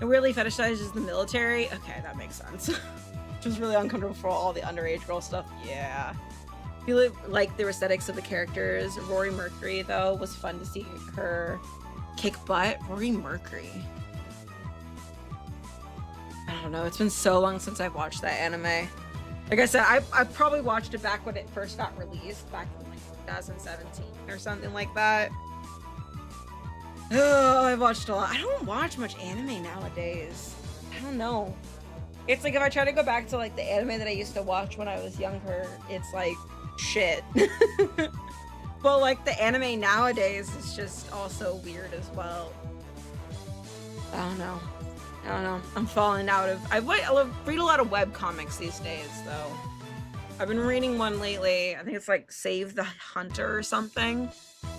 S5: It really fetishizes the military. Okay, that makes sense. Which was really uncomfortable for all the underage girl stuff. Yeah. I feel like the aesthetics of the characters. Rory Mercury, though, was fun to see her kick butt. Rory Mercury. I don't know. It's been so long since I've watched that anime. Like I said, I probably watched it back when it first got released, back in like 2017 or something like that. Oh, I've watched a lot. I don't watch much anime nowadays. I don't know. It's like if I try to go back to like the anime that I used to watch when I was younger, it's like shit. But like the anime nowadays is just also weird as well. I don't know. I'm falling out of... I read a lot of web comics these days, though. I've been reading one lately. I think it's like Save the Hunter or something.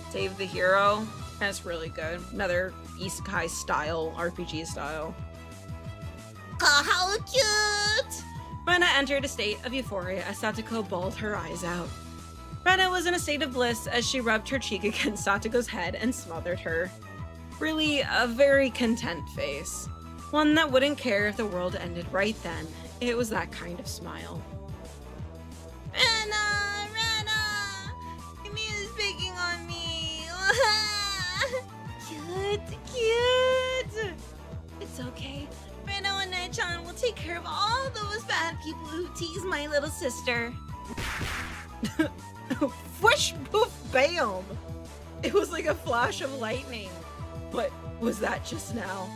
S5: Save the Hero. And it's really good. Another isekai style, RPG style. Oh, how cute! Rena entered a state of euphoria as Satoko bawled her eyes out. Rena was in a state of bliss as she rubbed her cheek against Satoko's head and smothered her. Really, a very content face. One that wouldn't care if the world ended right then. It was that kind of smile.
S1: Rana! Mia's picking on me. Cute. It's okay. Rana and Nai-chan will take care of all those bad people who tease my little sister.
S5: Whoosh, poof, bam! It was like a flash of lightning. What was that just now?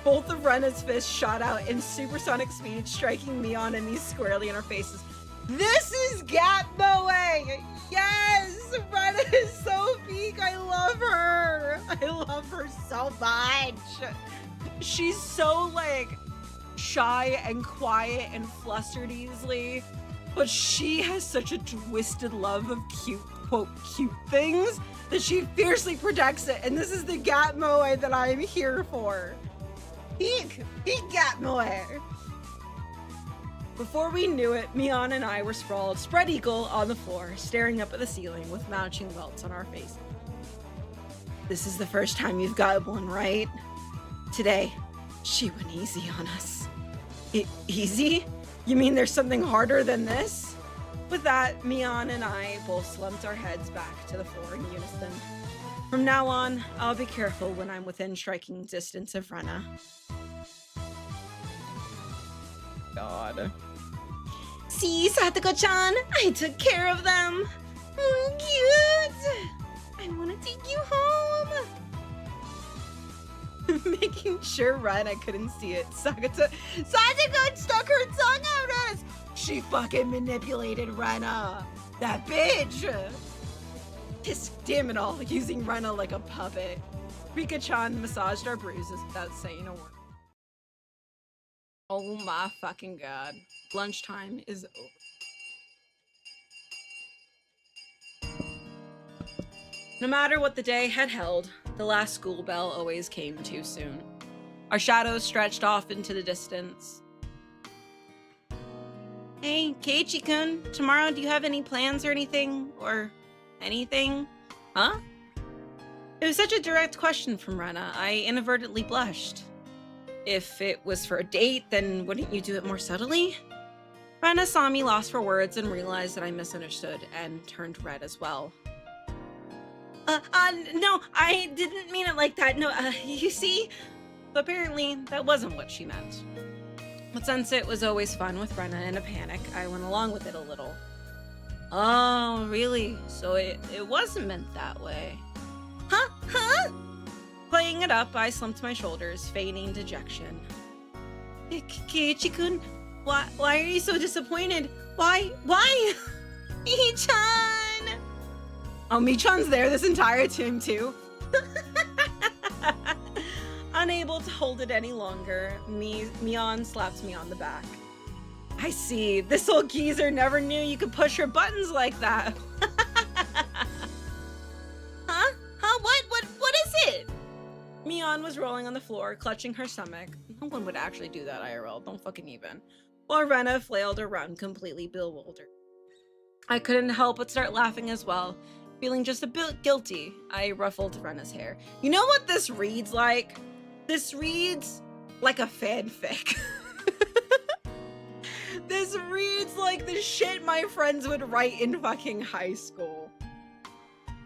S5: Both of Rena's fists shot out in supersonic speed, striking Mion and me squarely in our faces. This is Gap Moe! Yes! Rena is so peak! I love her! I love her so much! She's so, like, shy and quiet and flustered easily, but she has such a twisted love of cute, quote, cute things that she fiercely protects it, and this is the Gap Moe that I am here for. Peak Gap Moe! Before we knew it, Mion and I were sprawled, spread eagle, on the floor, staring up at the ceiling with matching welts on our faces. This is the first time you've got one, right? Today, she went easy on us. Easy? You mean there's something harder than this? With that, Mion and I both slumped our heads back to the floor in unison. From now on, I'll be careful when I'm within striking distance of Rena. God. See, Satoko-chan, I took care of them. Cute. I want to take you home. Making sure Rena couldn't see it, Satoko stuck her tongue out at us. She fucking manipulated Rena. That bitch. Just damn it all, using Rena like a puppet. Rika-chan massaged our bruises without saying a word. Oh my fucking god. Lunchtime is over. No matter what the day had held, the last school bell always came too soon. Our shadows stretched off into the distance. Hey, Keiichi-kun, tomorrow do you have any plans or anything? Or anything? Huh? It was such a direct question from Rena, I inadvertently blushed. If it was for a date, then wouldn't you do it more subtly? Rena saw me lost for words and realized that I misunderstood and turned red as well. No, I didn't mean it like that. No, you see? Apparently, that wasn't what she meant. But since it was always fun with Rena in a panic, I went along with it a little. Oh, really? So it wasn't meant that way. Huh? Playing it up, I slumped my shoulders, feigning dejection. Keiichi-kun, why are you so disappointed? Why? Mi-chan! Oh, Mi-chan's there this entire time too. Unable to hold it any longer, Mion slapped me on the back. I see, this old geezer never knew you could push your buttons like that. Huh? What is it? Mion was rolling on the floor, clutching her stomach. No one would actually do that IRL, don't fucking even. While Rena flailed around, completely bewildered. I couldn't help but start laughing as well. Feeling just a bit guilty, I ruffled Rena's hair. You know what this reads like? This reads like a fanfic. This reads like the shit my friends would write in fucking high school.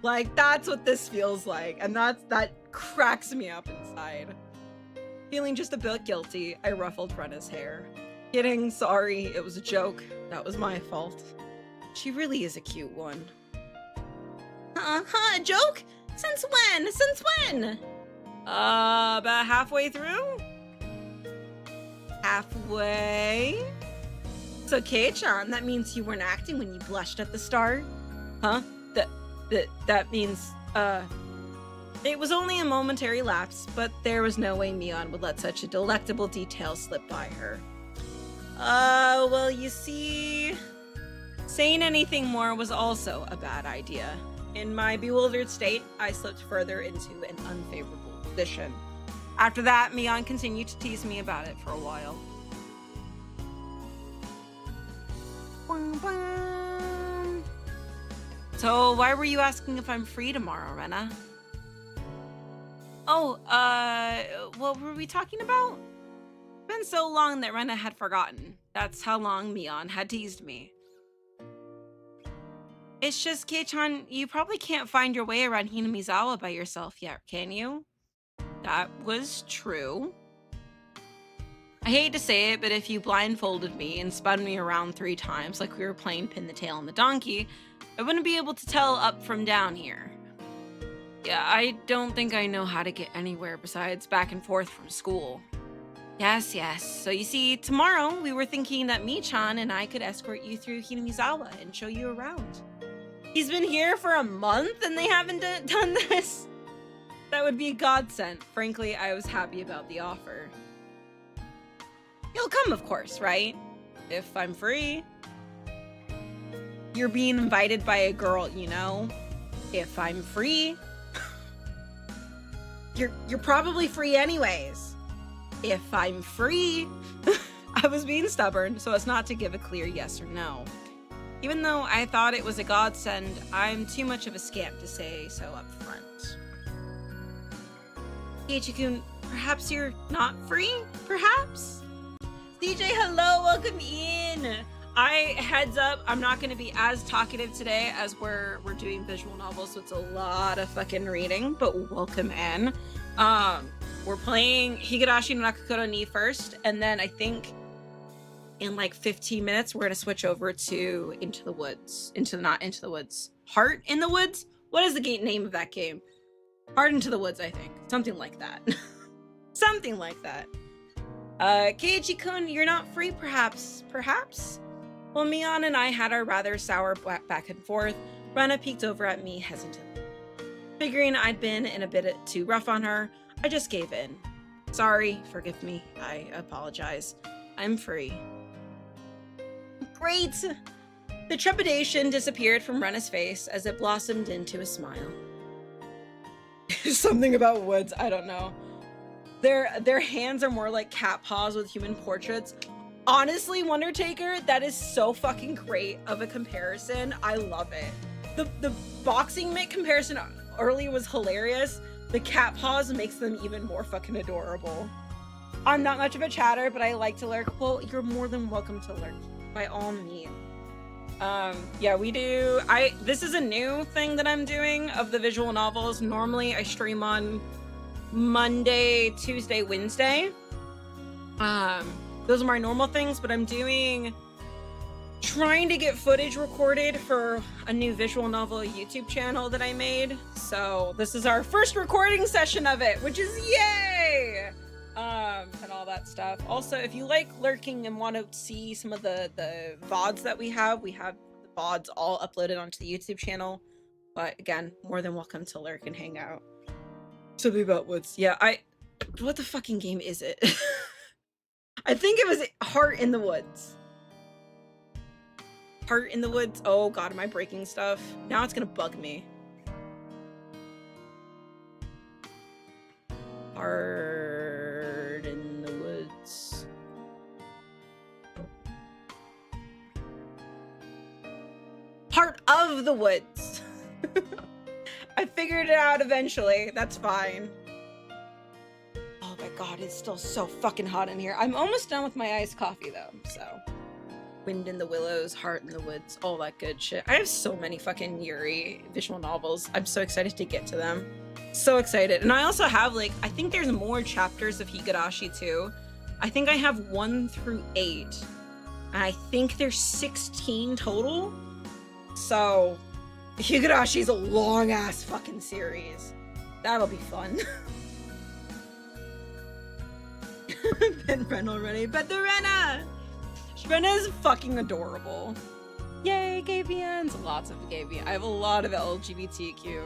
S5: Like, that's what this feels like, and that cracks me up inside. Feeling just a bit guilty, I ruffled Rena's hair. Kidding, sorry, it was a joke. That was my fault. She really is a cute one. A joke? Since when? About halfway through? Halfway? So Kei-chan, that means you weren't acting when you blushed at the start? Huh? That means, it was only a momentary lapse, but there was no way Mion would let such a delectable detail slip by her. Well, you see, saying anything more was also a bad idea. In my bewildered state, I slipped further into an unfavorable position. After that, Mion continued to tease me about it for a while. So, why were you asking if I'm free tomorrow, Rena? Oh, what were we talking about? been so long that Rena had forgotten. That's how long Mion had teased me. It's just, Kei-chan, you probably can't find your way around Hinamizawa by yourself yet, can you? That was true. I hate to say it, but if you blindfolded me and spun me around 3 times like we were playing Pin the Tail on the Donkey, I wouldn't be able to tell up from down here. Yeah, I don't think I know how to get anywhere besides back and forth from school. Yes. So you see, tomorrow we were thinking that Mi-chan and I could escort you through Hinamizawa and show you around. He's been here for a month and they haven't done this? That would be a godsend. Frankly, I was happy about the offer. You'll come, of course, right? If I'm free. You're being invited by a girl, you know? If I'm free. You're probably free anyways. If I'm free. I was being stubborn so as not to give a clear yes or no. Even though I thought it was a godsend, I'm too much of a scamp to say so up front. Keiichi-kun, perhaps you're not free? Perhaps? CJ, hello, welcome in. Heads up, I'm not going to be as talkative today as we're doing visual novels, so it's a lot of fucking reading, but welcome in. We're playing Higurashi no Naku first, and then I think in like 15 minutes, we're going to switch over to Into the Woods. Not Into the Woods. Heart in the Woods? What is the name of that game? Heart into the Woods, I think. Something like that. Something like that. Keiichi-kun, you're not free, perhaps? Perhaps? Well, Mion and I had our rather sour back and forth. Rena peeked over at me hesitantly. Figuring I'd been in a bit too rough on her, I just gave in. Sorry, forgive me. I apologize. I'm free. Great! The trepidation disappeared from Rena's face as it blossomed into a smile. Something about woods, I don't know. Their hands are more like cat paws with human portraits. Honestly, Wondertaker, that is so fucking great of a comparison. I love it. The boxing mitt comparison earlier was hilarious. The cat paws makes them even more fucking adorable. I'm not much of a chatter, but I like to lurk. Well, you're more than welcome to lurk, by all means. Yeah, we do. This is a new thing that I'm doing of the visual novels. Normally, I stream on Monday, Tuesday, Wednesday. Those are my normal things, but I'm trying to get footage recorded for a new visual novel YouTube channel that I made. So this is our first recording session of it, which is yay! And all that stuff. Also, if you like lurking and want to see some of the VODs that we have the VODs all uploaded onto the YouTube channel. But again, more than welcome to lurk and hang out. Something about woods. Yeah, what the fucking game is it? I think it was Heart in the Woods. Heart in the Woods. Oh god, am I breaking stuff? Now it's gonna bug me. Heart in the Woods. Heart of the Woods. I figured it out eventually. That's fine. Oh my god, it's still so fucking hot in here. I'm almost done with my iced coffee though, so. Wind in the Willows, Heart in the Woods, all that good shit. I have so many fucking Yuri visual novels. I'm so excited to get to them. So excited. And I also have I think there's more chapters of Higurashi too. I think I have 1 through 8. And I think there's 16 total. So Higurashi's a long ass fucking series. That'll be fun. Ben Ren already. Bet the Rena! Rena is fucking adorable. Yay, gay VNs. Lots of gay VNs. I have a lot of LGBTQ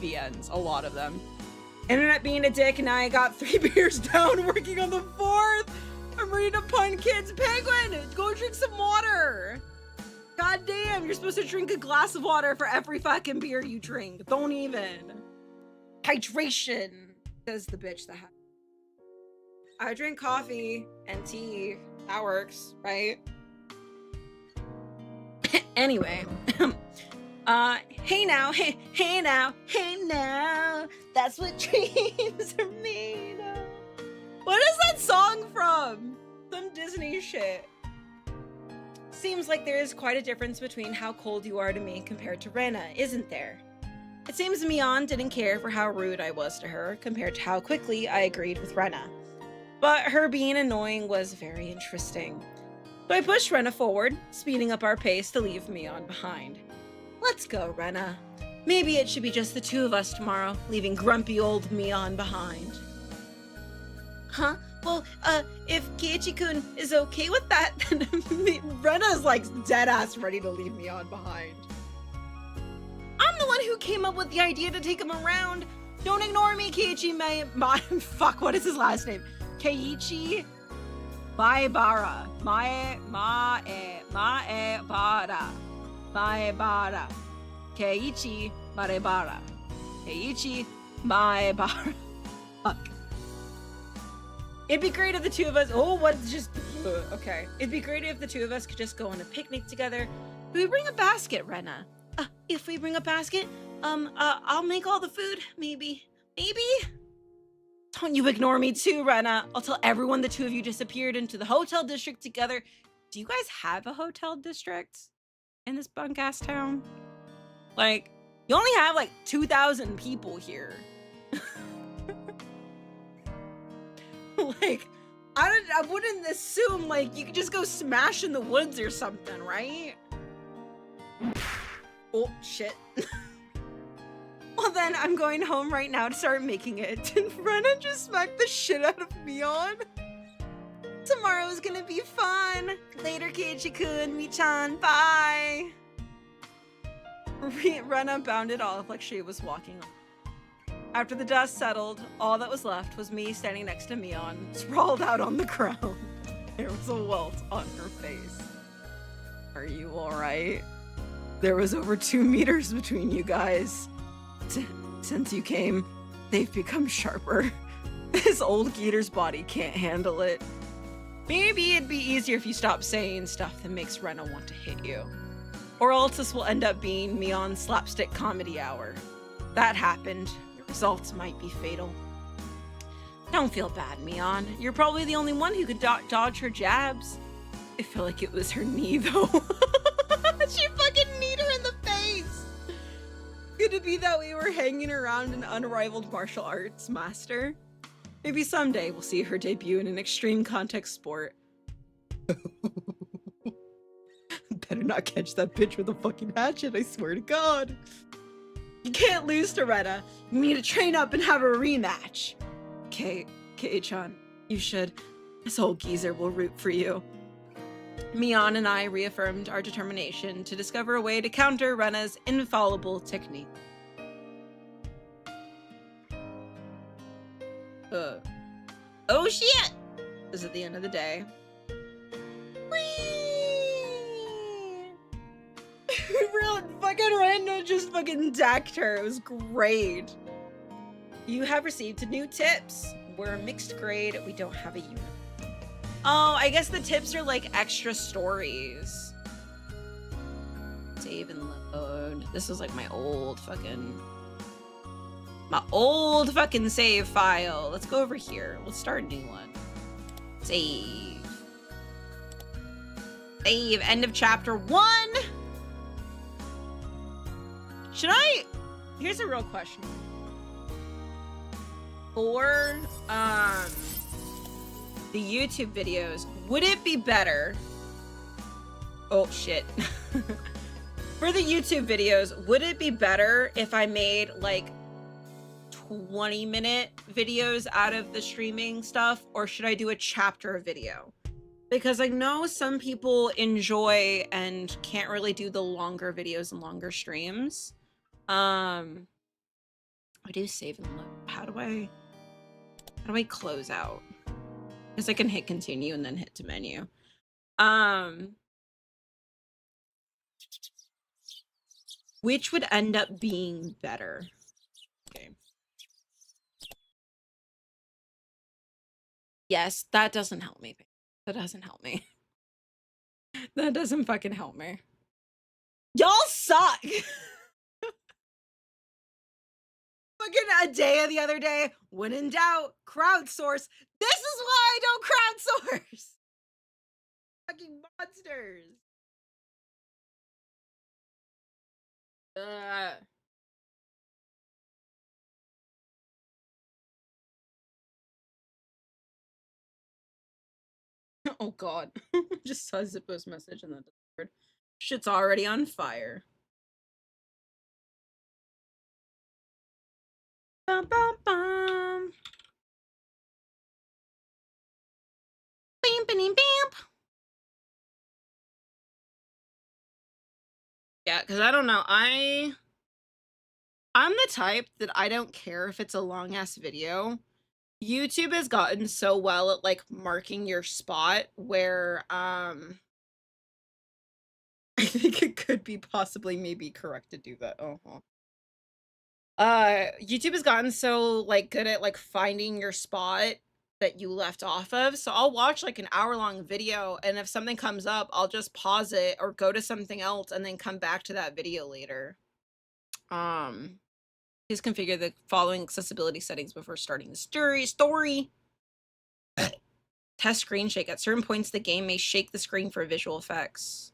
S5: VNs. A lot of them. Internet being a dick, and I got 3 beers down working on the 4th. I'm ready to pun kids. Penguin, go drink some water. God damn, you're supposed to drink a glass of water for every fucking beer you drink. Don't even. Hydration, says the bitch that has. I drink coffee and tea. That works, right? Anyway. Hey now, hey now. That's what dreams are made of. What is that that song from? Some Disney shit. Seems like there is quite a difference between how cold you are to me compared to Rena, isn't there? It seems Mion didn't care for how rude I was to her compared to how quickly I agreed with Rena. But her being annoying was very interesting. So I pushed Rena forward, speeding up our pace to leave Mion behind. Let's go, Rena. Maybe it should be just the two of us tomorrow, leaving grumpy old Mion behind. Huh? Well, if Keiichi-kun is okay with that, then Rena's like dead-ass ready to leave Mion behind. I'm the one who came up with the idea to take him around. Don't ignore me, Keiichi fuck, what is his last name? Keiichi Maebara. Maebara. Keiichi Maebara. Keiichi Maebara. Fuck. It'd be great if the two of us, okay. It'd be great if the two of us could just go on a picnic together. We bring a basket, Rena. If we bring a basket, I'll make all the food, maybe. Don't you ignore me too, Rena. I'll tell everyone the two of you disappeared into the hotel district together. Do you guys have a hotel district in this bunk-ass town? Like, you only have like 2,000 people here. Like, I wouldn't assume like you could just go smash in the woods or something, right? Oh, shit. Well then, I'm going home right now to start making it. Did Rena just smack the shit out of Mion? Tomorrow's gonna be fun. Later, Keiichi-kun, Mi-chan, bye. Rena bounded off like she was walking on. After the dust settled, all that was left was me standing next to Mion, sprawled out on the ground. There was a welt on her face. Are you alright? There was over 2 meters between you guys. Since you came, they've become sharper. This old Geeter's body can't handle it. Maybe it'd be easier if you stopped saying stuff that makes Rena want to hit you. Or else this will end up being Mion's slapstick comedy hour. That happened. Results might be fatal. Don't feel bad, Mion. You're probably the only one who could dodge her jabs. I feel like it was her knee, though. She fucking kneed her in the face. Could it be that we were hanging around an unrivaled martial arts master? Maybe someday we'll see her debut in an extreme contact sport. Better not catch that bitch with a fucking hatchet, I swear to God. You can't lose to Rena. You need to train up and have a rematch. Kei-chan, you should. This old geezer will root for you. Mion and I reaffirmed our determination to discover a way to counter Rena's infallible technique. Oh shit! This is at the end of the day. Real fucking random just fucking decked her. It was great. You have received new tips. We're a mixed grade. We don't have a unit. Oh, I guess the tips are like extra stories. Save and load. This is like my old fucking save file. Let's go over here. Let's start a new one. Save. Save. End of chapter 1. Should I? Here's a real question. For the YouTube videos, would it be better? Oh shit. For the YouTube videos, would it be better if I made like 20-minute videos out of the streaming stuff, or should I do a chapter video? Because I know some people enjoy and can't really do the longer videos and longer streams. I do save and load. How do I close out? Because I can hit continue and then hit to menu. Which would end up being better? Okay. Yes, that doesn't help me. That doesn't help me. That doesn't fucking help me. Y'all suck! fucking Adea the other day. When in doubt, crowdsource. This is why I don't crowdsource. Fucking monsters. Oh god. Just saw Zippo's message in the Discord. Shit's already on fire. Bum bum bum. Bam bam bam. Yeah, because I don't know. I'm the type that I don't care if it's a long ass video. YouTube has gotten so well at like marking your spot where I think it could be possibly maybe correct to do that. YouTube has gotten so like good at like finding your spot that you left off of. So I'll watch like an hour-long video, and if something comes up, I'll just pause it or go to something else and then come back to that video later. Please configure the following accessibility settings before starting the story. Test screen shake. At certain points, the game may shake the screen for visual effects.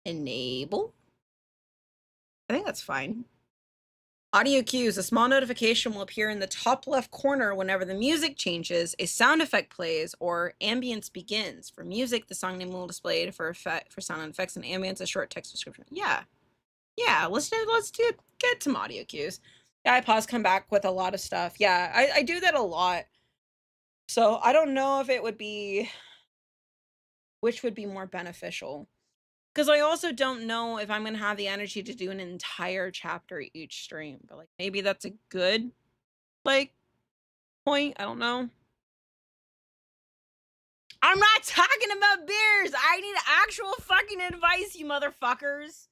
S5: Enable. I think that's fine. Audio cues. A small notification will appear in the top left corner whenever the music changes, a sound effect plays, or ambience begins. For music, the song name will display for sound effects and ambience, a short text description. Yeah, let's get some audio cues. Yeah, I pause, come back with a lot of stuff. Yeah, I do that a lot. So I don't know if it would be, which would be more beneficial. Because I also don't know if I'm going to have the energy to do an entire chapter each stream. But like maybe that's a good like point. I don't know. I'm not talking about beers. I need actual fucking advice, you motherfuckers.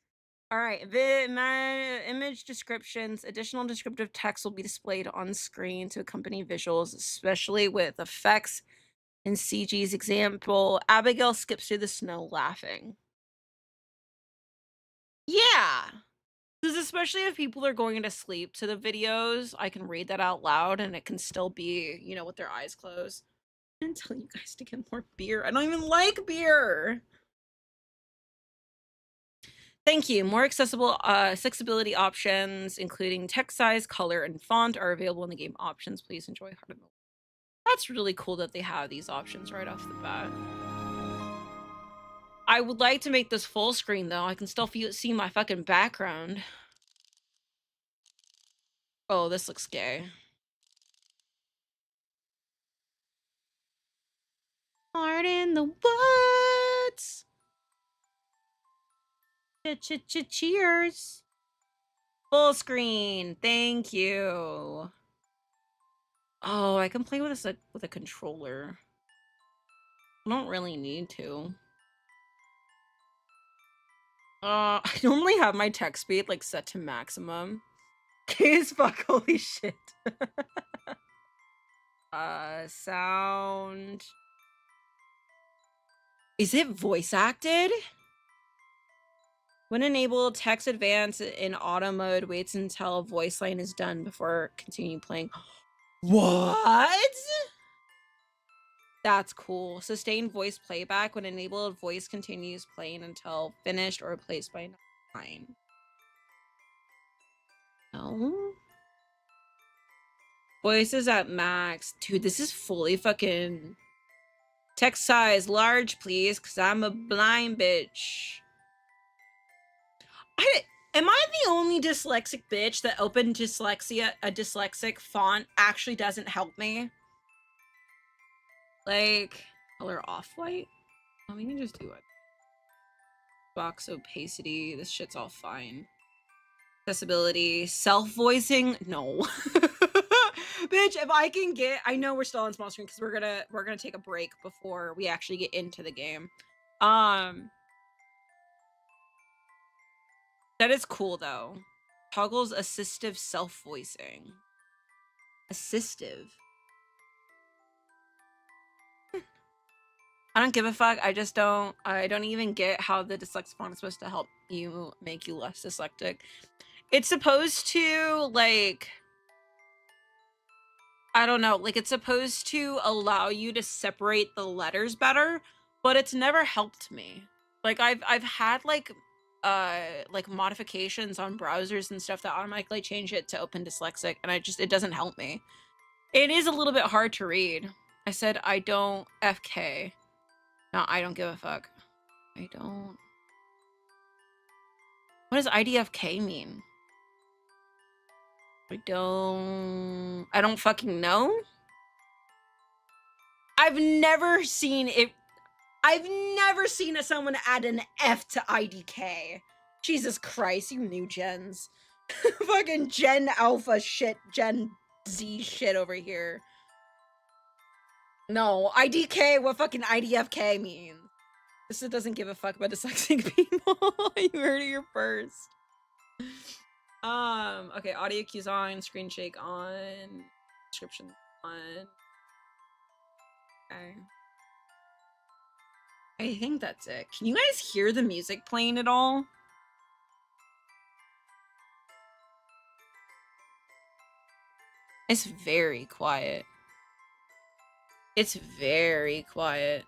S5: All right, my image descriptions, additional descriptive text will be displayed on screen to accompany visuals, especially with effects in CG's example. Abigail skips through the snow laughing. Yeah, because especially if people are going to sleep to the videos, I can read that out loud and it can still be, you know, with their eyes closed. I'm telling you guys to get more beer. I don't even like beer. Thank you. More accessibility options, including text size, color, and font, are available in the game options. Please enjoy Heart of the. That's really cool that they have these options right off the bat. I would like to make this full screen, though. I can still see my fucking background. Oh, this looks gay. Heart in the woods. Cheers. Full screen. Thank you. Oh, I can play with this with a controller. I don't really need to. I normally have my text speed like set to maximum. Gay as fuck, holy shit. Sound. Is it voice acted? When enabled, text advance in auto mode waits until a voice line is done before continuing playing. What? That's cool. Sustained voice playback. When enabled, voice continues playing until finished or replaced by line. No. Voices at max. Dude, this is fully fucking... Text size large, please, because I'm a blind bitch. Am I the only dyslexic bitch that open dyslexia, a dyslexic font actually doesn't help me? Like, color off-white? Oh, we can just do it. Box opacity, this shit's all fine. Accessibility, self-voicing, no. Bitch, if I can get, I know we're still on small screen because we're gonna take a break before we actually get into the game. That is cool though. Toggles assistive self-voicing. Assistive. I don't give a fuck. I don't even get how the dyslexic font is supposed to help you make you less dyslexic. It's supposed to like I don't know, like it's supposed to allow you to separate the letters better, but it's never helped me. Like I've had like modifications on browsers and stuff that automatically change it to open dyslexic, and it doesn't help me. It is a little bit hard to read. I said I don't FK. No, I don't give a fuck. I don't. What does IDFK mean? I don't fucking know. I've never seen someone add an F to IDK. Jesus Christ, you new gens. Fucking Gen Alpha shit, Gen Z shit over here. No, IDK, what fucking IDFK means. This doesn't give a fuck about dyslexic people. You heard it here first. Okay, audio cues on, screen shake on, description on. Okay. I think that's it. Can you guys hear the music playing at all? It's very quiet. It's very quiet.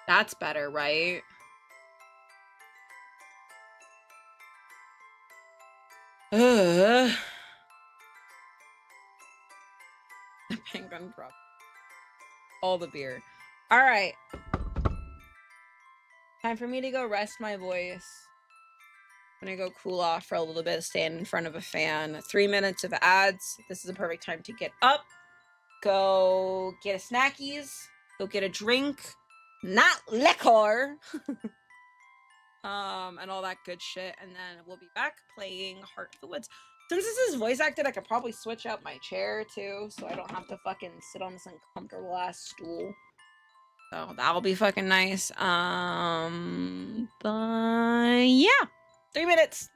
S5: That's better, right? The penguin prop. All the beer. All right. Time for me to go rest my voice. I'm gonna go cool off for a little bit, stand in front of a fan. 3 minutes of ads. This is a perfect time to get up, go get a snackies, go get a drink, not liquor, and all that good shit. And then we'll be back playing Heart of the Woods. Since this is voice acted, I could probably switch out my chair too, so I don't have to fucking sit on this uncomfortable ass stool. So that'll be fucking nice. But yeah, 3 minutes.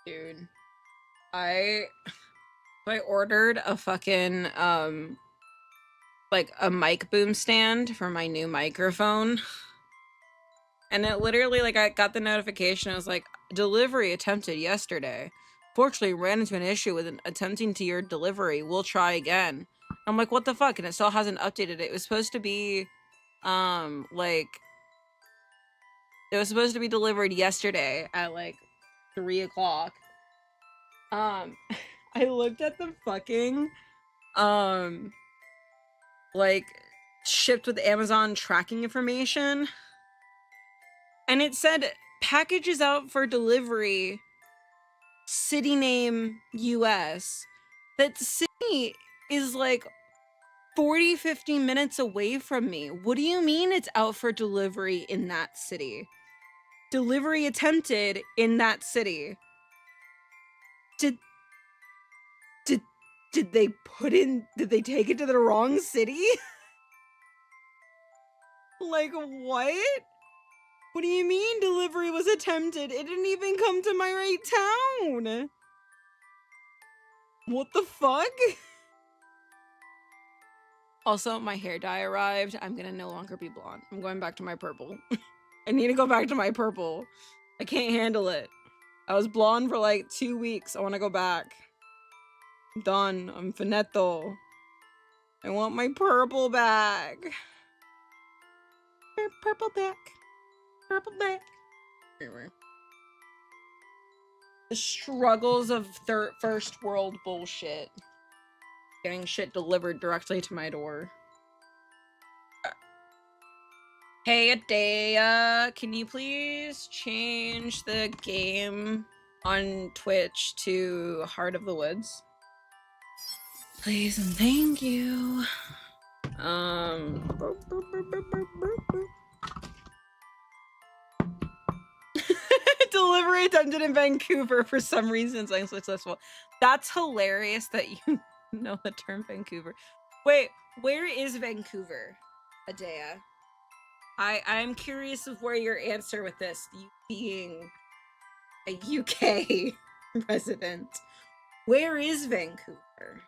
S5: Dude, I ordered a fucking like a mic boom stand for my new microphone. And it literally, like, I got the notification. It was like, delivery attempted yesterday. Fortunately, ran into an issue with attempting to your delivery. We'll try again. I'm like, what the fuck? And it still hasn't updated it. It was supposed to be, like, it was supposed to be delivered yesterday at, like, 3 o'clock. I looked at the fucking, like, shipped with Amazon tracking information. And it said, packages out for delivery, city name US. That city is like 40-50 minutes away from me. What do you mean it's out for delivery in that city? Delivery attempted in that city. Did they take it to the wrong city? Like, what? What do you mean delivery was attempted? It didn't even come to my right town. What the fuck? Also, my hair dye arrived. I'm gonna no longer be blonde. I'm going back to my purple. I need to go back to my purple. I can't handle it. I was blonde for like 2 weeks. I want to go back. I'm done. I'm finito. I want my purple back. Purple back. Purple back. Anyway. The struggles of first world bullshit. Getting shit delivered directly to my door. Hey, Adea, can you please change the game on Twitch to Heart of the Woods? Please and thank you. Delivery attempted in Vancouver for some reason is unsuccessful. That's hilarious that you know the term Vancouver. Wait, where is Vancouver, Adea? I'm curious of where your answer with this, you being a UK resident. Where is Vancouver?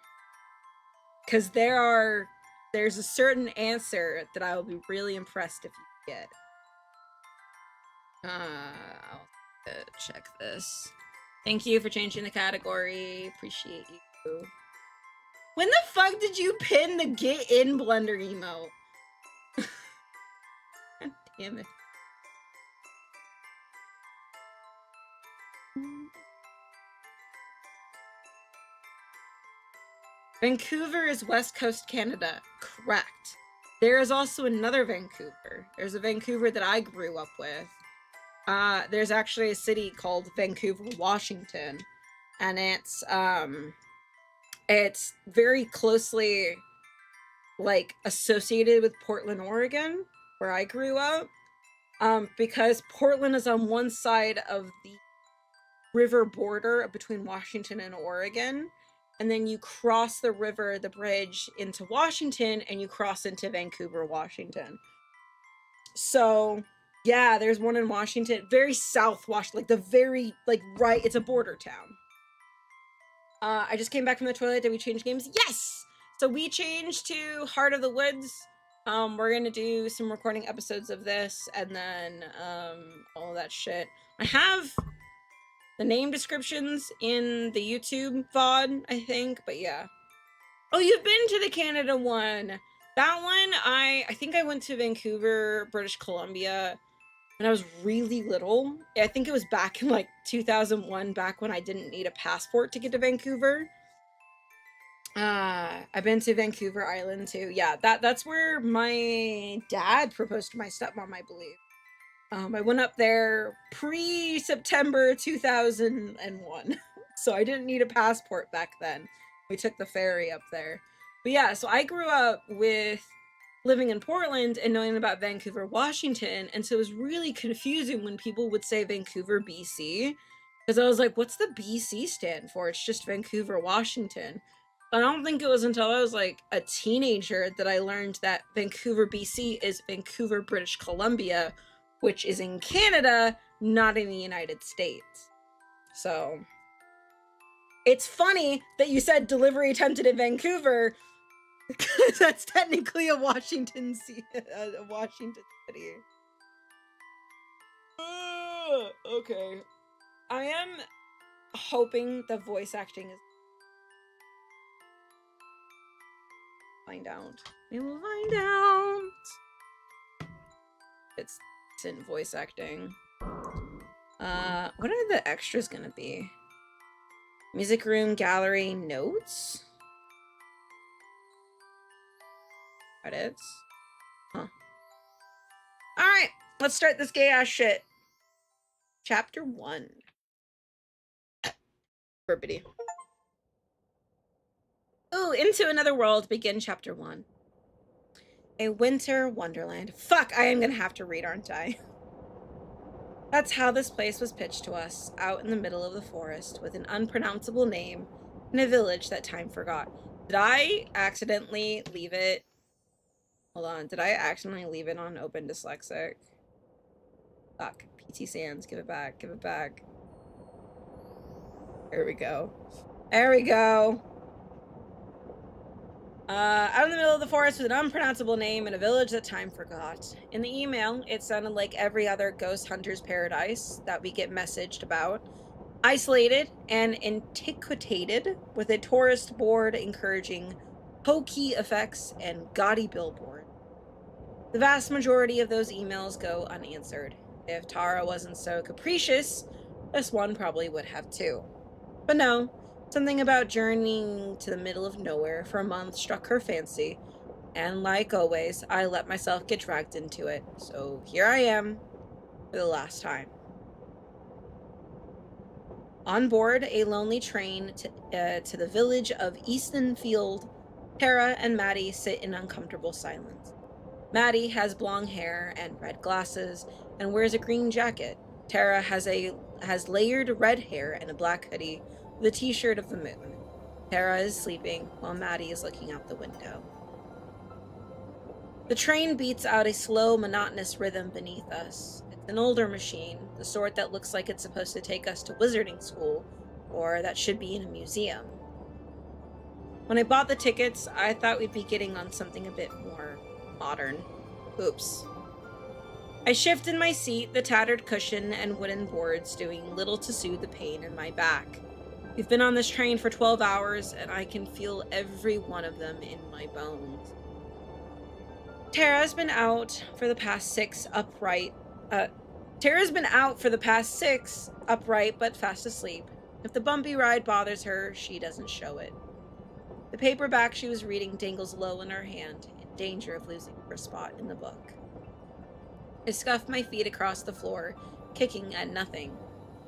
S5: Because there's a certain answer that I will be really impressed if you get. I'll check this. Thank you for changing the category. Appreciate you. When the fuck did you pin the get in Blender emote? God damn it. Vancouver is West Coast Canada. Correct. There is also another Vancouver. There's a Vancouver that I grew up with. There's actually a city called Vancouver, Washington. And it's very closely, like, associated with Portland, Oregon, where I grew up. Because Portland is on one side of the river border between Washington and Oregon. And then you cross the river, the bridge, into Washington, and you cross into Vancouver, Washington. So, yeah, there's one in Washington, very south Washington, like the very, like, right, it's a border town. I just came back from the toilet. Did we change games? Yes! So we changed to Heart of the Woods. We're gonna do some recording episodes of this, and then, all that shit. I have the name descriptions in the YouTube VOD, I think, but yeah. Oh, you've been to the Canada one. That one, I think I went to Vancouver, British Columbia, when I was really little. I think it was back in, like, 2001, back when I didn't need a passport to get to Vancouver. I've been to Vancouver Island, too. Yeah, that's where my dad proposed to my stepmom, I believe. I went up there pre-September 2001, so I didn't need a passport back then. We took the ferry up there. But yeah, so I grew up with living in Portland and knowing about Vancouver, Washington, and so it was really confusing when people would say Vancouver, BC, because I was like, what's the BC stand for? It's just Vancouver, Washington. But I don't think it was until I was like a teenager that I learned that Vancouver, BC is Vancouver, British Columbia, which is in Canada, not in the United States. So, It's funny that you said delivery attempted in Vancouver, because that's technically a Washington City. Okay. I am hoping the voice acting is... Find out. We will find out. It's in voice acting. What are the extras gonna be? Music room, gallery, notes? Credits? Huh. Alright, let's start this gay-ass shit. Chapter 1. Burpity. Ooh, Into Another World, begin Chapter 1. A winter wonderland. Fuck, I am gonna have to read, aren't I? That's how this place was pitched to us, out in the middle of the forest, with an unpronounceable name, in a village that time forgot. Did I accidentally leave it? Hold on, did I accidentally leave it on Open Dyslexic? Fuck. PT Sans, give it back, give it back. There we go. There we go. Out in the middle of the forest with an unpronounceable name in a village that time forgot. In the email, it sounded like every other ghost hunter's paradise that we get messaged about. Isolated and antiquated, with a tourist board encouraging hokey effects and gaudy billboard. The vast majority of those emails go unanswered. If Tara wasn't so capricious, this one probably would have too. But no. Something about journeying to the middle of nowhere for a month struck her fancy, and like always, I let myself get dragged into it. So here I am, for the last time. On board a lonely train to the village of Eastonfield, Tara and Maddie sit in uncomfortable silence. Maddie has blonde hair and red glasses, and wears a green jacket. Tara has layered red hair and a black hoodie, the t-shirt of the moon. Tara is sleeping while Maddie is looking out the window. The train beats out a slow, monotonous rhythm beneath us. It's an older machine, the sort that looks like it's supposed to take us to wizarding school, or that should be in a museum. When I bought the tickets, I thought we'd be getting on something a bit more modern. Oops. I shift in my seat, the tattered cushion and wooden boards doing little to soothe the pain in my back. We've been on this train for 12 hours, and I can feel every one of them in my bones. Tara's been out for the past 6 upright, but fast asleep. If the bumpy ride bothers her, she doesn't show it. The paperback she was reading dangles low in her hand, in danger of losing her spot in the book. I scuff my feet across the floor, kicking at nothing.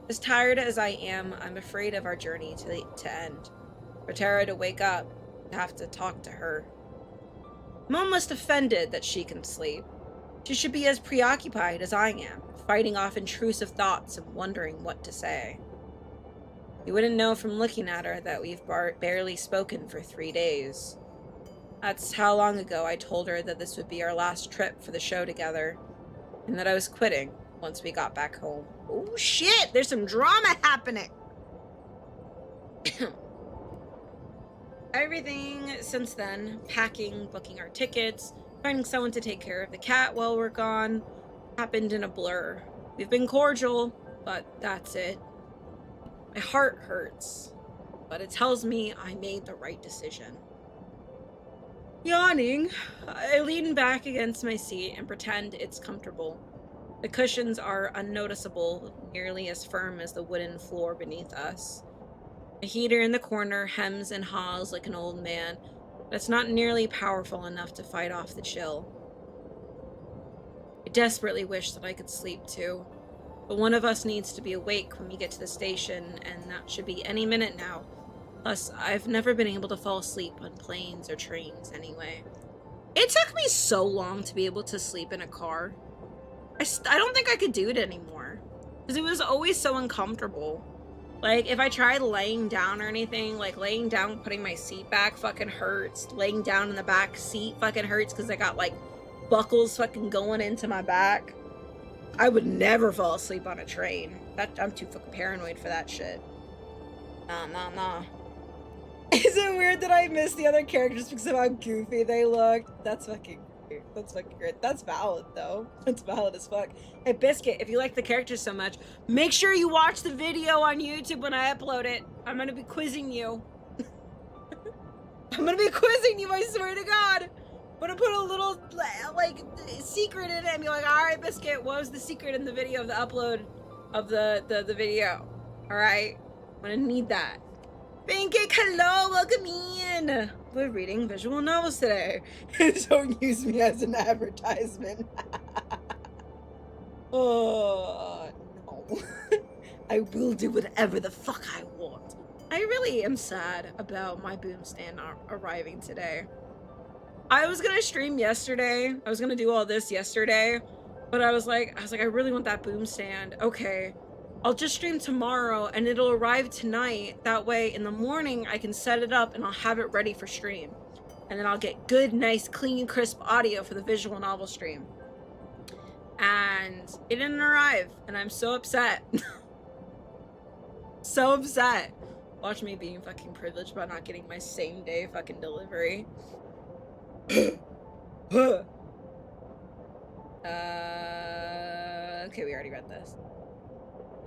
S5: As tired as I am, I'm afraid of our journey to end. For Tara to wake up, to have to talk to her. I'm almost offended that she can sleep. She should be as preoccupied as I am, fighting off intrusive thoughts and wondering what to say. You wouldn't know from looking at her that we've barely spoken for 3 days. That's how long ago I told her that this would be our last trip for the show together, and that I was quitting once we got back home. Oh shit, there's some drama happening! Everything since then, packing, booking our tickets, finding someone to take care of the cat while we're gone, happened in a blur. We've been cordial, but that's it. My heart hurts, but it tells me I made the right decision. Yawning, I lean back against my seat and pretend it's comfortable. The cushions are unnoticeable, nearly as firm as the wooden floor beneath us. A heater in the corner hems and haws like an old man, but it's not nearly powerful enough to fight off the chill. I desperately wish that I could sleep too, but one of us needs to be awake when we get to the station, and that should be any minute now. Plus, I've never been able to fall asleep on planes or trains anyway. It took me so long to be able to sleep in a car. I don't think I could do it anymore, because it was always so uncomfortable. Like, if I tried laying down or anything, like laying down, putting my seat back fucking hurts. Laying down in the back seat fucking hurts because I got like buckles fucking going into my back. I would never fall asleep on a train. I'm too fucking paranoid for that shit.
S1: Nah.
S5: Is it weird that I missed the other characters because of how goofy they looked? That's fucking weird. That's fucking great. That's valid, though. That's valid as fuck. Hey, Biscuit, if you like the characters so much, make sure you watch the video on YouTube when I upload it. I'm gonna be quizzing you. I'm gonna be quizzing you, I swear to God. I'm gonna put a little, like, secret in it and be like, alright, Biscuit, what was the secret in the video of the upload of the video? Alright? I'm gonna need that. Pancake, hello, welcome in. We're reading visual novels today. Don't use me as an advertisement. Oh, no. I will do whatever the fuck I want. I really am sad about my boom stand not arriving today. I was gonna stream yesterday. I was gonna do all this yesterday, but I was like, I really want that boom stand. Okay, I'll just stream tomorrow and it'll arrive tonight. That way in the morning I can set it up and I'll have it ready for stream. And then I'll get good, nice, clean, crisp audio for the visual novel stream. And it didn't arrive and I'm so upset. So upset. Watch me being fucking privileged about not getting my same day fucking delivery. Okay, we already read this.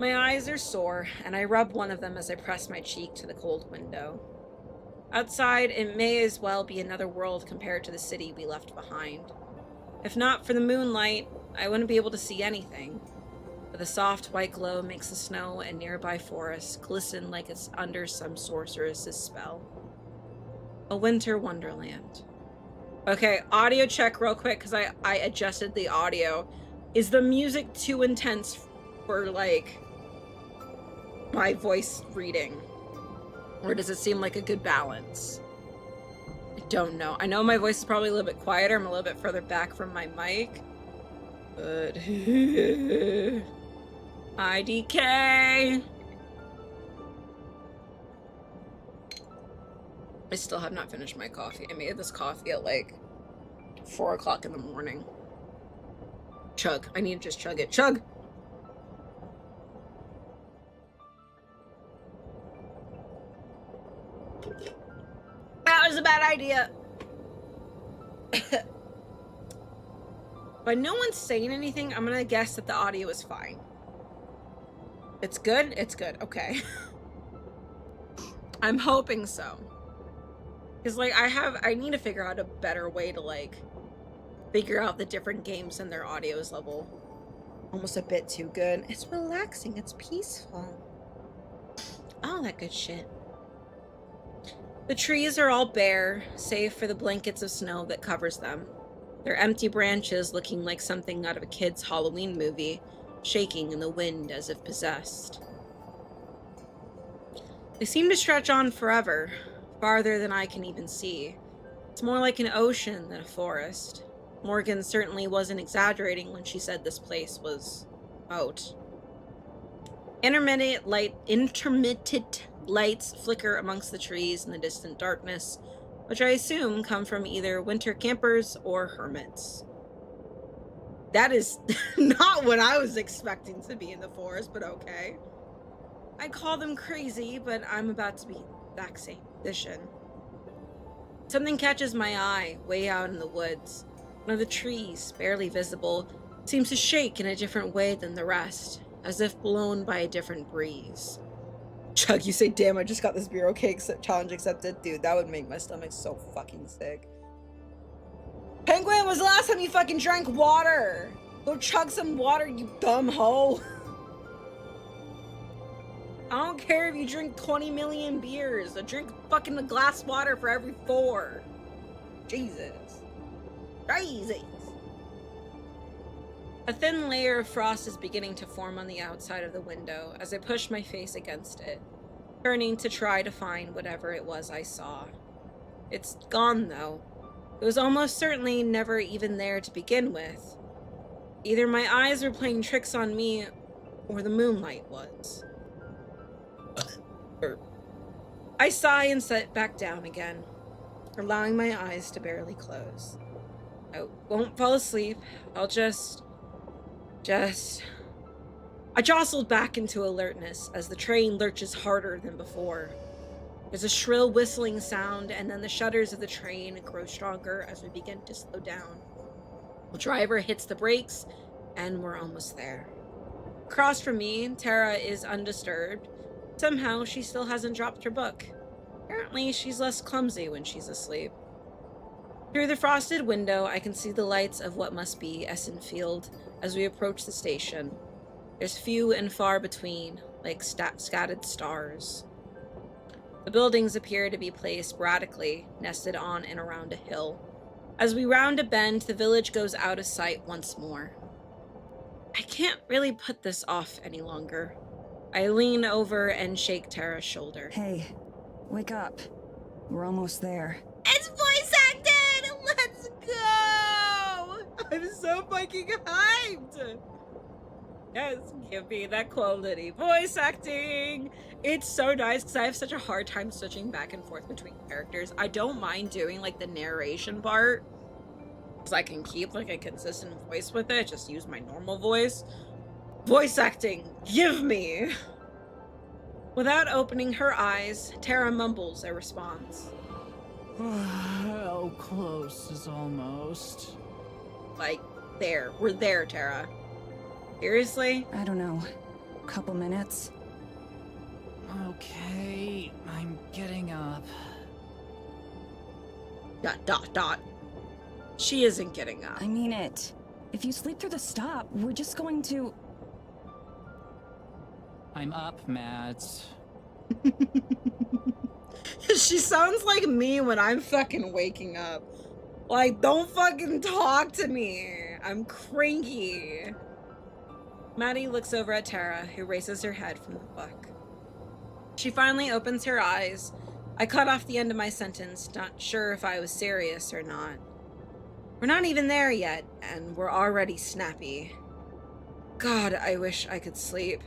S5: My eyes are sore, and I rub one of them as I press my cheek to the cold window. Outside, it may as well be another world compared to the city we left behind. If not for the moonlight, I wouldn't be able to see anything. But the soft white glow makes the snow and nearby forests glisten like it's under some sorceress's spell. A winter wonderland. Okay, audio check real quick, because I adjusted the audio. Is the music too intense for, like, my voice reading? Or does it seem like a good balance? I don't know. I know my voice is probably a little bit quieter. I'm a little bit further back from my mic. But... IDK! I still have not finished my coffee. I made this coffee at like 4 o'clock in the morning. Chug. I need to just chug it. Chug! That was a bad idea. But no one's saying anything. I'm gonna guess that the audio is fine. It's good? It's good. Okay. I'm hoping so. Because, like, I need to figure out a better way to, like, figure out the different games and their audio's level. Almost a bit too good. It's relaxing. It's peaceful. All that good shit. The trees are all bare, save for the blankets of snow that covers them. Their empty branches looking like something out of a kid's Halloween movie, shaking in the wind as if possessed. They seem to stretch on forever, farther than I can even see. It's more like an ocean than a forest. Morgan certainly wasn't exaggerating when she said this place was out. Intermittent lights flicker amongst the trees in the distant darkness, which I assume come from either winter campers or hermits. That is not what I was expecting to be in the forest, but okay. I call them crazy, but I'm about to be that same position. Something catches my eye way out in the woods. One of the trees, barely visible, seems to shake in a different way than the rest, as if blown by a different breeze. Chug, you say, damn, I just got this bureau cake challenge accepted. Dude, that would make my stomach so fucking sick. Penguin, when was the last time you fucking drank water? Go chug some water, you dumb hoe. I don't care if you drink 20 million beers. I drink fucking a glass of water for every 4. Jesus. Jesus. A thin layer of frost is beginning to form on the outside of the window as I push my face against it, turning to try to find whatever it was I saw. It's gone, though. It was almost certainly never even there to begin with. Either my eyes were playing tricks on me, or the moonlight was. I sigh and sit back down again, allowing my eyes to barely close. I won't fall asleep. I'll just... I jostled back into alertness as the train lurches harder than before. There's a shrill whistling sound, and then the shudders of the train grow stronger as we begin to slow down. The driver hits the brakes, and we're almost there. Across from me, Tara is undisturbed. Somehow, she still hasn't dropped her book. Apparently, she's less clumsy when she's asleep. Through the frosted window, I can see the lights of what must be Essenfield as we approach the station. There's few and far between, like scattered stars. The buildings appear to be placed sporadically, nested on and around a hill. As we round a bend, the village goes out of sight once more. I can't really put this off any longer. I lean over and shake Tara's shoulder.
S6: Hey, wake up. We're almost there.
S5: It's voice acted! Let's go! I'm so fucking hyped! Yes, give me that quality voice acting! It's so nice because I have such a hard time switching back and forth between characters. I don't mind doing like the narration part because I can keep like a consistent voice with it, just use my normal voice. Voice acting, give me! Without opening her eyes, Tara mumbles a response.
S2: How close is almost?
S5: Like, there. We're there, Tara. Seriously?
S6: I don't know. Couple minutes?
S2: Okay, I'm getting up. ...
S5: She isn't getting up.
S6: I mean it. If you sleep through the stop, we're just going to...
S2: I'm up, Mads.
S5: She sounds like me when I'm fucking waking up. Like, don't fucking talk to me. I'm cranky. Maddie looks over at Tara, who raises her head from the book. She finally opens her eyes. I cut off the end of my sentence, not sure if I was serious or not. We're not even there yet, and we're already snappy. God, I wish I could sleep.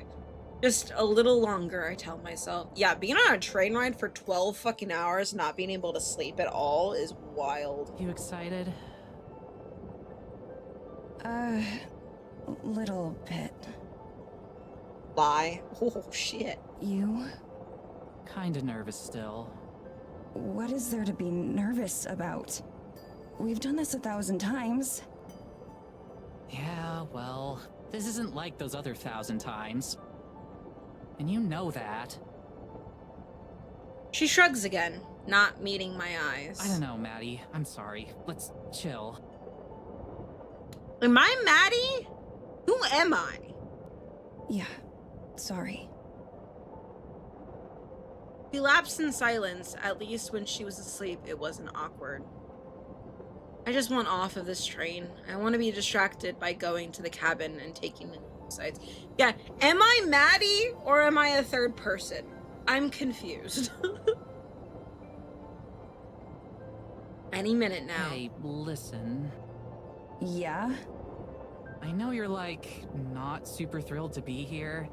S5: Just a little longer, I tell myself. Yeah, being on a train ride for 12 fucking hours, not being able to sleep at all is wild.
S2: You excited?
S6: Little bit.
S5: Lie. Oh, shit.
S6: You?
S2: Kinda nervous still.
S6: What is there to be nervous about? We've done this 1,000 times.
S2: Yeah, well, this isn't like those other 1,000 times. And you know that.
S5: She shrugs again, not meeting my eyes.
S2: I don't know, Maddie. I'm sorry. Let's chill.
S5: Am I Maddie? Who am I?
S6: Yeah, sorry.
S5: We lapsed in silence. At least when she was asleep, it wasn't awkward. I just want off of this train. I want to be distracted by going to the cabin and taking the sides. Yeah, am I Maddie or am I a third person? I'm confused. Any minute now.
S2: Hey, listen.
S6: Yeah?
S2: I know you're, like, not super thrilled to be here.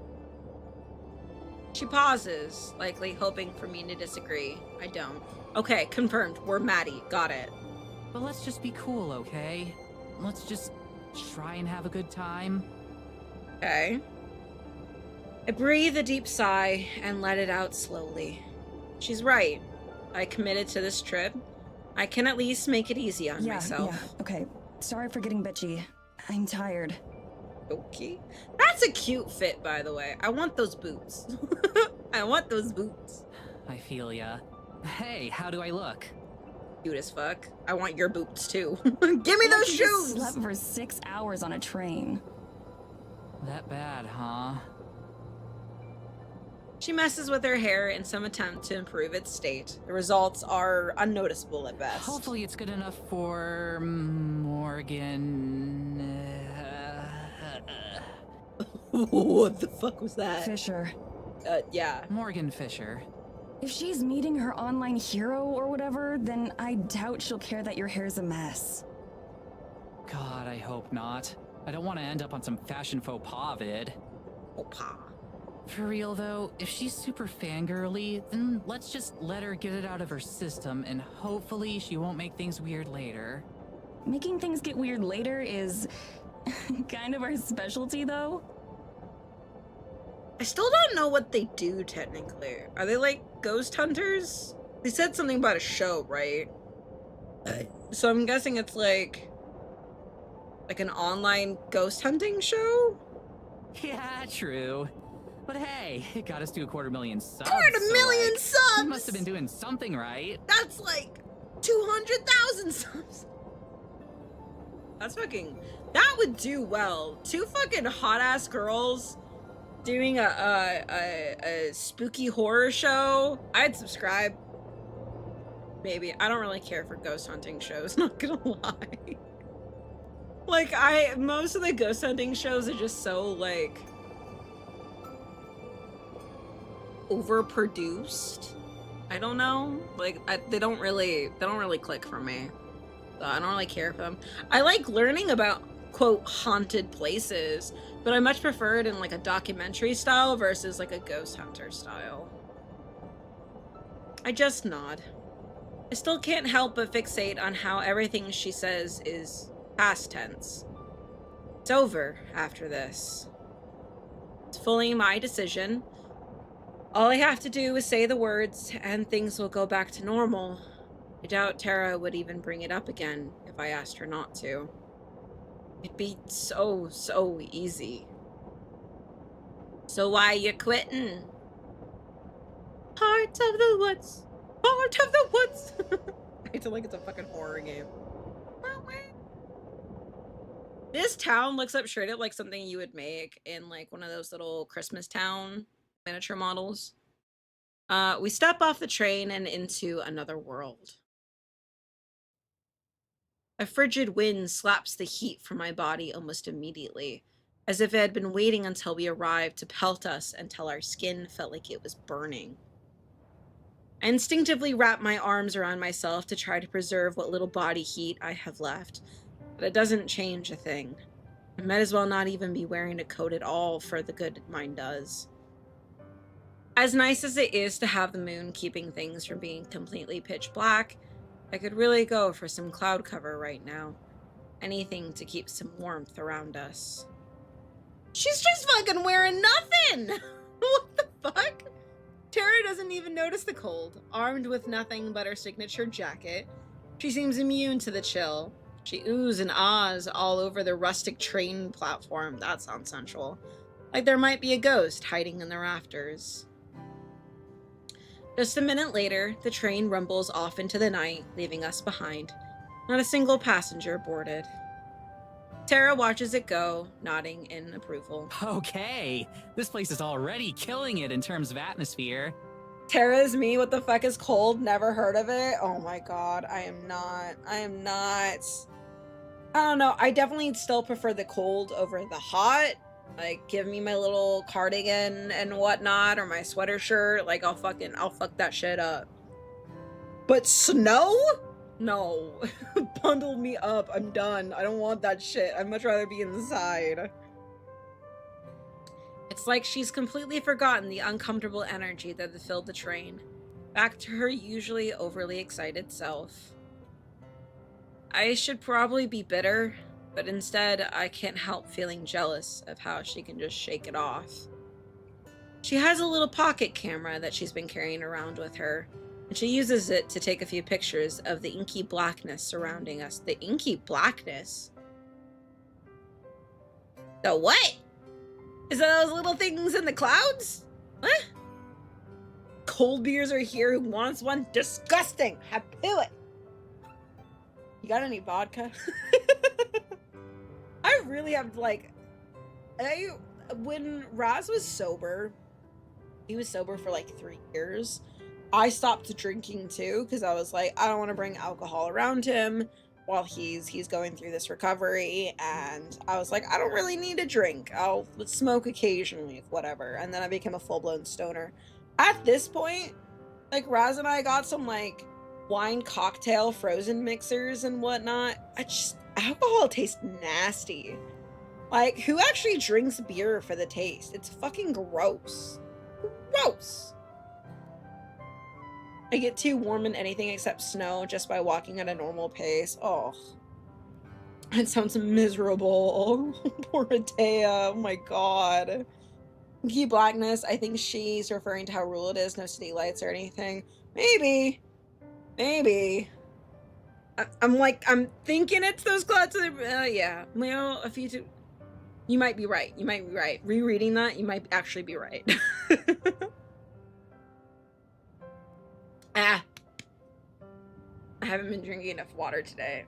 S5: She pauses, likely hoping for me to disagree. I don't. Okay, confirmed. We're Maddie. Got it.
S2: But let's just be cool, okay? Let's just try and have a good time.
S5: Okay. I breathe a deep sigh and let it out slowly. She's right. I committed to this trip. I can at least make it easy on myself.
S6: Yeah, okay. Sorry for getting bitchy. I'm tired.
S5: Okay. That's a cute fit, by the way. I want those boots. I want those boots.
S2: I feel ya. Hey, how do I look?
S5: Cute as fuck. I want your boots too. Give me those
S6: You just
S5: shoes!
S6: slept for 6 hours on a train.
S2: That bad, huh?
S5: She messes with her hair in some attempt to improve its state. The results are unnoticeable at best.
S2: Hopefully it's good enough for Morgan.
S5: What the fuck was that?
S6: Fisher.
S5: Yeah.
S2: Morgan Fisher.
S6: If she's meeting her online hero or whatever, then I doubt she'll care that your hair's a mess.
S2: God, I hope not. I don't want to end up on some fashion faux pas vid.
S5: Opa.
S2: For real though, if she's super fangirly, then let's just let her get it out of her system and hopefully she won't make things weird later.
S6: Making things get weird later is kind of our specialty, though.
S5: I still don't know what they do technically. Are they like ghost hunters? They said something about a show, right? So I'm guessing it's like an online ghost hunting show?
S2: Yeah, true. But hey, it got us to 250,000 subs.
S5: 250,000
S2: so,
S5: subs!
S2: You must have been doing something right.
S5: That's like 200,000 subs. That would do well. 2 fucking hot ass girls doing a spooky horror show. I'd subscribe. Maybe. I don't really care for ghost hunting shows, not gonna lie. Like, most of the ghost hunting shows are just so, like, overproduced. I don't know. Like, they don't really click for me. So I don't really care for them. I like learning about, quote, haunted places, but I much prefer it in, like, a documentary style versus, like, a ghost hunter style. I just nod. I still can't help but fixate on how everything she says is past tense. It's over after this. It's fully my decision. All I have to do is say the words, and things will go back to normal. I doubt Tara would even bring it up again if I asked her not to. It'd be so easy. So why you quitting? Heart of the woods. Heart of the woods. I feel like it's a fucking horror game. This town looks up straight up like something you would make in like one of those little Christmas town miniature models. We step off the train and into another world. A frigid wind slaps the heat from my body almost immediately, as if it had been waiting until we arrived to pelt us until our skin felt like it was burning. I instinctively wrap my arms around myself to try to preserve what little body heat I have left, but it doesn't change a thing. I might as well not even be wearing a coat at all for the good mine does. As nice as it is to have the moon keeping things from being completely pitch black, I could really go for some cloud cover right now. Anything to keep some warmth around us. She's just fucking wearing nothing! What the fuck? Tara doesn't even notice the cold. Armed with nothing but her signature jacket, she seems immune to the chill. She oohs and ahs all over the rustic train platform. That sounds sensual. Like there might be a ghost hiding in the rafters. Just a minute later, the train rumbles off into the night, leaving us behind. Not a single passenger boarded. Tara watches it go, nodding in approval.
S2: Okay, this place is already killing it in terms of atmosphere.
S5: Tara's me, what the fuck is cold? Never heard of it? Oh my god, I am not. I don't know, I definitely still prefer the cold over the hot. Like, give me my little cardigan and whatnot, or my sweater shirt. Like, I'll fuck that shit up. But snow? No. Bundle me up. I'm done. I don't want that shit. I'd much rather be inside. It's like she's completely forgotten the uncomfortable energy that had filled the train. Back to her usually overly excited self. I should probably be bitter, but instead I can't help feeling jealous of how she can just shake it off. She has a little pocket camera that she's been carrying around with her, and she uses it to take a few pictures of the inky blackness surrounding us. The inky blackness? The what? Is that those little things in the clouds? Huh? Cold beers are here. Who wants one? Disgusting! Hapu it! You got any vodka? I really have, like... When Raz was sober, he was sober for like 3 years, I stopped drinking too, because I was like, I don't want to bring alcohol around him while he's going through this recovery, and I was like, I don't really need a drink. I'll smoke occasionally, whatever. And then I became a full-blown stoner. At this point, like, Raz and I got some, like, wine cocktail frozen mixers and whatnot. Alcohol tastes nasty. Like, who actually drinks beer for the taste? It's fucking gross. Gross! I get too warm in anything except snow just by walking at a normal pace. Oh. It sounds miserable. Oh, poor Atea. Oh my god. Key blackness. I think she's referring to how rural it is, no city lights or anything. Maybe. Maybe. I'm thinking it's those clouds. Yeah. Well, a few. You might be right. You might be right. Rereading that, you might actually be right. I haven't been drinking enough water today.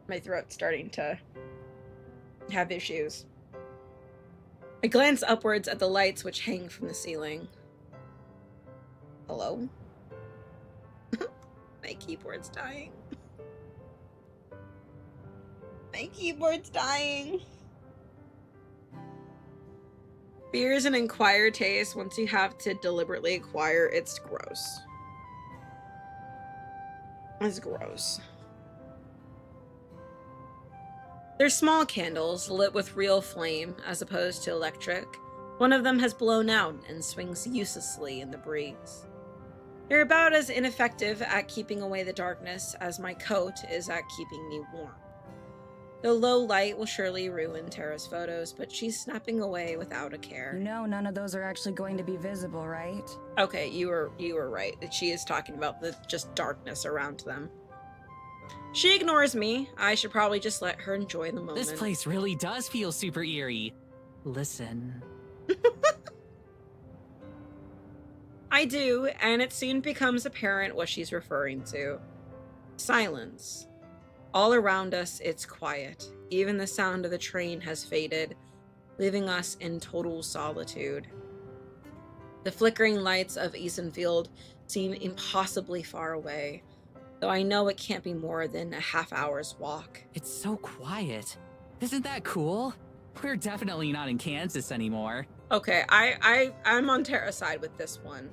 S5: My throat's starting to have issues. I glance upwards at the lights which hang from the ceiling. Hello? My keyboard's dying. My keyboard's dying. Beer is an acquired taste. Once you have to deliberately acquire, it's gross. It's gross. They're small candles lit with real flame as opposed to electric. One of them has blown out and swings uselessly in the breeze. They're about as ineffective at keeping away the darkness as my coat is at keeping me warm. The low light will surely ruin Tara's photos, but she's snapping away without a care.
S6: You know none of those are actually going to be visible, right?
S5: Okay, you were right. That she is talking about the just darkness around them. She ignores me. I should probably just let her enjoy the moment.
S2: This place really does feel super eerie. Listen.
S5: I do, and it soon becomes apparent what she's referring to. Silence. All around us, it's quiet. Even the sound of the train has faded, leaving us in total solitude. The flickering lights of Easenfield seem impossibly far away, though I know it can't be more than a half-hour's walk.
S2: It's so quiet. Isn't that cool? We're definitely not in Kansas anymore.
S5: Okay, I'm on Tara's side with this one.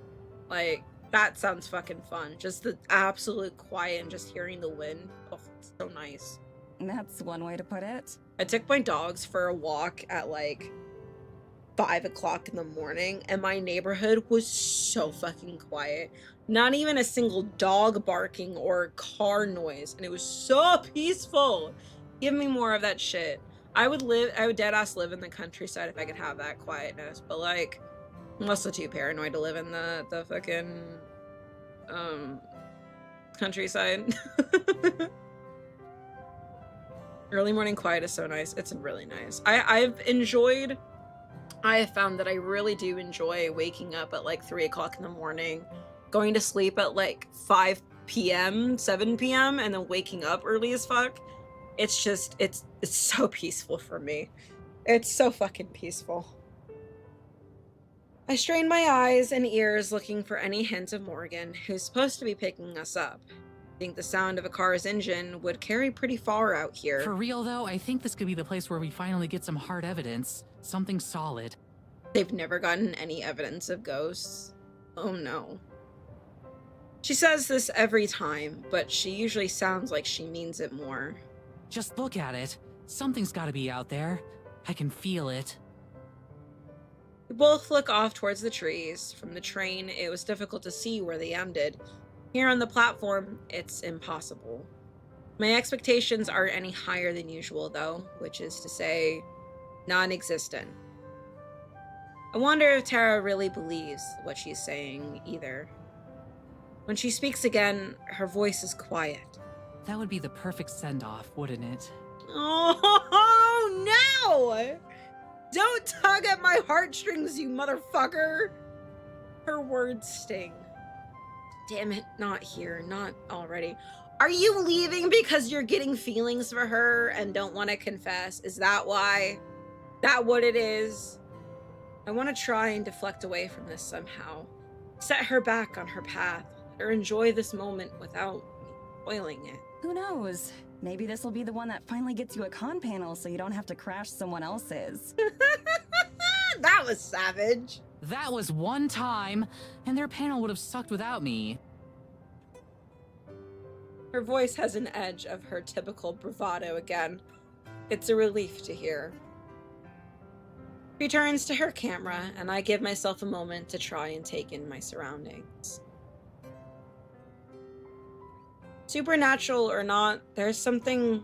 S5: Like, that sounds fucking fun. Just the absolute quiet and just hearing the wind. Oh, it's so nice.
S6: That's one way to put it.
S5: I took my dogs for a walk at like 5 o'clock in the morning, and my neighborhood was so fucking quiet. Not even a single dog barking or car noise, and it was so peaceful. Give me more of that shit. I would dead ass live in the countryside if I could have that quietness, but like, I'm also too paranoid to live in the fucking countryside. Early morning quiet is so nice. It's really nice. I have found that I really do enjoy waking up at like 3 o'clock in the morning, going to sleep at like 5 p.m., 7 p.m., and then waking up early as fuck. It's just, it's so peaceful for me. It's so fucking peaceful. I strain my eyes and ears looking for any hint of Morgan, who's supposed to be picking us up. I think the sound of a car's engine would carry pretty far out here.
S2: For real though, I think this could be the place where we finally get some hard evidence. Something solid.
S5: They've never gotten any evidence of ghosts. Oh no. She says this every time, but she usually sounds like she means it more.
S2: Just look at it. Something's gotta be out there. I can feel it.
S5: We both look off towards the trees. From the train, it was difficult to see where they ended. Here on the platform, it's impossible. My expectations aren't any higher than usual, though, which is to say, non-existent. I wonder if Tara really believes what she's saying, either. When she speaks again, her voice is quiet.
S2: That would be the perfect send-off, wouldn't it?
S5: Oh, no! Don't tug at my heartstrings, you motherfucker! Her words sting. Damn it, not here, not already. Are you leaving because you're getting feelings for her and don't want to confess? Is that why? That what it is? I want to try and deflect away from this somehow. Set her back on her path, or enjoy this moment without spoiling it.
S6: Who knows? Maybe this will be the one that finally gets you a con panel so you don't have to crash someone else's.
S5: That was savage.
S2: That was one time, and their panel would have sucked without me.
S5: Her voice has an edge of her typical bravado again. It's a relief to hear. She turns to her camera, and I give myself a moment to try and take in my surroundings. Supernatural or not, there's something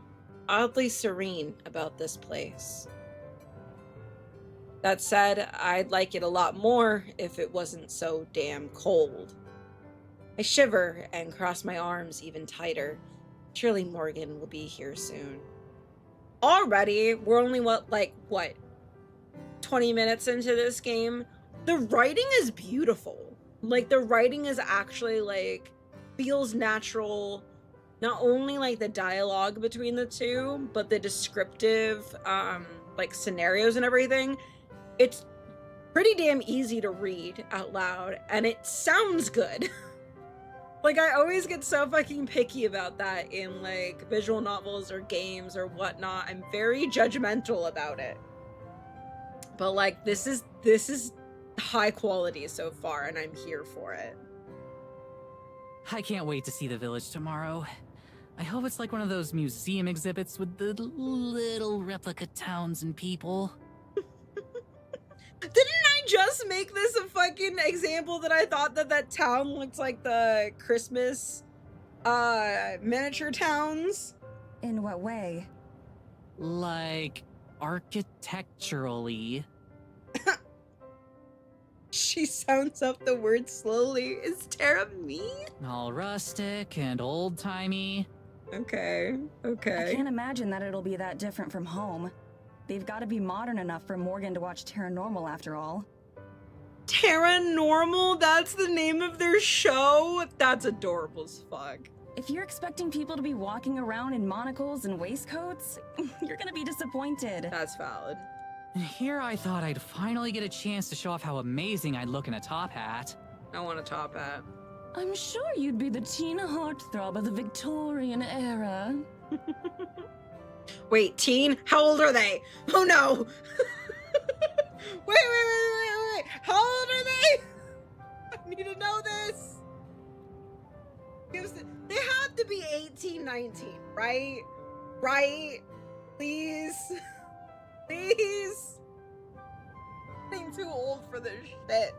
S5: oddly serene about this place. That said, I'd like it a lot more if it wasn't so damn cold. I shiver and cross my arms even tighter. Surely Morgan will be here soon. Already, we're only, what, 20 minutes into this game? The writing is beautiful. Like, the writing is actually, like, feels natural. Not only, like, the dialogue between the two, but the descriptive, like, scenarios and everything. It's pretty damn easy to read out loud, and it sounds good. Like, I always get so fucking picky about that in, like, visual novels or games or whatnot. I'm very judgmental about it. But, like, this is high quality so far, and I'm here for it.
S2: I can't wait to see the village tomorrow. I hope it's like one of those museum exhibits with the little replica towns and people.
S5: Didn't I just make this a fucking example that I thought that town looked like the Christmas miniature towns?
S6: In what way?
S2: Like, architecturally.
S5: She sounds up the word slowly. Is Tara me?
S2: All rustic and old-timey.
S5: Okay.
S6: I can't imagine that it'll be that different from home. They've got to be modern enough for Morgan to watch Paranormal after all.
S5: Paranormal? That's the name of their show? That's adorable as fuck.
S6: If you're expecting people to be walking around in monocles and waistcoats, you're gonna be disappointed.
S5: That's valid.
S2: Here I thought I'd finally get a chance to show off how amazing I'd look in a top hat.
S5: I want a top hat.
S6: I'm sure you'd be the teen heartthrob of the Victorian era.
S5: Wait, teen? How old are they? Oh no! Wait. How old are they? I need to know this. They have to be 18, 19, right? Right? Please? Please? I'm too old for this shit.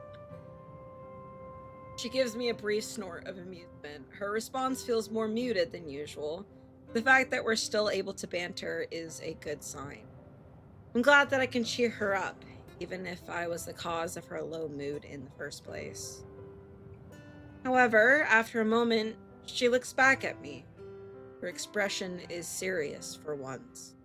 S5: She gives me a brief snort of amusement. Her response feels more muted than usual. The fact that we're still able to banter is a good sign. I'm glad that I can cheer her up, even if I was the cause of her low mood in the first place. However, after a moment, she looks back at me. Her expression is serious for once.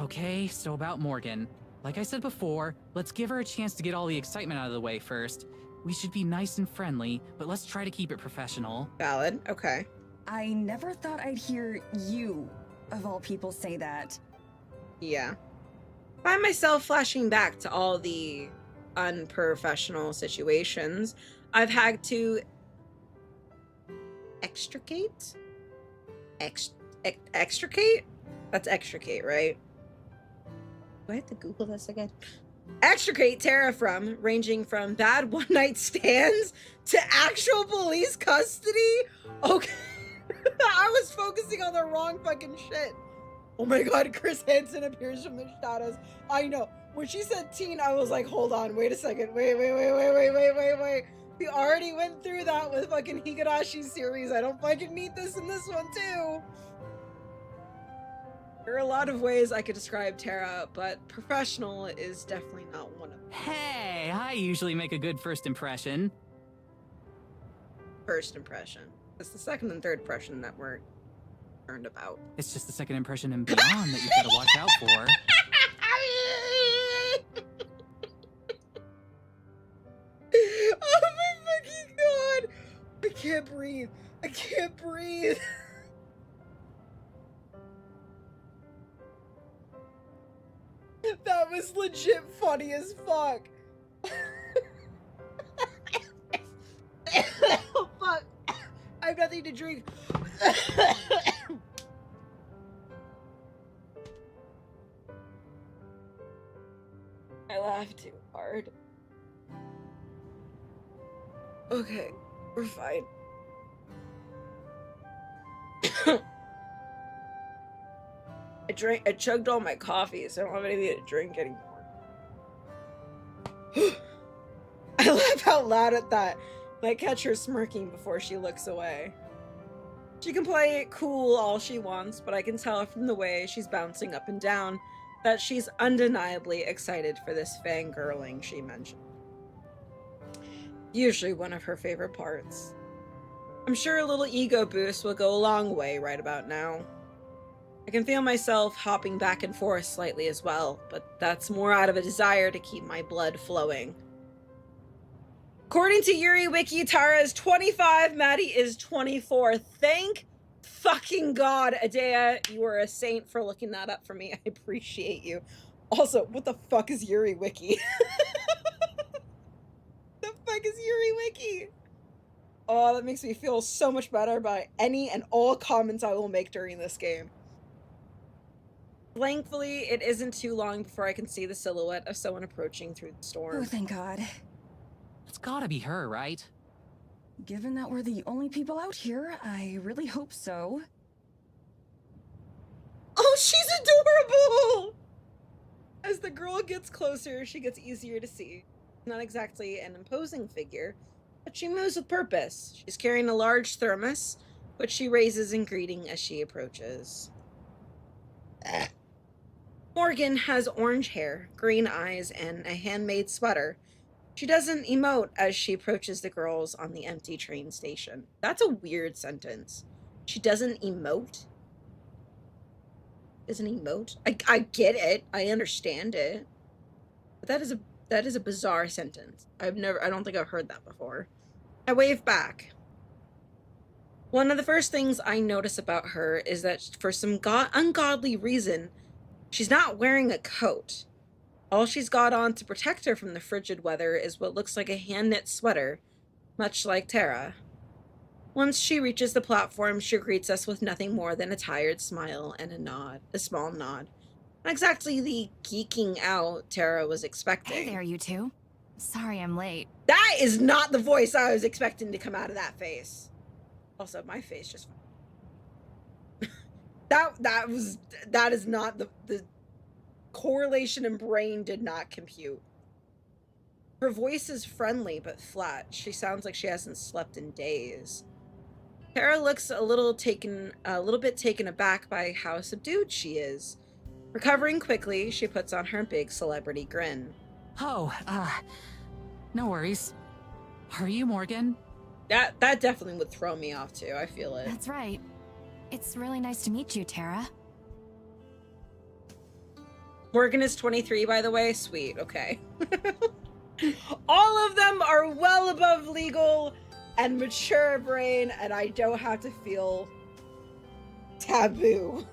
S2: Okay, so about Morgan. Like I said before, let's give her a chance to get all the excitement out of the way first. We should be nice and friendly, but let's try to keep it professional.
S5: Valid, okay.
S6: I never thought I'd hear you, of all people, say that.
S5: Yeah. Find myself flashing back to all the unprofessional situations I've had to extricate? Extricate? That's extricate, right? Do I have to Google this again? Extricate Tara from, ranging from bad one-night stands to actual police custody? Okay. I was focusing on the wrong fucking shit. Oh my god, Chris Hansen appears from the shadows. I know. When she said teen, I was like, hold on, wait a second. Wait. We already went through that with fucking Higurashi series. I don't fucking need this in this one too. There are a lot of ways I could describe Tara, but professional is definitely not one of them.
S2: Hey, I usually make a good first impression.
S5: First impression. It's the second and third impression that we're concerned about.
S2: It's just the second impression and beyond that you've got to watch out for.
S5: Oh my fucking god! I can't breathe. I can't breathe. That was legit funny as fuck. Oh fuck. I have nothing to drink. I laughed too hard. Okay, we're fine. I chugged all my coffee, so I don't have anything to drink anymore. I laugh out loud at that. I catch her smirking before she looks away. She can play it cool all she wants, but I can tell from the way she's bouncing up and down that she's undeniably excited for this fangirling she mentioned. Usually one of her favorite parts. I'm sure a little ego boost will go a long way right about now. I can feel myself hopping back and forth slightly as well, but that's more out of a desire to keep my blood flowing. According to Yuri Wiki, Tara is 25, Maddie is 24. Thank fucking God, Adea, you are a saint for looking that up for me. I appreciate you. Also, what the fuck is Yuri Wiki? The fuck is Yuri Wiki? Oh, that makes me feel so much better about any and all comments I will make during this game. Thankfully, it isn't too long before I can see the silhouette of someone approaching through the storm.
S6: Oh, thank God.
S2: It's gotta be her, right?
S6: Given that we're the only people out here, I really hope so.
S5: Oh, she's adorable! As the girl gets closer, she gets easier to see. Not exactly an imposing figure, but she moves with purpose. She's carrying a large thermos, which she raises in greeting as she approaches. Morgan has orange hair, green eyes, and a handmade sweater. She doesn't emote as she approaches the girls on the empty train station. That's a weird sentence. She doesn't emote? Doesn't emote? I get it. I understand it. But that is a bizarre sentence. I don't think I've heard that before. I wave back. One of the first things I notice about her is that for some ungodly reason, she's not wearing a coat. All she's got on to protect her from the frigid weather is what looks like a hand-knit sweater, much like Tara. Once she reaches the platform, she greets us with nothing more than a tired smile and a small nod. Not exactly the geeking out Tara was expecting.
S7: Hey there, you two. Sorry I'm late.
S5: That is not the voice I was expecting to come out of that face. Also, my face just... that is not the correlation in brain did not compute. Her voice is friendly but flat. She sounds like she hasn't slept in days. Tara looks a little bit taken aback by how subdued she is. Recovering quickly, she puts on her big celebrity grin.
S2: Oh, no worries. Are you Morgan?
S5: That definitely would throw me off too, I feel it.
S7: That's right. It's really nice to meet you, Tara.
S5: Morgan is 23, by the way. Sweet, okay. All of them are well above legal and mature brain, and I don't have to feel taboo.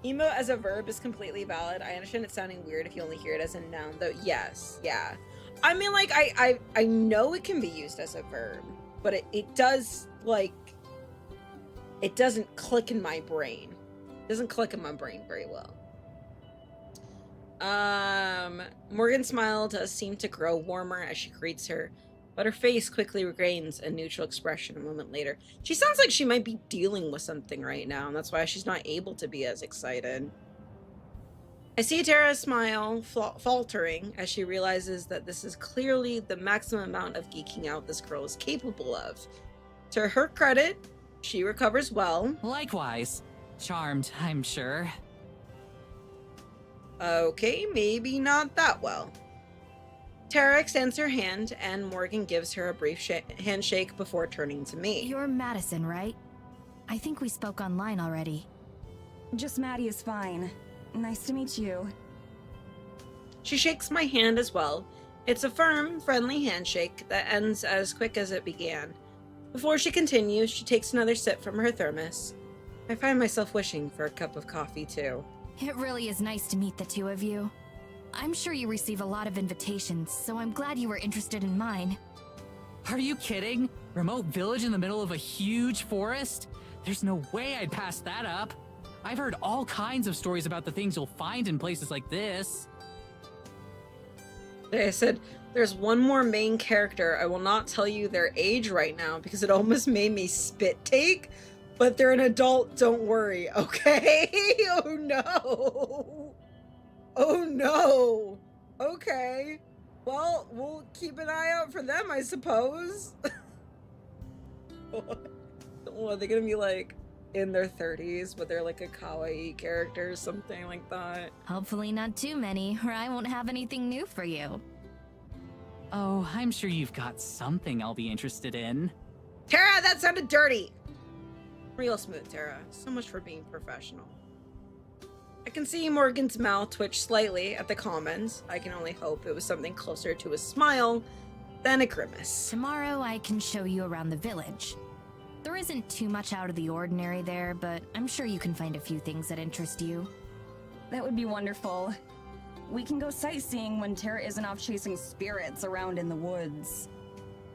S5: Emo as a verb is completely valid. I understand it sounding weird if you only hear it as a noun, though. Yes, yeah. I mean, like, I know it can be used as a verb, but it does, like, it doesn't click in my brain. It doesn't click in my brain very well. Morgan's smile does seem to grow warmer as she greets her, but her face quickly regains a neutral expression a moment later. She sounds like she might be dealing with something right now, and that's why she's not able to be as excited. I see Tara smile, faltering, as she realizes that this is clearly the maximum amount of geeking out this girl is capable of. To her credit, she recovers well.
S2: Likewise. Charmed, I'm sure.
S5: Okay, maybe not that well. Tara extends her hand, and Morgan gives her a brief handshake before turning to me.
S7: You're Madison, right? I think we spoke online already.
S6: Just Maddie is fine. Nice to meet you.
S5: She shakes my hand as well. It's a firm, friendly handshake that ends as quick as it began. Before she continues, she takes another sip from her thermos. I find myself wishing for a cup of coffee, too.
S7: It really is nice to meet the two of you. I'm sure you receive a lot of invitations, so I'm glad you were interested in mine.
S2: Are you kidding? Remote village in the middle of a huge forest? There's no way I'd pass that up. I've heard all kinds of stories about the things you'll find in places like this.
S5: I said, there's one more main character. I will not tell you their age right now because it almost made me spit take, but they're an adult, don't worry, okay? Oh no. Oh no. Okay. Well, we'll keep an eye out for them, I suppose. What are they gonna be like? in their 30s, but they're like a kawaii character or something like that.
S7: Hopefully not too many, or I won't have anything new for you.
S2: Oh, I'm sure you've got something I'll be interested in.
S5: Tara, that sounded dirty! Real smooth, Tara. So much for being professional. I can see Morgan's mouth twitch slightly at the comments. I can only hope it was something closer to a smile than a grimace.
S7: Tomorrow I can show you around the village. There isn't too much out of the ordinary there, but I'm sure you can find a few things that interest you.
S6: That would be wonderful. We can go sightseeing when Tara isn't off chasing spirits around in the woods.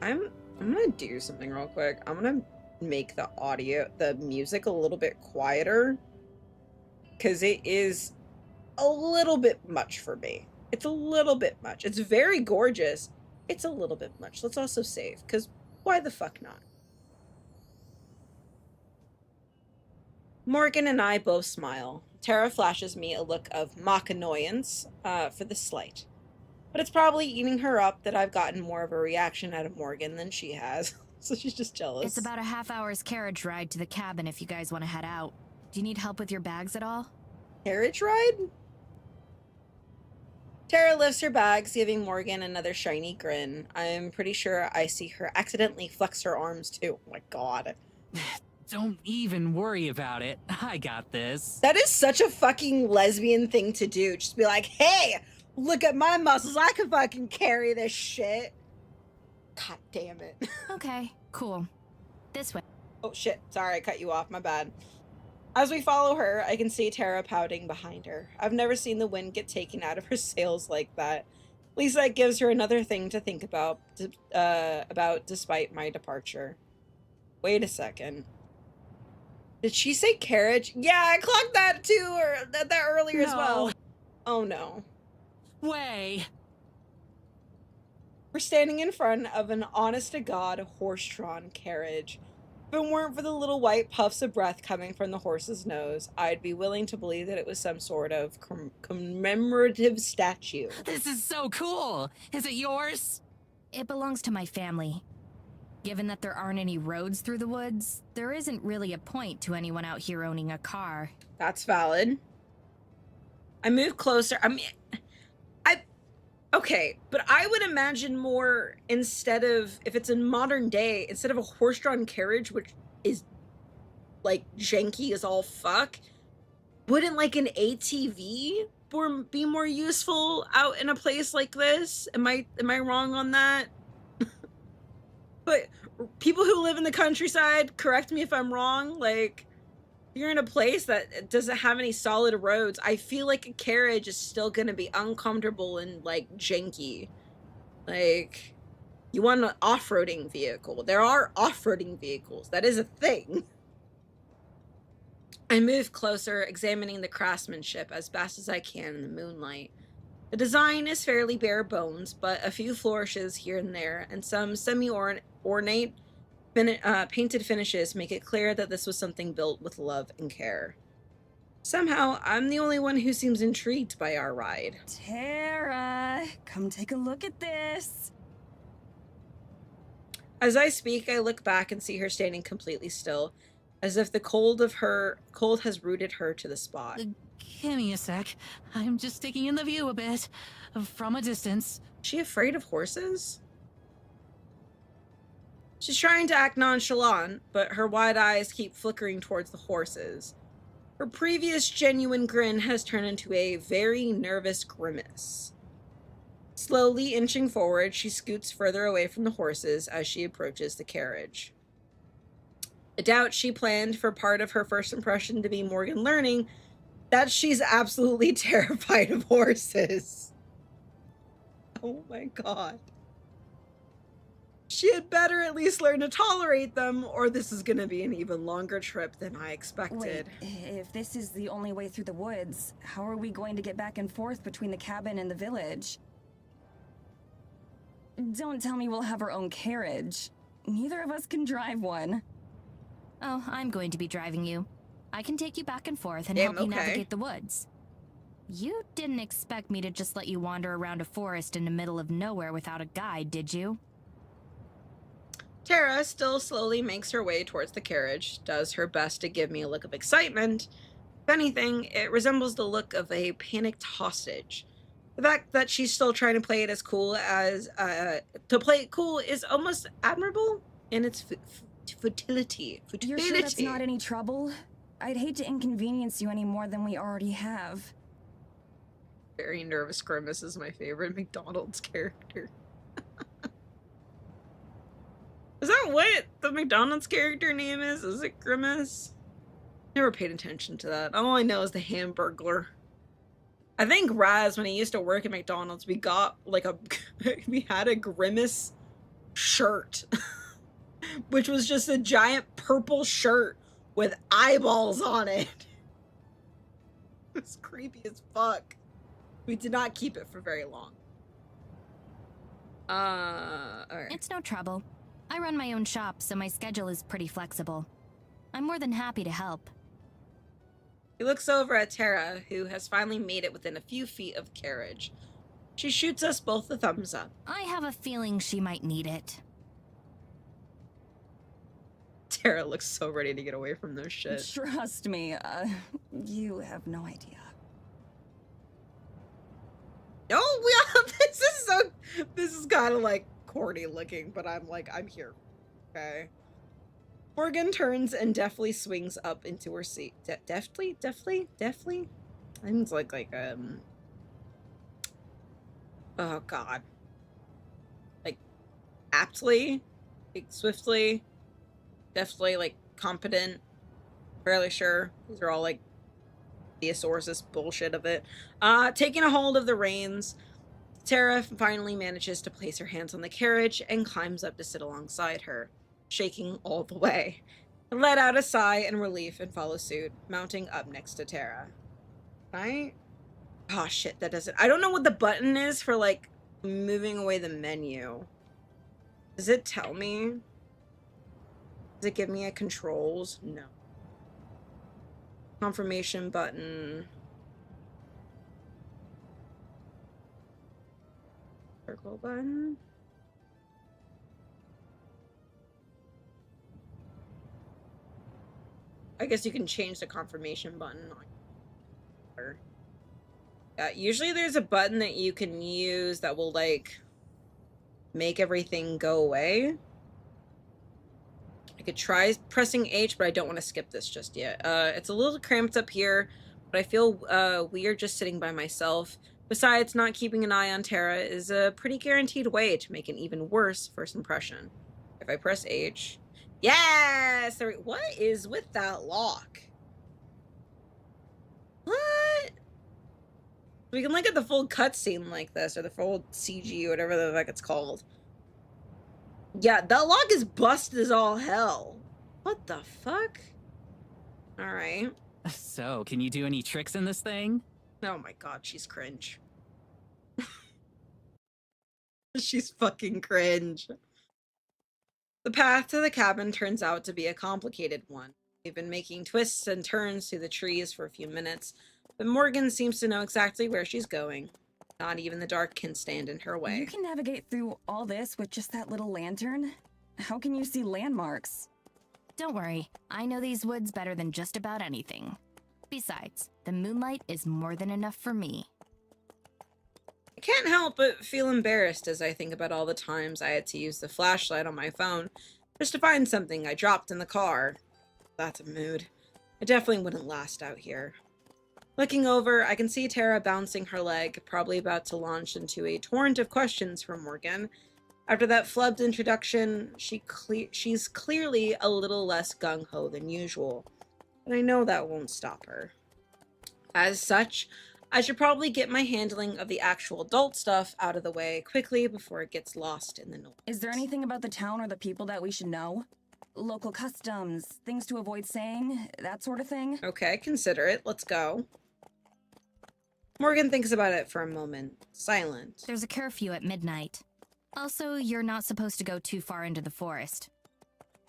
S5: I'm gonna do something real quick. I'm gonna make the music a little bit quieter, because it is a little bit much for me. It's a little bit much. It's very gorgeous. It's a little bit much. Let's also save, because why the fuck not? Morgan and I both smile. Tara flashes me a look of mock annoyance for the slight. But it's probably eating her up that I've gotten more of a reaction out of Morgan than she has. So she's just jealous.
S7: It's about a half-hour's carriage ride to the cabin if you guys want to head out. Do you need help with your bags at all?
S5: Carriage ride? Tara lifts her bags, giving Morgan another shiny grin. I'm pretty sure I see her accidentally flex her arms too. Oh my god.
S2: Don't even worry about it. I got this.
S5: That is such a fucking lesbian thing to do. Just be like, hey, look at my muscles. I can fucking carry this shit. God damn it.
S7: Okay, cool. This way.
S5: Oh shit. Sorry, I cut you off. My bad. As we follow her, I can see Tara pouting behind her. I've never seen the wind get taken out of her sails like that. At least that gives her another thing to think about despite my departure. Wait a second. Did she say carriage? Yeah, I clocked that too, or that earlier as well. Oh no.
S2: Way.
S5: We're standing in front of an honest-to-God horse-drawn carriage. If it weren't for the little white puffs of breath coming from the horse's nose, I'd be willing to believe that it was some sort of commemorative statue.
S2: This is so cool. Is it yours?
S7: It belongs to my family. Given that there aren't any roads through the woods, there isn't really a point to anyone out here owning a car.
S5: That's valid. I move closer. Okay, but I would imagine more instead of, if it's in modern day, instead of a horse-drawn carriage, which is, like, janky as all fuck, wouldn't, like, an ATV be more useful out in a place like this? Am I wrong on that? But people who live in the countryside, correct me if I'm wrong, like, you're in a place that doesn't have any solid roads, I feel like a carriage is still gonna be uncomfortable and, like, janky. Like, you want an off-roading vehicle. There are off-roading vehicles. That is a thing. I move closer, examining the craftsmanship as best as I can in the moonlight. The design is fairly bare bones, but a few flourishes here and there, and some semi-ornate painted finishes make it clear that this was something built with love and care. Somehow, I'm the only one who seems intrigued by our ride.
S6: Tara, come take a look at this.
S5: As I speak, I look back and see her standing completely still, as if the cold has rooted her to the spot.
S2: Give me a sec. I'm just taking in the view a bit. From a distance.
S5: Is she afraid of horses? She's trying to act nonchalant, but her wide eyes keep flickering towards the horses. Her previous genuine grin has turned into a very nervous grimace. Slowly inching forward, she scoots further away from the horses as she approaches the carriage. I doubt she planned for part of her first impression to be Morgan learning that she's absolutely terrified of horses. Oh my god. She had better at least learn to tolerate them, or this is gonna be an even longer trip than I expected.
S6: Wait, if this is the only way through the woods, how are we going to get back and forth between the cabin and the village? Don't tell me we'll have our own carriage. Neither of us can drive one.
S7: Oh, I'm going to be driving you. I can take you back and forth and help you navigate the woods. You didn't expect me to just let you wander around a forest in the middle of nowhere without a guide, did you?
S5: Tara still slowly makes her way towards the carriage, does her best to give me a look of excitement. If anything, it resembles the look of a panicked hostage. The fact that she's still trying to play it as cool as, to play it cool is almost admirable in its futility.
S6: You're sure that's not any trouble? I'd hate to inconvenience you any more than we already have.
S5: Very nervous Grimace is my favorite McDonald's character. Is that what the McDonald's character name is? Is it Grimace? Never paid attention to that. All I know is the Hamburglar. I think Raz, when he used to work at McDonald's, we got like we had a Grimace shirt, which was just a giant purple shirt with eyeballs on it. It was creepy as fuck. We did not keep it for very long. Alright.
S7: It's no trouble. I run my own shop, so my schedule is pretty flexible. I'm more than happy to help.
S5: He looks over at Tara, who has finally made it within a few feet of the carriage. She shoots us both a thumbs up.
S7: I have a feeling she might need it.
S5: Tara looks so ready to get away from this shit.
S6: Trust me, you have no idea.
S5: No, this is kind of like corny looking, but I'm here. Okay. Morgan turns and deftly swings up into her seat. Deftly? I mean, it's like, oh god. Like, aptly, like, swiftly, deftly, like, competent, fairly sure. These are all, like, thesaurus bullshit of it. Taking a hold of the reins, Tara finally manages to place her hands on the carriage and climbs up to sit alongside her, shaking all the way. I let out a sigh in relief and follow suit, mounting up next to Tara. Right? Oh shit, that doesn't... I don't know what the button is for, like, moving away the menu. Does it tell me? Does it give me a controls? No. Confirmation button. Circle button. I guess you can change the confirmation button on. Usually there's a button that you can use that will, like, make everything go away. I could try pressing H, but I don't want to skip this just yet. It's a little cramped up here, but I feel weird just sitting by myself. Besides, not keeping an eye on Tara is a pretty guaranteed way to make an even worse first impression. If I press H... Yes! What is with that lock? What? We can look at the full cutscene like this, or the full CG, whatever the fuck it's called. Yeah, that lock is busted as all hell. What the fuck? Alright.
S2: So, can you do any tricks in this thing?
S5: Oh my god, she's cringe. She's fucking cringe. The path to the cabin turns out to be a complicated one. We've been making twists and turns through the trees for a few minutes, but Morgan seems to know exactly where she's going. Not even the dark can stand in her way.
S6: You can navigate through all this with just that little lantern? How can you see landmarks?
S7: Don't worry, I know these woods better than just about anything. Besides, the moonlight is more than enough for me.
S5: I can't help but feel embarrassed as I think about all the times I had to use the flashlight on my phone just to find something I dropped in the car. That's a mood. I definitely wouldn't last out here. Looking over, I can see Tara bouncing her leg, probably about to launch into a torrent of questions from Morgan. After that flubbed introduction, she's clearly a little less gung-ho than usual, but I know that won't stop her. As such, I should probably get my handling of the actual adult stuff out of the way quickly before it gets lost in the noise.
S6: Is there anything about the town or the people that we should know? Local customs, things to avoid saying, that sort of thing?
S5: Okay, consider it. Let's go. Morgan thinks about it for a moment, silent.
S7: There's a curfew at midnight. Also, you're not supposed to go too far into the forest.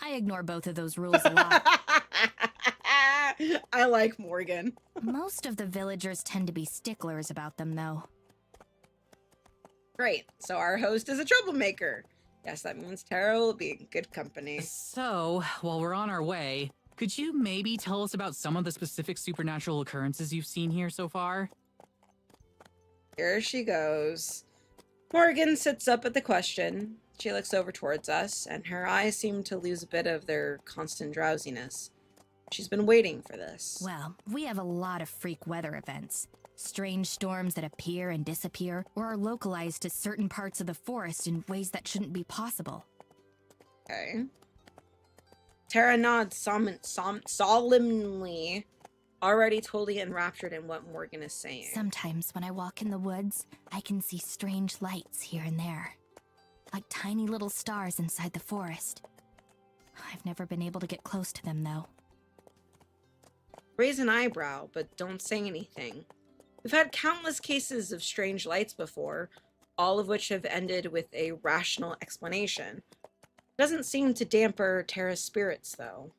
S7: I ignore both of those rules a lot.
S5: I like Morgan.
S7: Most of the villagers tend to be sticklers about them, though.
S5: Great, so our host is a troublemaker. Yes, that means Tara will be in good company.
S2: So, while we're on our way, could you maybe tell us about some of the specific supernatural occurrences you've seen here so far?
S5: Here she goes. Morgan sits up at the question. She looks over towards us, and her eyes seem to lose a bit of their constant drowsiness. She's been waiting for this.
S7: Well, we have a lot of freak weather events. Strange storms that appear and disappear, or are localized to certain parts of the forest in ways that shouldn't be possible.
S5: Okay. Tara nods solemnly, already totally enraptured in what Morgan is saying.
S7: Sometimes when I walk in the woods, I can see strange lights here and there. Like tiny little stars inside the forest. I've never been able to get close to them, though.
S5: Raise an eyebrow, but don't say anything. We've had countless cases of strange lights before, all of which have ended with a rational explanation. Doesn't seem to damper Tara's spirits, though.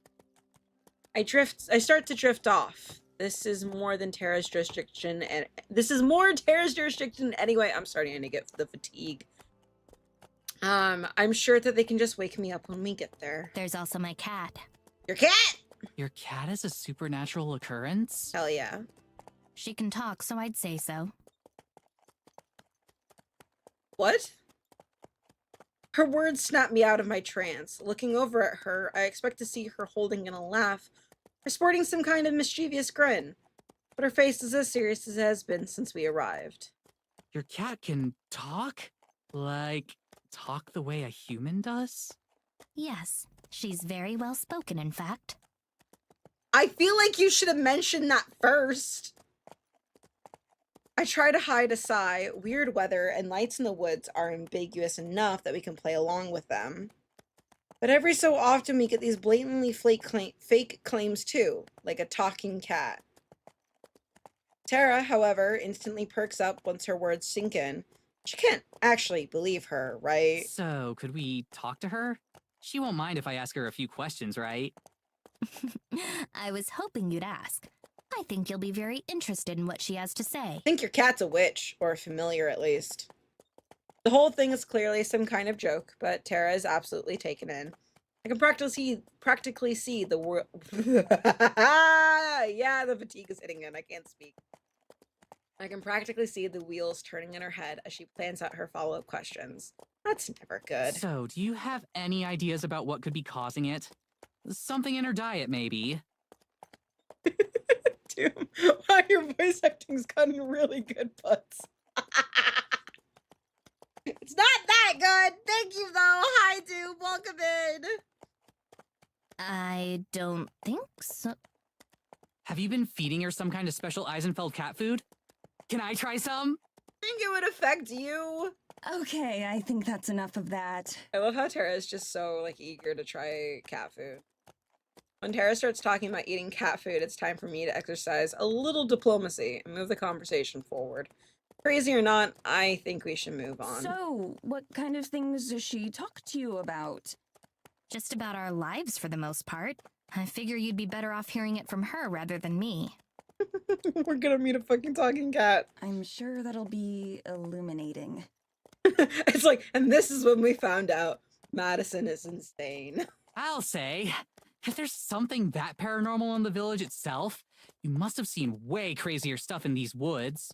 S5: I start to drift off. This is more Tara's jurisdiction anyway. I'm starting to get the fatigue. I'm sure that they can just wake me up when we get there.
S7: There's also my cat.
S5: Your cat?
S2: Your cat is a supernatural occurrence?
S5: Hell yeah.
S7: She can talk, so I'd say so.
S5: What? Her words snap me out of my trance. Looking over at her, I expect to see her holding in a laugh or sporting some kind of mischievous grin. But her face is as serious as it has been since we arrived.
S2: Your cat can talk? Like, talk the way a human does?
S7: Yes, she's very well spoken, in fact.
S5: I feel like you should have mentioned that first. I try to hide a sigh. Weird weather and lights in the woods are ambiguous enough that we can play along with them. But every so often we get these blatantly fake claims too, like a talking cat. Tara, however, instantly perks up once her words sink in. She can't actually believe her, right?
S2: So, could we talk to her? She won't mind if I ask her a few questions, right?
S7: I was hoping you'd ask. I think you'll be very interested in what she has to say.
S5: I think your cat's a witch, or a familiar at least. The whole thing is clearly some kind of joke, but Tara is absolutely taken in. I can practically see the world. Yeah, the fatigue is hitting in. I can't speak. I can practically see the wheels turning in her head as she plans out her follow-up questions. That's never good.
S2: So, do you have any ideas about what could be causing it? Something in her diet, maybe.
S5: Dude, wow, your voice acting's gotten really good, Pudz. It's not that good. Thank you, though. Hi, dude. Welcome in.
S7: I don't think so.
S2: Have you been feeding her some kind of special Eisenfeld cat food? Can I try some?
S5: Think it would affect you.
S6: Okay, I think that's enough of that.
S5: I love how Tara is just so, like, eager to try cat food. When Tara starts talking about eating cat food, it's time for me to exercise a little diplomacy and move the conversation forward. Crazy or not, I think we should move on.
S6: So, what kind of things does she talk to you about?
S7: Just about our lives for the most part. I figure you'd be better off hearing it from her rather than me.
S5: We're gonna meet a fucking talking cat.
S6: I'm sure that'll be illuminating.
S5: It's like, and this is when we found out Madison is insane.
S2: I'll say, if there's something that paranormal in the village itself, you must have seen way crazier stuff in these woods.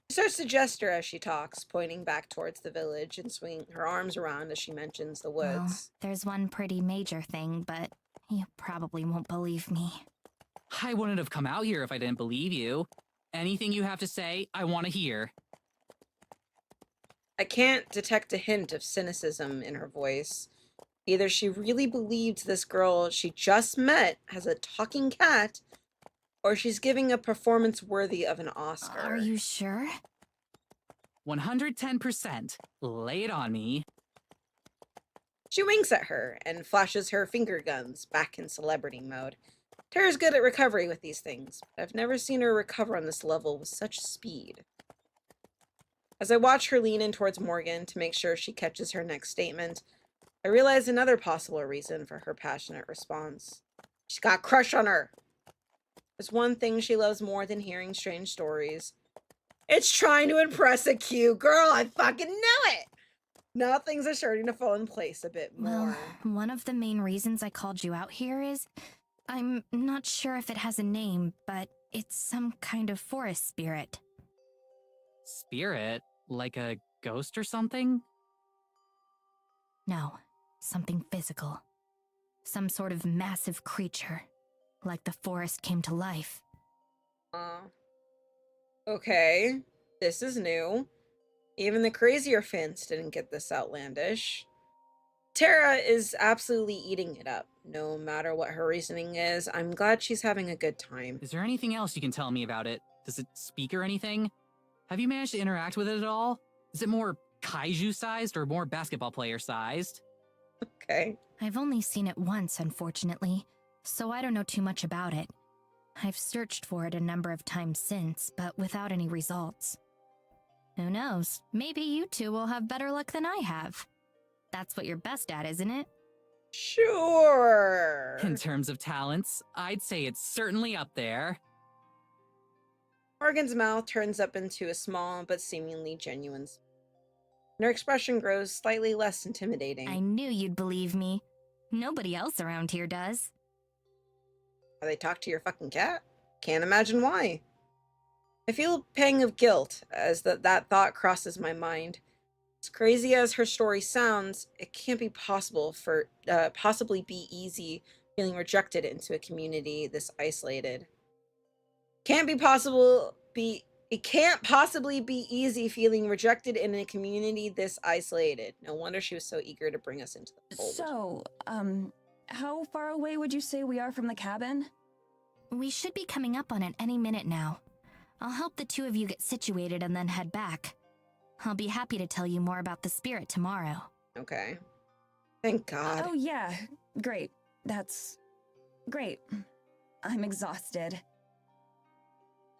S5: She starts to gesture as she talks, pointing back towards the village and swinging her arms around as she mentions the woods.
S7: Well, there's one pretty major thing, but you probably won't believe me.
S2: I wouldn't have come out here if I didn't believe you. Anything you have to say, I want to hear.
S5: I can't detect a hint of cynicism in her voice. Either she really believed this girl she just met has a talking cat, or she's giving a performance worthy of an Oscar.
S7: Are you sure?
S2: 110%. Lay it on me.
S5: She winks at her and flashes her finger guns back in celebrity mode. Tara's good at recovery with these things, but I've never seen her recover on this level with such speed. As I watch her lean in towards Morgan to make sure she catches her next statement, I realize another possible reason for her passionate response. She's got a crush on her. There's one thing she loves more than hearing strange stories. It's trying to impress a cute girl. I fucking knew it. Now things are starting to fall in place a bit more.
S7: Well, one of the main reasons I called you out here is I'm not sure if it has a name, but it's some kind of forest spirit.
S2: Spirit? Like a ghost or something?
S7: No, something physical. Some sort of massive creature. Like the forest came to life.
S5: Okay, this is new. Even the crazier fans didn't get this outlandish. Tara is absolutely eating it up. No matter what her reasoning is, I'm glad she's having a good time.
S2: Is there anything else you can tell me about it? Does it speak or anything? Have you managed to interact with it at all? Is it more kaiju-sized or more basketball player-sized?
S5: Okay.
S7: I've only seen it once, unfortunately, so I don't know too much about it. I've searched for it a number of times since, but without any results. Who knows? Maybe you two will have better luck than I have. That's what you're best at, isn't it?
S5: Sure.
S2: In terms of talents, I'd say it's certainly up there.
S5: Morgan's mouth turns up into a small but seemingly genuine smile. And her expression grows slightly less intimidating.
S7: I knew you'd believe me. Nobody else around here does.
S5: They talk to your fucking cat? Can't imagine why. I feel a pang of guilt as that thought crosses my mind. As crazy as her story sounds, it can't be possible for possibly be easy feeling rejected into a community this isolated. It can't possibly be easy feeling rejected in a community this isolated. No wonder she was so eager to bring us into the fold.
S6: So, how far away would you say we are from the cabin?
S7: We should be coming up on it any minute now. I'll help the two of you get situated and then head back. I'll be happy to tell you more about the spirit tomorrow.
S5: Okay. Thank God.
S6: Oh yeah, great. That's great. I'm exhausted.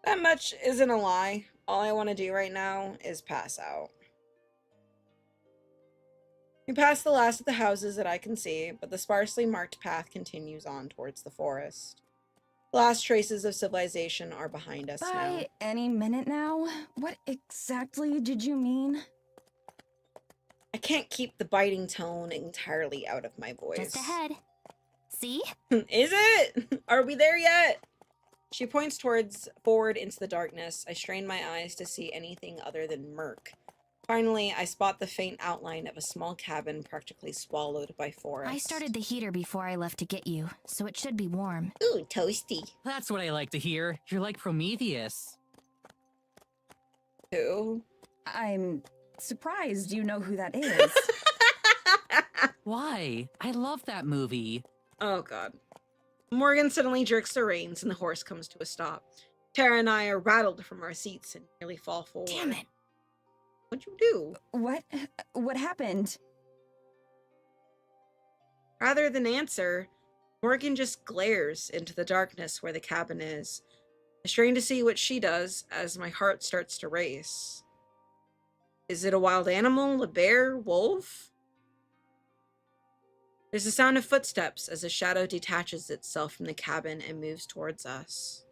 S5: That much isn't a lie. All I want to do right now is pass out. We pass the last of the houses that I can see, but the sparsely marked path continues on towards the forest. The last traces of civilization are behind us now.
S6: By any minute now? What exactly did you mean?
S5: I can't keep the biting tone entirely out of my voice.
S7: Just ahead. See?
S5: Is it? Are we there yet? She points forward into the darkness. I strain my eyes to see anything other than murk. Finally, I spot the faint outline of a small cabin practically swallowed by forest.
S7: I started the heater before I left to get you, so it should be warm.
S5: Ooh, toasty.
S2: That's what I like to hear. You're like Prometheus.
S5: Who?
S6: I'm surprised you know who that is.
S2: Why? I love that movie.
S5: Oh, God. Morgan suddenly jerks the reins and the horse comes to a stop. Tara and I are rattled from our seats and nearly fall forward.
S7: Damn it.
S5: What'd you do?
S6: What happened?
S5: Rather than answer, Morgan just glares into the darkness where the cabin is. I strain to see what she does as my heart starts to race. Is it a wild animal? A bear? Wolf? There's a sound of footsteps as a shadow detaches itself from the cabin and moves towards us.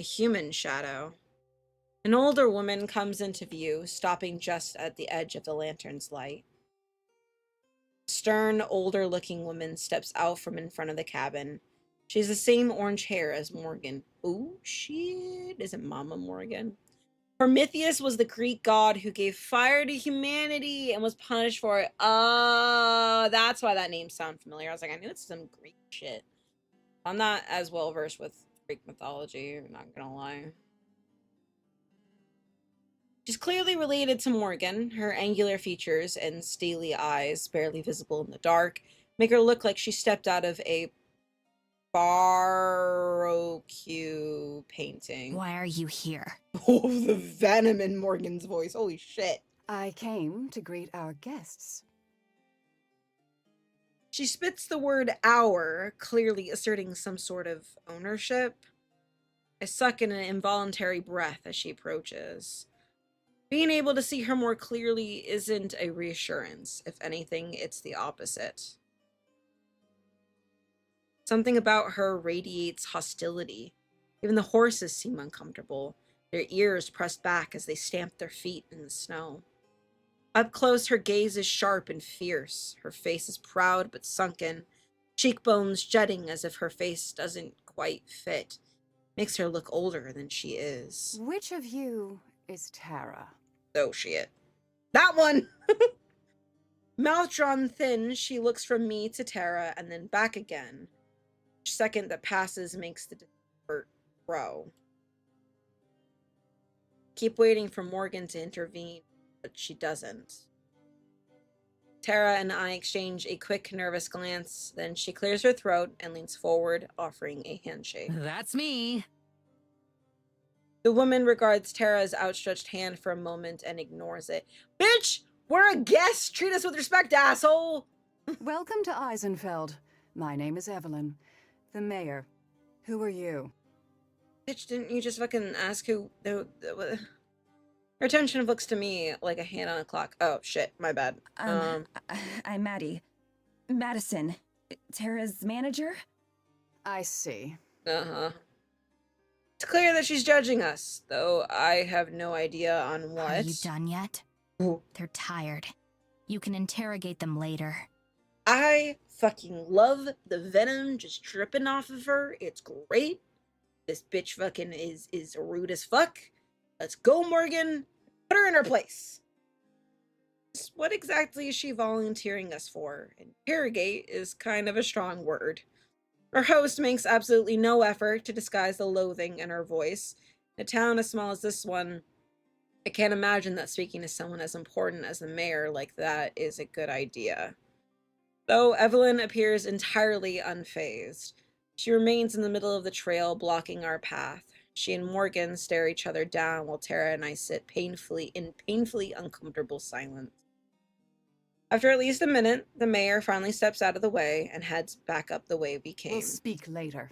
S5: A human shadow. An older woman comes into view, stopping just at the edge of the lantern's light. A stern, older-looking woman steps out from in front of the cabin. She has the same orange hair as Morgan. Oh, shit. Is it Mama Morgan? Prometheus was the Greek god who gave fire to humanity and was punished for it. That's why that name sounded familiar. I was like, I knew it's some Greek shit. I'm not as well versed with Greek mythology, I'm not gonna lie. She's clearly related to Morgan. Her angular features and steely eyes, barely visible in the dark, make her look like she stepped out of a Baroque painting.
S7: Why are you here?
S5: Oh, the venom in Morgan's voice. Holy shit.
S8: I came to greet our guests.
S5: She spits the word our, clearly asserting some sort of ownership. I suck in an involuntary breath as she approaches. Being able to see her more clearly isn't a reassurance. If anything, it's the opposite. Something about her radiates hostility. Even the horses seem uncomfortable, their ears pressed back as they stamp their feet in the snow. Up close, her gaze is sharp and fierce. Her face is proud but sunken, cheekbones jutting as if her face doesn't quite fit. Makes her look older than she is.
S8: Which of you is Tara?
S5: Oh, shit. That one! Mouth drawn thin, she looks from me to Tara and then back again. Each second that passes makes the discomfort grow. Keep waiting for Morgan to intervene, but she doesn't. Tara and I exchange a quick, nervous glance, then she clears her throat and leans forward, offering a handshake.
S2: That's me.
S5: The woman regards Tara's outstretched hand for a moment and ignores it. Bitch! We're a guest! Treat us with respect, asshole!
S8: Welcome to Eisenfeld. My name is Evelyn, the mayor. Who are you?
S5: Bitch, didn't you just fucking ask who... Her attention looks to me like a hand on a clock. Oh, shit. My bad.
S6: I'm Maddie. Madison. Tara's manager?
S8: I see.
S5: Uh-huh. It's clear that she's judging us, though I have no idea on what.
S7: Are you done yet?
S5: Ooh.
S7: They're tired. You can interrogate them later.
S5: I fucking love the venom just dripping off of her. It's great. This bitch fucking is rude as fuck. Let's go, Morgan. Put her in her place. What exactly is she volunteering us for? Interrogate is kind of a strong word. Our host makes absolutely no effort to disguise the loathing in her voice. In a town as small as this one, I can't imagine that speaking to someone as important as the mayor like that is a good idea. Though Evelyn appears entirely unfazed, she remains in the middle of the trail, blocking our path. She and Morgan stare each other down while Tara and I sit in painfully uncomfortable silence. After at least a minute, the mayor finally steps out of the way and heads back up the way we came.
S8: We'll speak later.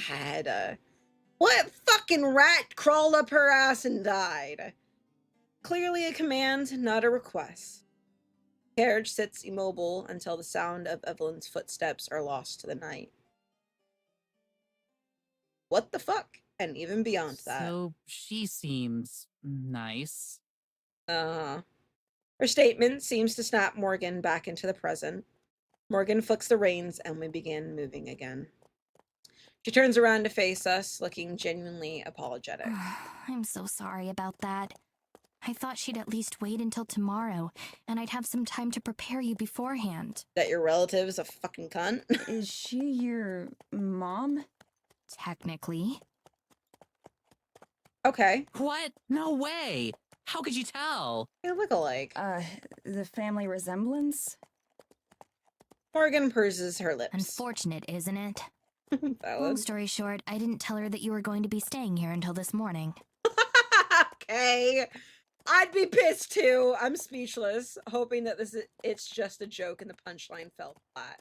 S5: God, what fucking rat crawled up her ass and died? Clearly a command, not a request. The carriage sits immobile until the sound of Evelyn's footsteps are lost to the night. What the fuck? And even beyond that.
S2: So she seems nice.
S5: Her statement seems to snap Morgan back into the present. Morgan flicks the reins and we begin moving again. She turns around to face us, looking genuinely apologetic.
S7: I'm so sorry about that. I thought she'd at least wait until tomorrow, and I'd have some time to prepare you beforehand.
S5: That your relative is a fucking cunt?
S6: Is she your mom?
S7: Technically.
S5: Okay.
S2: What? No way! How could you tell?
S5: They look alike.
S6: The family resemblance?
S5: Morgan purses her lips.
S7: Unfortunate, isn't it? Long
S5: Valid.
S7: story short, I didn't tell her that you were going to be staying here until this morning.
S5: Okay. I'd be pissed too. I'm speechless, hoping that it's just a joke and the punchline fell flat.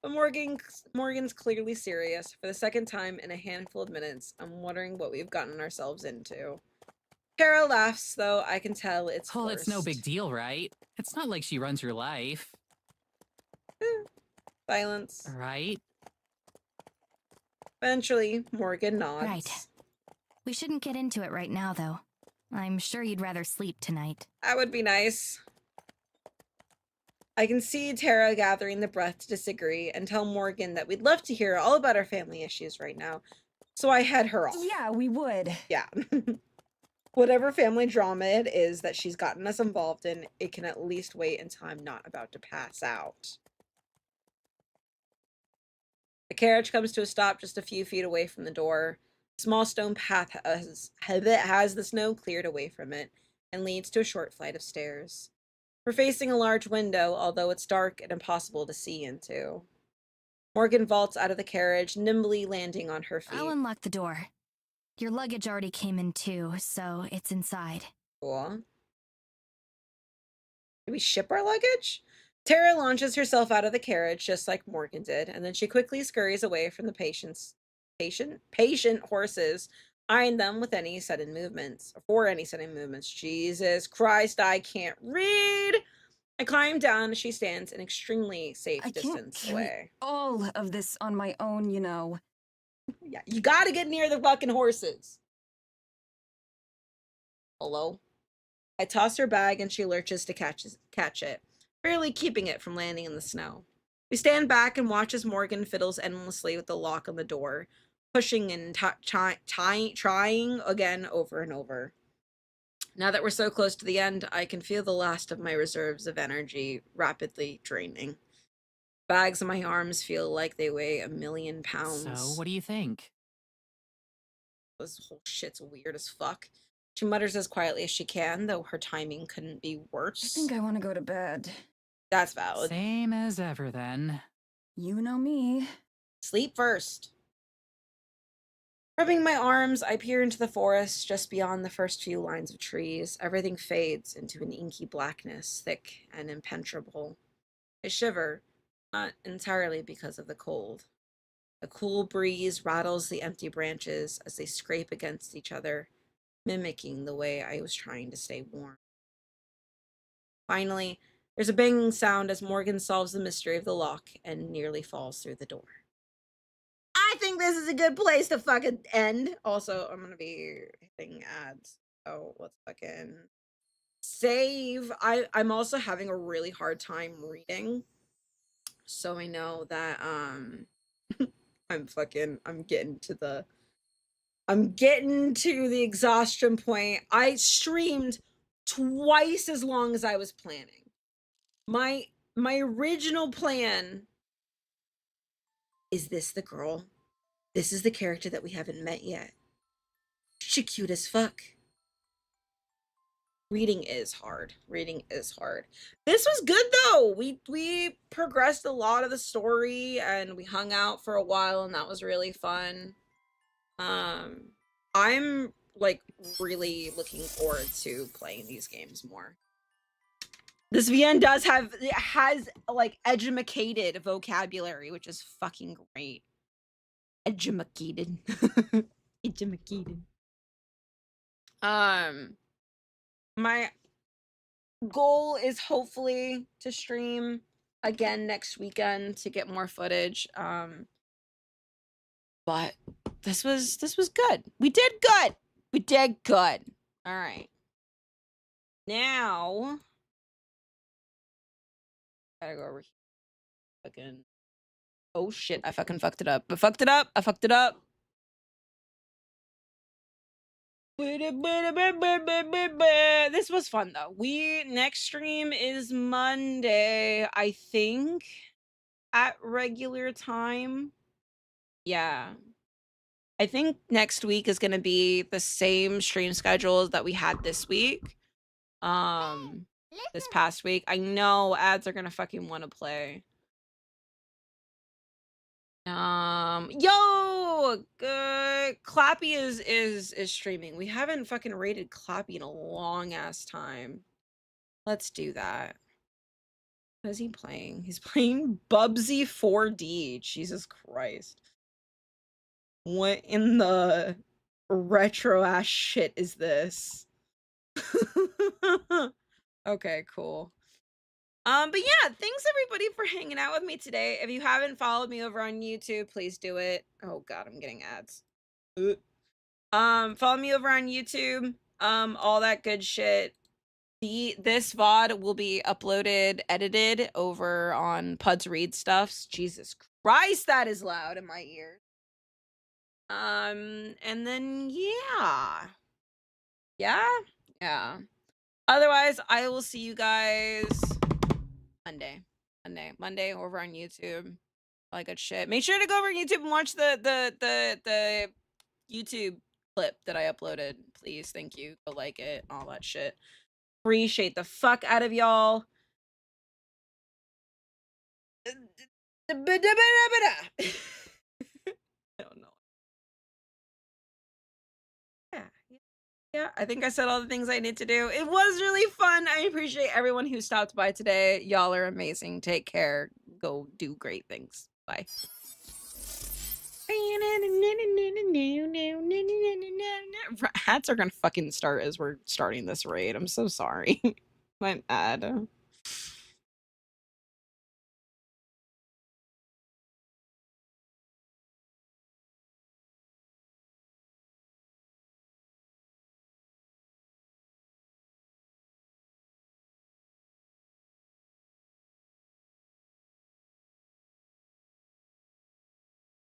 S5: But Morgan's clearly serious. For the second time in a handful of minutes, I'm wondering what we've gotten ourselves into. Kara laughs, though I can tell it's
S2: Well,
S5: forced.
S2: it's no big deal, right? It's not like she runs your life.
S5: Silence.
S2: Right?
S5: Eventually, Morgan nods.
S7: Right. We shouldn't get into it right now, though. I'm sure you'd rather sleep tonight.
S5: That would be nice. I can see Tara gathering the breath to disagree and tell Morgan that we'd love to hear all about our family issues right now. So I head her off.
S6: Yeah, we would.
S5: Yeah. Whatever family drama it is that she's gotten us involved in, it can at least wait until I'm not about to pass out. The carriage comes to a stop just a few feet away from the door. A small stone path has the snow cleared away from it and leads to a short flight of stairs. We're facing a large window, although it's dark and impossible to see into. Morgan vaults out of the carriage, nimbly landing on her feet.
S7: I'll unlock the door. Your luggage already came in too, so it's inside.
S5: Cool. Did we ship our luggage? Tara launches herself out of the carriage just like Morgan did, and then she quickly scurries away from the patient horses, eyeing them with any sudden movements. Jesus Christ, I can't read! I climb down as she stands an extremely safe distance away.
S6: All of this on my own, you know.
S5: Yeah, you gotta get near the fucking horses. Hello? I toss her bag and she lurches to catch it, barely keeping it from landing in the snow. We stand back and watch as Morgan fiddles endlessly with the lock on the door, pushing and trying again over and over. Now that we're so close to the end, I can feel the last of my reserves of energy rapidly draining. Bags on my arms feel like they weigh 1,000,000 pounds.
S2: So, what do you think?
S5: This whole shit's weird as fuck. She mutters as quietly as she can, though her timing couldn't be worse.
S6: I think I want to go to bed.
S5: That's valid.
S2: Same as ever, then.
S6: You know me.
S5: Sleep first. Rubbing my arms, I peer into the forest just beyond the first few lines of trees. Everything fades into an inky blackness, thick and impenetrable. I shiver, not entirely because of the cold. A cool breeze rattles the empty branches as they scrape against each other, mimicking the way I was trying to stay warm. Finally, there's a banging sound as Morgan solves the mystery of the lock and nearly falls through the door. I think this is a good place to fucking end. Also, I'm gonna be hitting ads. Oh, let's fucking save. I'm also having a really hard time reading. So I know that I'm getting to the exhaustion point. I streamed twice as long as I was planning. My original plan is this the girl? This is the character that we haven't met yet. She cute as fuck. Reading is hard. This was good though. We progressed a lot of the story and we hung out for a while and that was really fun. I'm like really looking forward to playing these games more. This VN has like edumacated vocabulary, which is fucking great. Edumacated. Edumacated. My goal is hopefully to stream again next weekend to get more footage. But this was good. We did good. All right. Now gotta go over here. Fucking oh shit, I fucking fucked it up. I fucked it up. This was fun though. Next stream is Monday, I think, at regular time. Yeah. I think next week is gonna be the same stream schedule that we had this week. This past week. I know ads are gonna fucking want to play. Yo, Clappy is streaming. We haven't fucking rated Clappy in a long ass time. Let's do that. What is he playing? He's playing Bubsy 4D. Jesus Christ. What in the retro ass shit is this? Okay, cool. But yeah, thanks everybody for hanging out with me today. If you haven't followed me over on YouTube, please do it. Oh god, I'm getting ads. Follow me over on YouTube. All that good shit. This VOD will be uploaded, edited over on Pudz Read Stuffs. Jesus Christ, that is loud in my ears. And then yeah. Otherwise, I will see you guys Monday over on YouTube. All that good shit. Make sure to go over on YouTube and watch the YouTube clip that I uploaded. Please, thank you. Go like it, all that shit. Appreciate the fuck out of y'all. I don't know. Yeah, I think I said all the things I need to do. It was really fun. I appreciate everyone who stopped by today. Y'all are amazing. Take care. Go do great things. Bye. Hats are gonna fucking start as we're starting this raid. I'm so sorry. My bad.